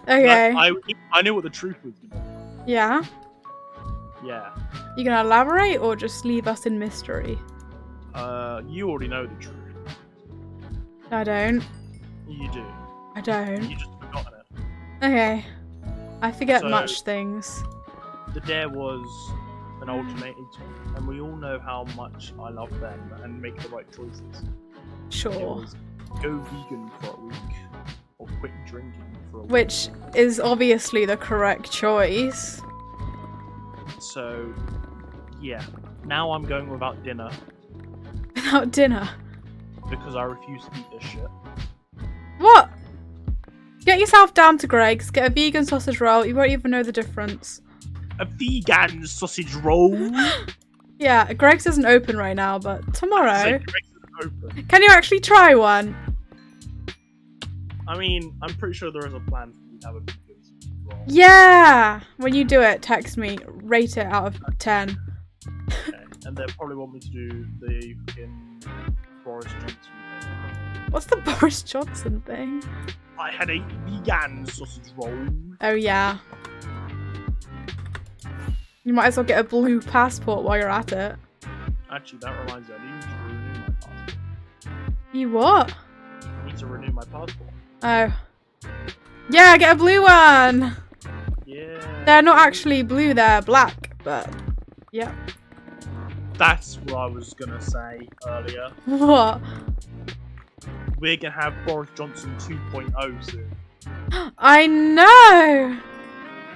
[SPEAKER 1] Okay.
[SPEAKER 2] Like, I knew what the truth was going to be.
[SPEAKER 1] Yeah?
[SPEAKER 2] Yeah.
[SPEAKER 1] You gonna elaborate or just leave us in mystery?
[SPEAKER 2] You already know the truth.
[SPEAKER 1] I don't.
[SPEAKER 2] You do.
[SPEAKER 1] I don't.
[SPEAKER 2] You just forgotten it.
[SPEAKER 1] Okay. I forget much things.
[SPEAKER 2] The dare was an ultimatum, and we all know how much I love them and make the right choices.
[SPEAKER 1] Sure.
[SPEAKER 2] It was go vegan for a week, or quit drinking for a week.
[SPEAKER 1] Which is obviously the correct choice.
[SPEAKER 2] So, yeah. Now I'm going without dinner.
[SPEAKER 1] Without dinner?
[SPEAKER 2] Because I refuse to eat this shit.
[SPEAKER 1] What? Get yourself down to Greg's, get a vegan sausage roll, you won't even know the difference.
[SPEAKER 2] A vegan sausage roll?
[SPEAKER 1] Yeah, Greg's isn't open right now, but tomorrow...
[SPEAKER 2] Greg's isn't open.
[SPEAKER 1] Can you actually try one?
[SPEAKER 2] I mean, I'm pretty sure there is a plan for you to have a vegan sausage roll.
[SPEAKER 1] Yeah! When you do it, text me. Rate it out of 10.
[SPEAKER 2] Okay. And they'll probably want me to do the fucking Boris Johnson thing.
[SPEAKER 1] What's the Boris Johnson thing?
[SPEAKER 2] I had a vegan sausage roll.
[SPEAKER 1] Oh yeah. You might as well get a blue passport while you're at it.
[SPEAKER 2] Actually, that reminds me, I need to renew my passport.
[SPEAKER 1] You what?
[SPEAKER 2] I need to renew my passport.
[SPEAKER 1] Oh. Yeah, get a blue one!
[SPEAKER 2] Yeah.
[SPEAKER 1] They're not actually blue, they're black, but... yeah.
[SPEAKER 2] That's what I was gonna say earlier.
[SPEAKER 1] What?
[SPEAKER 2] We're gonna have Boris Johnson 2.0 soon.
[SPEAKER 1] I know!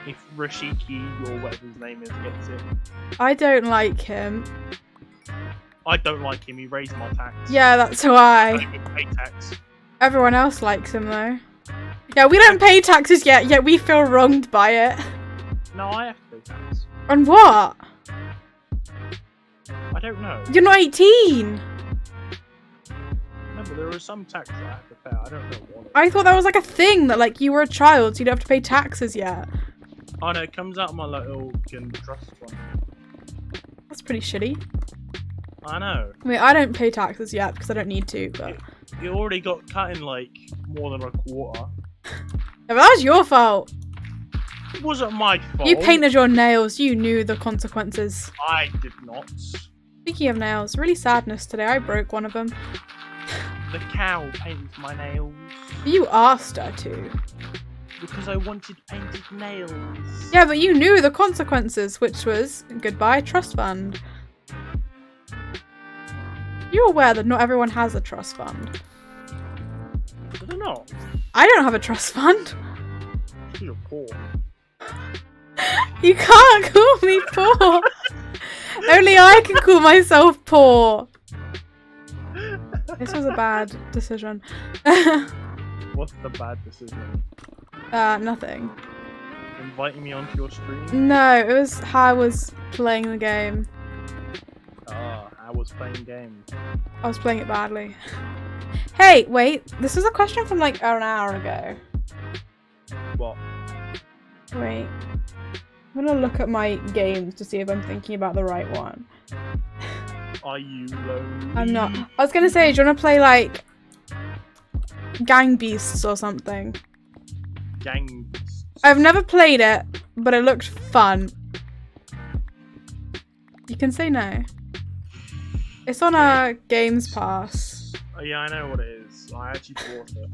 [SPEAKER 2] If Rashiki, or whatever his name is, gets it.
[SPEAKER 1] I don't like him.
[SPEAKER 2] I don't like him, he raised my tax.
[SPEAKER 1] Yeah, that's why.
[SPEAKER 2] I don't even pay tax.
[SPEAKER 1] Everyone else likes him though. Yeah, we don't pay taxes yet we feel wronged by it.
[SPEAKER 2] No, I have to pay tax.
[SPEAKER 1] On what?
[SPEAKER 2] I don't know.
[SPEAKER 1] You're not 18!
[SPEAKER 2] No, but there is some tax that I have to pay. I don't know what.
[SPEAKER 1] I thought that was like a thing, that like you were a child, so you don't have to pay taxes yet.
[SPEAKER 2] Oh no, it comes out of my little trust fund.
[SPEAKER 1] That's pretty shitty.
[SPEAKER 2] I know.
[SPEAKER 1] I mean, I don't pay taxes yet because I don't need to, but...
[SPEAKER 2] You already got cut in like more than a quarter.
[SPEAKER 1] Yeah, but that was your fault.
[SPEAKER 2] It wasn't my fault.
[SPEAKER 1] You painted your nails, you knew the consequences.
[SPEAKER 2] I did not.
[SPEAKER 1] Speaking of nails, really sadness today. I broke one of them.
[SPEAKER 2] The cow painted my nails.
[SPEAKER 1] You asked her to.
[SPEAKER 2] Because I wanted painted nails.
[SPEAKER 1] Yeah, but you knew the consequences, which was goodbye trust fund. You're aware that not everyone has a trust fund.
[SPEAKER 2] I don't know.
[SPEAKER 1] I don't have a trust fund.
[SPEAKER 2] You're poor.
[SPEAKER 1] You can't call me poor. Only I can call myself poor. This was a bad decision.
[SPEAKER 2] What's the bad decision?
[SPEAKER 1] Nothing.
[SPEAKER 2] Inviting me onto your stream?
[SPEAKER 1] No, it was how I was playing the game.
[SPEAKER 2] Ah, I was playing games.
[SPEAKER 1] I was playing it badly. Hey, wait. This was a question from like an hour ago.
[SPEAKER 2] What?
[SPEAKER 1] Wait. I'm gonna look at my games to see if I'm thinking about the right one.
[SPEAKER 2] Are you lonely?
[SPEAKER 1] I'm not. I was gonna say, do you wanna play like Gang Beasts or something?
[SPEAKER 2] Gang.
[SPEAKER 1] I've never played it, but it looked fun. You can say no. It's on a Games Pass.
[SPEAKER 2] Oh, yeah, I know what it is. I actually bought it.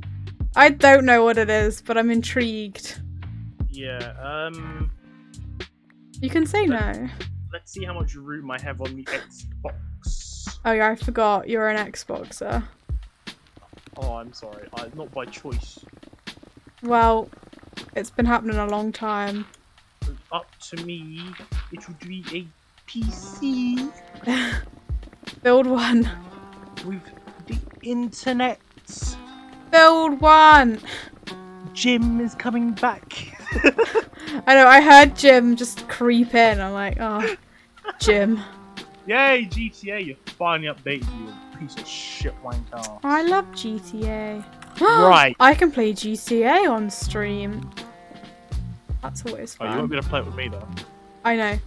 [SPEAKER 1] I don't know what it is, but I'm intrigued.
[SPEAKER 2] Yeah,
[SPEAKER 1] You can say no.
[SPEAKER 2] let's see how much room I have on the Xbox.
[SPEAKER 1] Oh yeah, I forgot. You're an Xboxer.
[SPEAKER 2] Oh, I'm sorry. Not by choice.
[SPEAKER 1] Well, it's been happening a long time.
[SPEAKER 2] Up to me, it would be a PC
[SPEAKER 1] Build one.
[SPEAKER 2] with the internet.
[SPEAKER 1] Build one!
[SPEAKER 2] Jim is coming back.
[SPEAKER 1] I know, I heard Jim just creep in. I'm like, oh, Jim.
[SPEAKER 2] Yay, GTA, you finally updated, you piece of shit wanker.
[SPEAKER 1] I love GTA.
[SPEAKER 2] Right.
[SPEAKER 1] I can play GTA on stream. That's always
[SPEAKER 2] Oh,
[SPEAKER 1] fun.
[SPEAKER 2] you won't be able to play it with me though.
[SPEAKER 1] I know.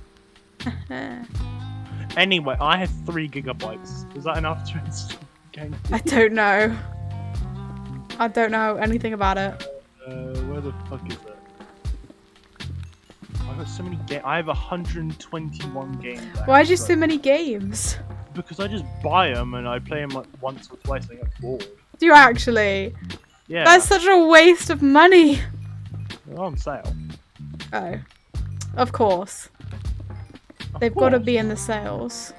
[SPEAKER 2] Anyway, I have 3 gigabytes. Is that enough to install the game?
[SPEAKER 1] I don't know. I don't know anything about it.
[SPEAKER 2] Where the fuck is it? I've got so many games. I have 121 games.
[SPEAKER 1] Why do you so many games?
[SPEAKER 2] Because I just buy them and I play them like once or twice and I get bored.
[SPEAKER 1] Do you actually?
[SPEAKER 2] Yeah.
[SPEAKER 1] That's such a waste of money.
[SPEAKER 2] They're on sale.
[SPEAKER 1] Oh. Of course. They've got to be in the sales.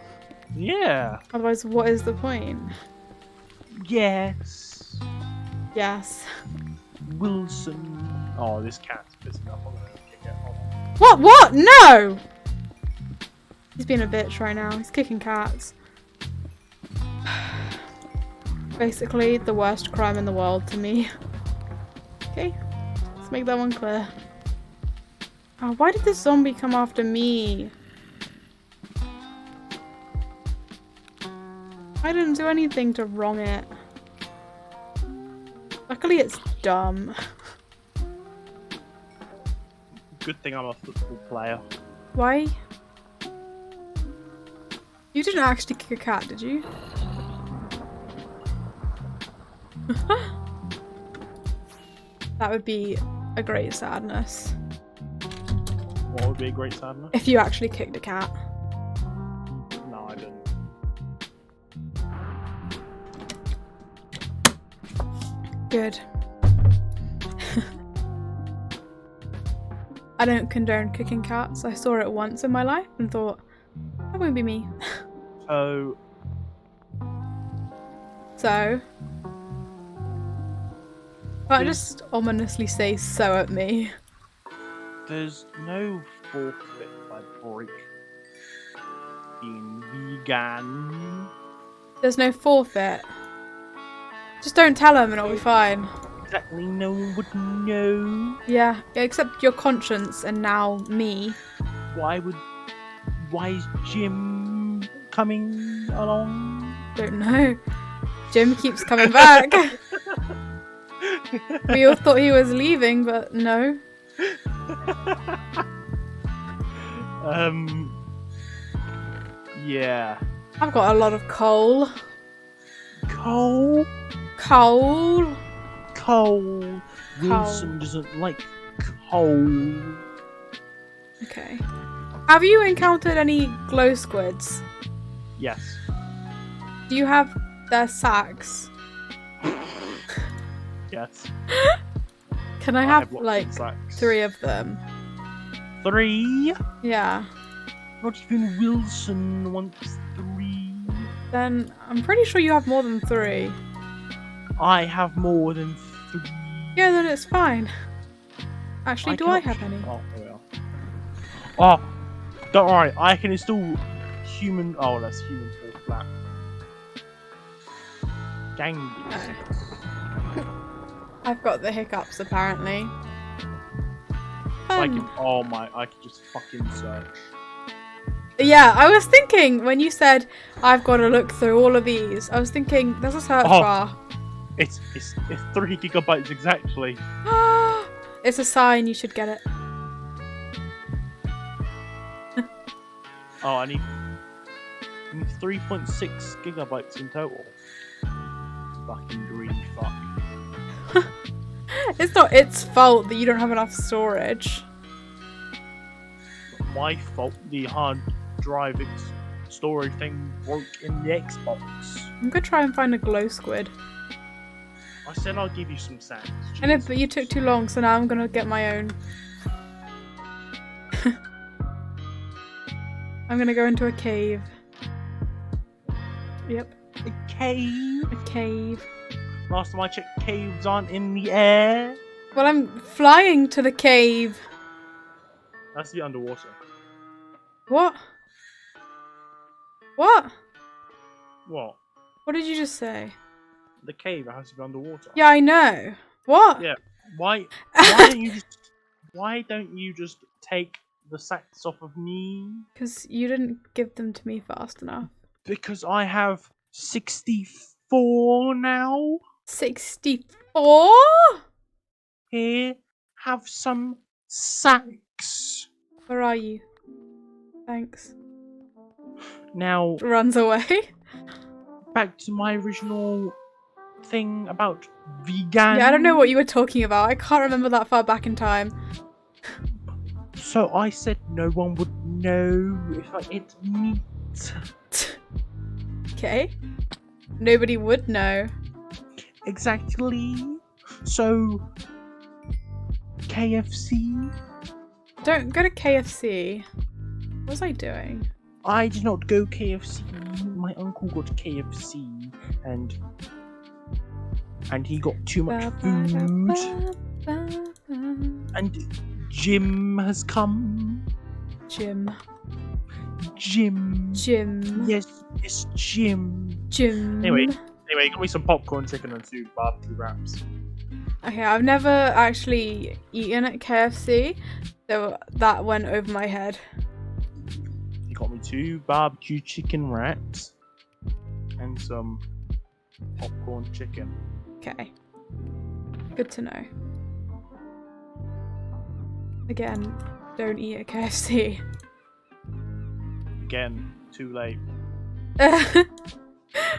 [SPEAKER 2] Yeah.
[SPEAKER 1] Otherwise, what is the point?
[SPEAKER 2] Yes.
[SPEAKER 1] Yes.
[SPEAKER 2] Wilson. Oh, this cat's pissing off. I'm gonna kick it. Hold on.
[SPEAKER 1] What? What? No! He's being a bitch right now. He's kicking cats. Basically, the worst crime in the world to me. Okay. Let's make that one clear. Oh, why did this zombie come after me? I didn't do anything to wrong it. Luckily, it's dumb.
[SPEAKER 2] Good thing I'm a football player.
[SPEAKER 1] Why? You didn't actually kick a cat, did you? That would be a great sadness.
[SPEAKER 2] What would be a great sadness?
[SPEAKER 1] If you actually kicked a cat.
[SPEAKER 2] No, I didn't.
[SPEAKER 1] Good. I don't condone kicking cats. I saw it once in my life and thought, that won't be me.
[SPEAKER 2] Oh.
[SPEAKER 1] So? Can't just ominously say so at me.
[SPEAKER 2] There's no forfeit by break being vegan.
[SPEAKER 1] There's no forfeit. Just don't tell him and it'll be fine.
[SPEAKER 2] Exactly, no one would know.
[SPEAKER 1] Yeah, except your conscience and now me.
[SPEAKER 2] Why is Jim coming along?
[SPEAKER 1] Don't know. Jim keeps coming back. We all thought he was leaving, but no.
[SPEAKER 2] Yeah.
[SPEAKER 1] I've got a lot of coal.
[SPEAKER 2] Coal?
[SPEAKER 1] Coal?
[SPEAKER 2] Coal. Wilson doesn't like coal.
[SPEAKER 1] Okay. Have you encountered any glow squids?
[SPEAKER 2] Yes.
[SPEAKER 1] Do you have their sacks?
[SPEAKER 2] Yes.
[SPEAKER 1] Can I
[SPEAKER 2] I
[SPEAKER 1] have
[SPEAKER 2] have lots
[SPEAKER 1] like
[SPEAKER 2] of sacks.
[SPEAKER 1] 3 of them?
[SPEAKER 2] 3?
[SPEAKER 1] Yeah.
[SPEAKER 2] Not even Wilson wants 3.
[SPEAKER 1] Then I'm pretty sure you have more than 3.
[SPEAKER 2] I have more than 3.
[SPEAKER 1] Yeah, then it's fine. Actually, do I
[SPEAKER 2] cannot
[SPEAKER 1] have any?
[SPEAKER 2] Oh, there we are. Oh, don't worry. I can install human. Oh, that's human 4 flat. Ganges.
[SPEAKER 1] I've got the hiccups apparently.
[SPEAKER 2] I can. Oh my! I can just fucking search.
[SPEAKER 1] Yeah, I was thinking when you said I've got to look through all of these. I was thinking there's a search bar.
[SPEAKER 2] It's 3 gigabytes exactly.
[SPEAKER 1] It's a sign you should get it.
[SPEAKER 2] Oh, I need 3.6 gigabytes in total. Fucking greedy fuck.
[SPEAKER 1] It's not its fault that you don't have enough storage.
[SPEAKER 2] My fault. The hard drive storage thing broke in the Xbox.
[SPEAKER 1] I'm gonna try and find a glow squid.
[SPEAKER 2] I said I'll give you some sand.
[SPEAKER 1] I know, but you took too long, so now I'm gonna get my own. I'm gonna go into a cave. Yep.
[SPEAKER 2] A cave?
[SPEAKER 1] A cave.
[SPEAKER 2] Last time I checked, caves aren't in the air.
[SPEAKER 1] Well, I'm flying to the cave.
[SPEAKER 2] That's the underwater.
[SPEAKER 1] What? What?
[SPEAKER 2] What?
[SPEAKER 1] What did you just say?
[SPEAKER 2] The cave has to be underwater.
[SPEAKER 1] Yeah, I know. What?
[SPEAKER 2] Yeah. Why don't you just take the sacks off of me?
[SPEAKER 1] Because you didn't give them to me fast enough.
[SPEAKER 2] Because I have 64 now.
[SPEAKER 1] 64?
[SPEAKER 2] Here, have some sacks.
[SPEAKER 1] Where are you? Thanks.
[SPEAKER 2] Now,
[SPEAKER 1] Runs away.
[SPEAKER 2] back to my original thing about vegan.
[SPEAKER 1] Yeah, I don't know what you were talking about. I can't remember that far back in time.
[SPEAKER 2] So I said no one would know if I ate meat.
[SPEAKER 1] Okay. Nobody would know.
[SPEAKER 2] Exactly. So, KFC?
[SPEAKER 1] Don't go to KFC. What was I doing?
[SPEAKER 2] I did not go KFC. My uncle got KFC and he got too much food. And Jim has come.
[SPEAKER 1] Jim.
[SPEAKER 2] Jim. Yes, it's Jim. Anyway, got me some popcorn chicken and 2 barbecue wraps.
[SPEAKER 1] Okay, I've never actually eaten at KFC, so that went over my head.
[SPEAKER 2] He got me 2 barbecue chicken wraps and some popcorn chicken.
[SPEAKER 1] Okay. Good to know. Again, don't eat at KFC.
[SPEAKER 2] Again, too late.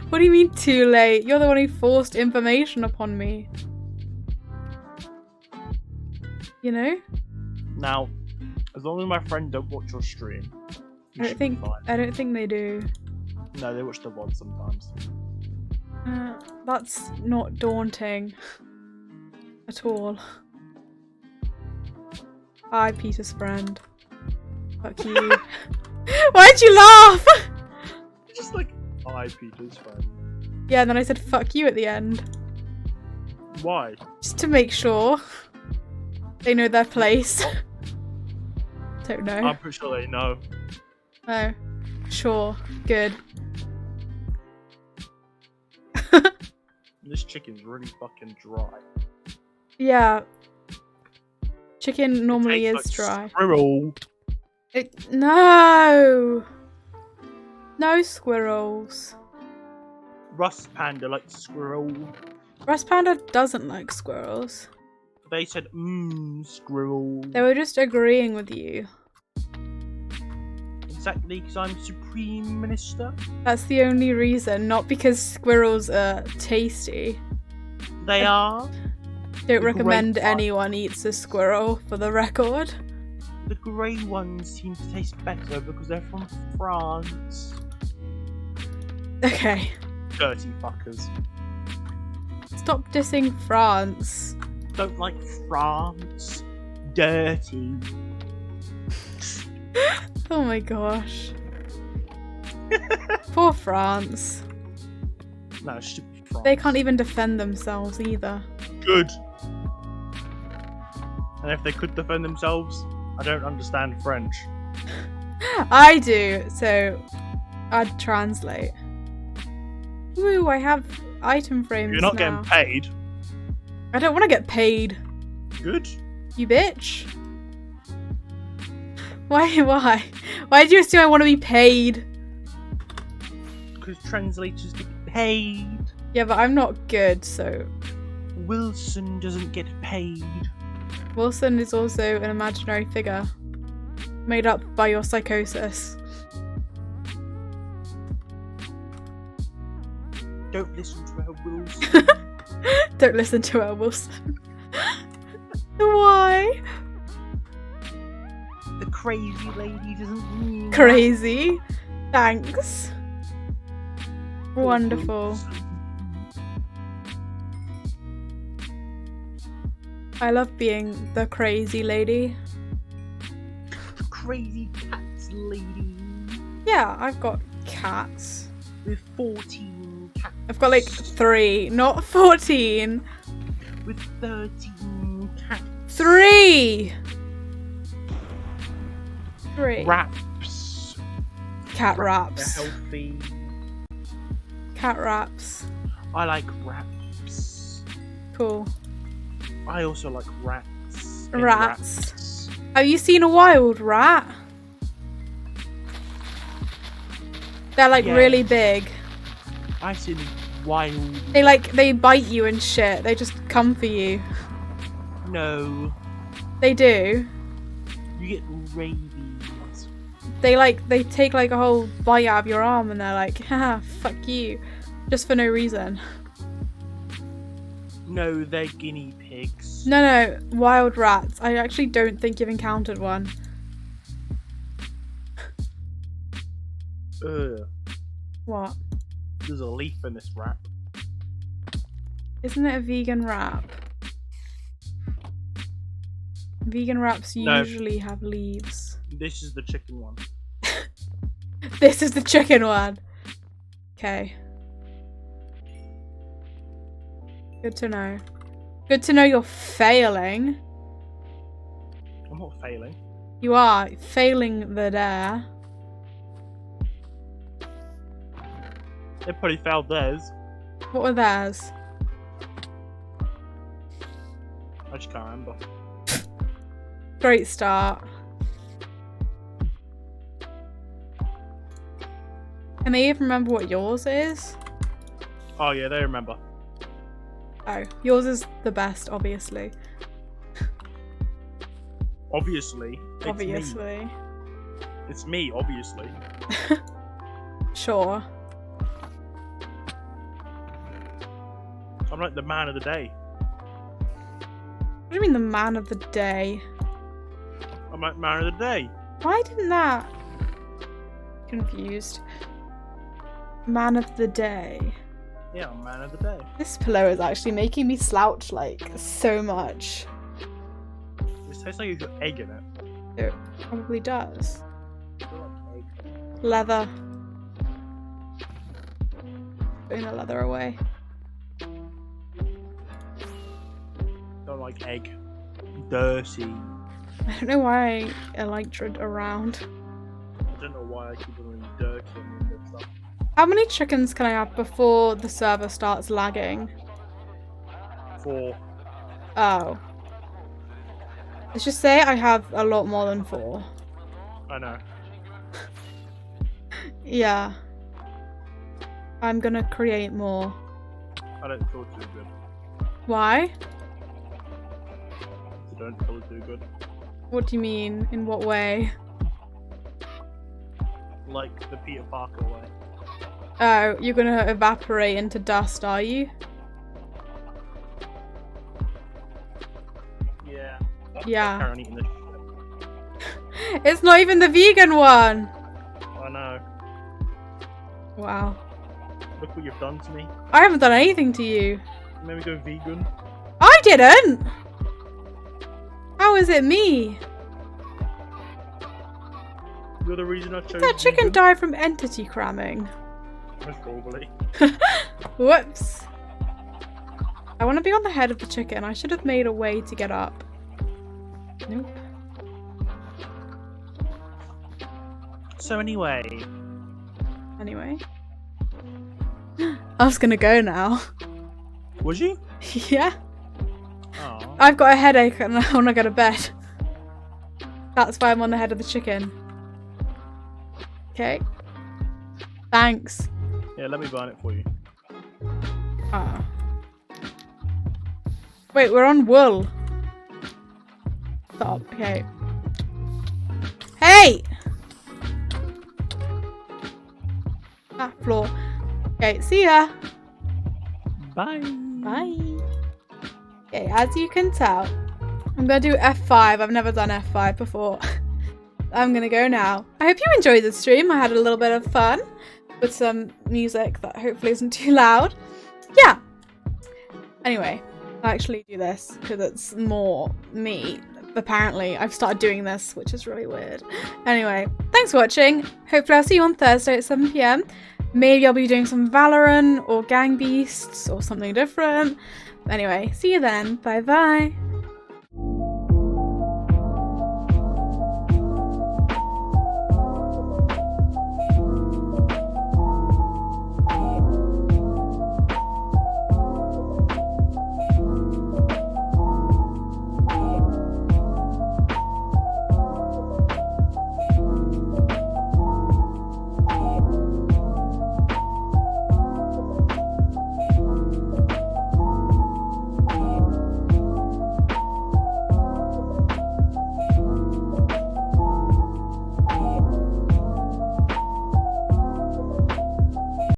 [SPEAKER 1] What do you mean too late? You're the one who forced information upon me. You know?
[SPEAKER 2] Now, as long as my friend don't watch your stream,
[SPEAKER 1] I don't think they do.
[SPEAKER 2] No, they watch the VOD sometimes.
[SPEAKER 1] That's not daunting at all. Hi, Peter's friend. Fuck you. Why'd you laugh?
[SPEAKER 2] Just like, hi, Peter's friend.
[SPEAKER 1] Yeah, and then I said fuck you at the end.
[SPEAKER 2] Why?
[SPEAKER 1] Just to make sure they know their place. Don't know.
[SPEAKER 2] I'm pretty sure they know.
[SPEAKER 1] Oh, sure. Good.
[SPEAKER 2] This chicken's really fucking dry.
[SPEAKER 1] Yeah. Chicken normally
[SPEAKER 2] It
[SPEAKER 1] is
[SPEAKER 2] tastes
[SPEAKER 1] dry.
[SPEAKER 2] like squirrel.
[SPEAKER 1] No! No squirrels.
[SPEAKER 2] Russ Panda likes squirrel.
[SPEAKER 1] Russ Panda doesn't like squirrels.
[SPEAKER 2] They said, squirrel.
[SPEAKER 1] They were just agreeing with you.
[SPEAKER 2] Exactly, because I'm Supreme Minister.
[SPEAKER 1] That's the only reason, not because squirrels are tasty.
[SPEAKER 2] They are.
[SPEAKER 1] Don't
[SPEAKER 2] The
[SPEAKER 1] recommend
[SPEAKER 2] great one.
[SPEAKER 1] anyone eats a squirrel, for the record.
[SPEAKER 2] The grey ones seem to taste better because they're from France.
[SPEAKER 1] Okay.
[SPEAKER 2] Dirty fuckers.
[SPEAKER 1] Stop dissing France.
[SPEAKER 2] Don't like France. Dirty.
[SPEAKER 1] Oh my gosh. Poor France.
[SPEAKER 2] No, stupid France.
[SPEAKER 1] They can't even defend themselves either.
[SPEAKER 2] Good. And if they could defend themselves, I don't understand French.
[SPEAKER 1] I do, so I'd translate. Woo, I have item frames
[SPEAKER 2] You're not
[SPEAKER 1] now.
[SPEAKER 2] getting paid.
[SPEAKER 1] I don't want to get paid.
[SPEAKER 2] Good.
[SPEAKER 1] You bitch. Why? Why do you assume I want to be paid?
[SPEAKER 2] Because translators get paid.
[SPEAKER 1] Yeah, but I'm not good, so...
[SPEAKER 2] Wilson doesn't get paid.
[SPEAKER 1] Wilson is also an imaginary figure. Made up by your psychosis.
[SPEAKER 2] Don't listen to her, Wilson.
[SPEAKER 1] Don't listen to her, Wilson. Why?
[SPEAKER 2] The crazy lady doesn't mean
[SPEAKER 1] Crazy. Thanks. Wonderful. I love being the crazy lady.
[SPEAKER 2] The crazy cats lady.
[SPEAKER 1] Yeah, I've got cats.
[SPEAKER 2] With 14 cats.
[SPEAKER 1] I've got like 3, not 14.
[SPEAKER 2] With 13 cats.
[SPEAKER 1] 3! 3.
[SPEAKER 2] Wraps.
[SPEAKER 1] Cat
[SPEAKER 2] They're
[SPEAKER 1] wraps.
[SPEAKER 2] healthy.
[SPEAKER 1] Cat wraps.
[SPEAKER 2] I like wraps.
[SPEAKER 1] Cool.
[SPEAKER 2] I also like rats. and
[SPEAKER 1] Rats. Have you seen a wild rat? They're like
[SPEAKER 2] Yeah.
[SPEAKER 1] really big.
[SPEAKER 2] I've seen wild.
[SPEAKER 1] They bite you and shit. They just come for you.
[SPEAKER 2] No.
[SPEAKER 1] They do.
[SPEAKER 2] You get rabies.
[SPEAKER 1] They take like a whole bite out of your arm and they're like, haha, fuck you. Just for no reason.
[SPEAKER 2] No, they're guinea pigs.
[SPEAKER 1] No, wild rats. I actually don't think you've encountered one.
[SPEAKER 2] Ugh.
[SPEAKER 1] What?
[SPEAKER 2] There's a leaf in this wrap.
[SPEAKER 1] Isn't it a vegan wrap? Vegan wraps
[SPEAKER 2] No.
[SPEAKER 1] usually have leaves.
[SPEAKER 2] This is the chicken one.
[SPEAKER 1] This is the chicken one. Okay. Good to know. Good to know you're failing.
[SPEAKER 2] I'm not failing.
[SPEAKER 1] You are failing the dare.
[SPEAKER 2] They probably failed theirs.
[SPEAKER 1] What were theirs?
[SPEAKER 2] I just can't remember.
[SPEAKER 1] Great start. Can they even remember what yours is?
[SPEAKER 2] Oh yeah, they remember.
[SPEAKER 1] Oh, yours is the best, obviously.
[SPEAKER 2] Obviously. It's
[SPEAKER 1] Obviously.
[SPEAKER 2] Me. It's me, obviously.
[SPEAKER 1] Sure.
[SPEAKER 2] I'm like the man of the day.
[SPEAKER 1] What do you mean the man of the day?
[SPEAKER 2] I'm like man of the day.
[SPEAKER 1] Why didn't that... Confused. Man of the day.
[SPEAKER 2] Yeah, I'm man of the day.
[SPEAKER 1] This pillow is actually making me slouch like so much.
[SPEAKER 2] It tastes like you've got egg in it.
[SPEAKER 1] It probably does.
[SPEAKER 2] I feel like egg.
[SPEAKER 1] Leather. Putting the leather away.
[SPEAKER 2] Don't like egg. Dirty.
[SPEAKER 1] I don't know why I elytra'd around.
[SPEAKER 2] I don't know why I keep doing dirty and this stuff.
[SPEAKER 1] How many chickens can I have before the server starts lagging?
[SPEAKER 2] 4.
[SPEAKER 1] Oh. Let's just say I have a lot more than 4.
[SPEAKER 2] I know.
[SPEAKER 1] Yeah. I'm gonna create more.
[SPEAKER 2] I don't feel too good.
[SPEAKER 1] Why?
[SPEAKER 2] I don't feel too good.
[SPEAKER 1] What do you mean? In what way?
[SPEAKER 2] Like the Peter Parker way.
[SPEAKER 1] Oh, you're gonna evaporate into dust, are you?
[SPEAKER 2] Yeah.
[SPEAKER 1] Yeah.
[SPEAKER 2] Carry on eating this shit.
[SPEAKER 1] It's not even the vegan one!
[SPEAKER 2] I know.
[SPEAKER 1] Wow.
[SPEAKER 2] Look what you've done to me.
[SPEAKER 1] I haven't done anything to you.
[SPEAKER 2] Maybe go vegan.
[SPEAKER 1] I didn't! How is it me?
[SPEAKER 2] You're the reason I chose
[SPEAKER 1] Did that chicken
[SPEAKER 2] vegan.
[SPEAKER 1] die from entity cramming?
[SPEAKER 2] Most probably.
[SPEAKER 1] Whoops. I want to be on the head of the chicken. I should have made a way to get up. Nope.
[SPEAKER 2] So anyway.
[SPEAKER 1] Anyway. I was gonna go now.
[SPEAKER 2] Was you?
[SPEAKER 1] Yeah.
[SPEAKER 2] Oh.
[SPEAKER 1] I've got a headache and I want to go to bed. That's why I'm on the head of the chicken. Okay. Thanks.
[SPEAKER 2] Yeah, let me burn it for you.
[SPEAKER 1] Ah. Wait, we're on wool. Stop. Okay. Hey! Ah, floor. Okay, see ya.
[SPEAKER 2] Bye.
[SPEAKER 1] Bye. Okay, as you can tell, I'm gonna do F5. I've never done F5 before. I'm gonna go now. I hope you enjoyed the stream. I had a little bit of fun with some music that hopefully isn't too loud. Yeah. Anyway, I'll actually do this because it's more me. Apparently, I've started doing this, which is really weird. Anyway, thanks for watching. Hopefully I'll see you on Thursday at 7 PM. Maybe I'll be doing some Valorant or Gang Beasts or something different. Anyway, see you then. Bye bye.